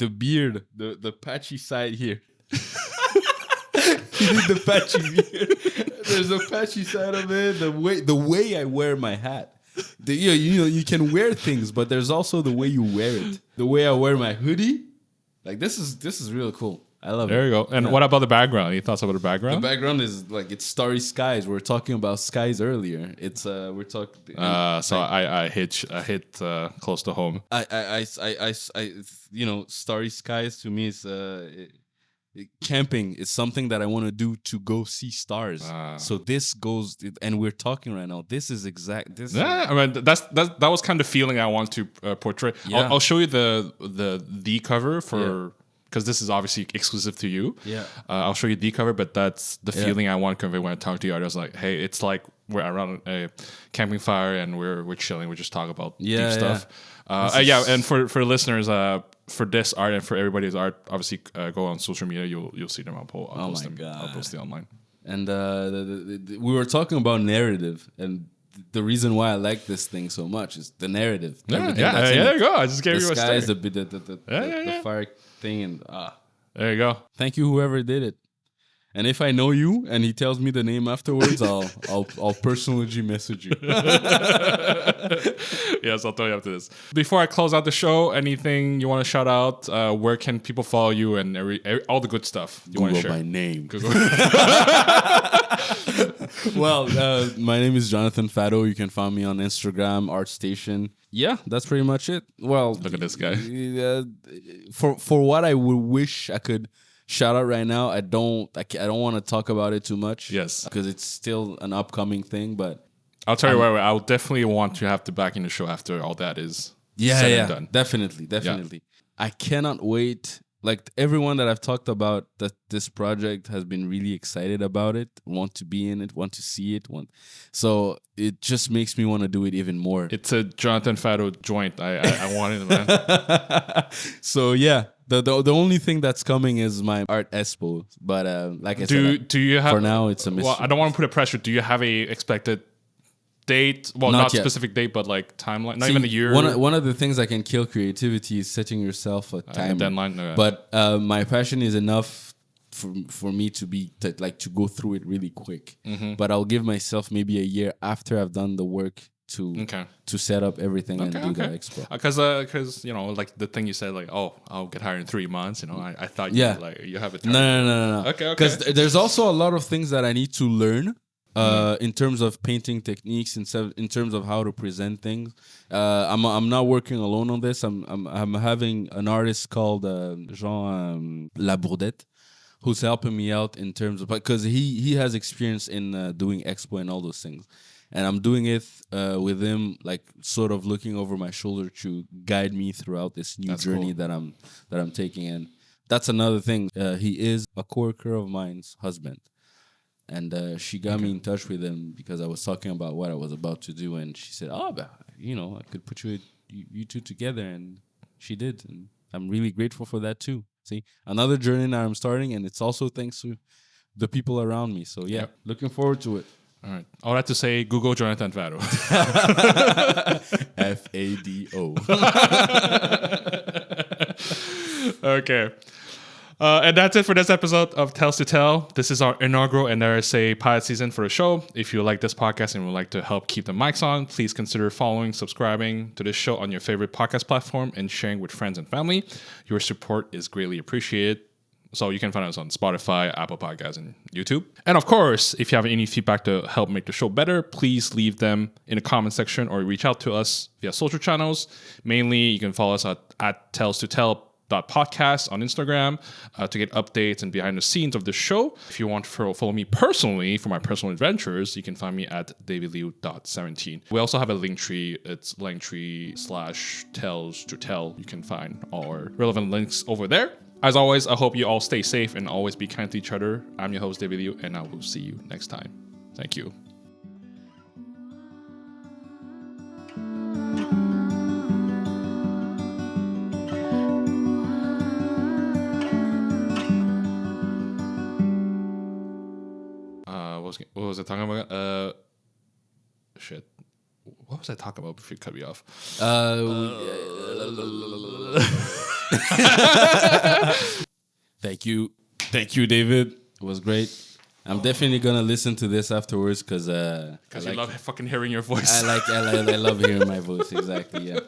beard, the patchy side here. He did the patchy beard. There's a patchy side of it. The way I wear my hat. You can wear things, but there's also the way you wear it. The way I wear my hoodie. Like this is really cool. I love it. There you go. And what about the background? Any thoughts about the background? The background is like it's starry skies. We were talking about skies earlier. It's we're talking. So I hit close to home. I starry skies to me is camping is something that I want to do to go see stars. So this goes, and we're talking right now. This is exact. This. Yeah, I mean that was kind of the feeling I want to portray. Yeah. I'll show you the cover for. Because this is obviously exclusive to you. Yeah. I'll show you the cover, but that's the feeling I want to convey when I talk to you. I was like, hey, it's like we're around a camping fire and we're chilling. We just talk about deep stuff. And for listeners, for this art and for everybody's art, obviously go on social media. You'll see them. I'll post them. I'll post it online. And we were talking about narrative, and the reason why I like this thing so much is the narrative. There you go. I just gave you a sky, stare. the fire thing, and there you go. thank you whoever did it. And if I know you and he tells me the name afterwards, I'll personally message you. Yes, I'll tell you after this. Before I close out the show, anything you want to shout out? Where can people follow you and all the good stuff you want to share? My name. Well, my name is Jonathan Fado. You can find me on Instagram, ArtStation. Yeah, that's pretty much it. Well, Look at this guy. For what I would wish I could shout out right now, I don't want to talk about it too much. Yes, because it's still an upcoming thing. But I'll tell you what, I'll definitely want to have to back in the show after all that is said and done. Definitely. I cannot wait. Like everyone that I've talked about that this project has been really excited about it, want to be in it, want to see it, so it just makes me want to do it even more. It's a Jonathan Fado joint. I want it, man. So yeah, the only thing that's coming is my art expo, but like I said, do you have, for now it's a mystery. Well, I don't want to put a pressure. Do you have a expected date? Well, not yet. Specific date, but like timeline. Not even a year. One of the things that can kill creativity is setting yourself a time deadline. But my passion is enough for me to to go through it really quick. Mm-hmm. But I'll give myself maybe a year after I've done the work to set up everything and do the expo. Because like the thing you said, like, oh, I'll get hired in 3 months. I thought you have a time. No. Okay. Because there's also a lot of things that I need to learn. In terms of painting techniques, in terms of how to present things, I'm not working alone on this. I'm having an artist called Jean Labourdette, who's helping me out in terms of, because he has experience in doing expo and all those things, and I'm doing it with him, like sort of looking over my shoulder to guide me throughout this new journey that I'm taking. And that's another thing. He is a coworker of mine's husband. And she got me in touch with him because I was talking about what I was about to do, and she said, "Oh, but, I could put you two together," and she did, and I'm really grateful for that too. See, another journey that I'm starting, and it's also thanks to the people around me. So yeah, looking forward to it. All right, all that to say, Google Jonathan Fado. Fado. Okay. And that's it for this episode of Tales to Tell. This is our inaugural NRSA pilot season for the show. If you like this podcast and would like to help keep the mics on, please consider following, subscribing to this show on your favorite podcast platform, and sharing with friends and family. Your support is greatly appreciated. So you can find us on Spotify, Apple Podcasts, and YouTube. And of course, if you have any feedback to help make the show better, please leave them in the comment section or reach out to us via social channels. Mainly, you can follow us at Tales to Tell podcast on Instagram to get updates and behind the scenes of the show. If you want to follow me personally for my personal adventures, you can find me at davidliu.17. We also have a link tree. It's linktree/tales to tell. You can find our relevant links over there. As always, I hope you all stay safe and always be kind to each other. I'm your host, David Liu, and I will see you next time. Thank you. What was I talking about? Shit. What was I talking about before you cut me off? Thank you, David. It was great. I'm definitely gonna listen to this afterwards because you love fucking hearing your voice. I love hearing my voice. Exactly. Yeah.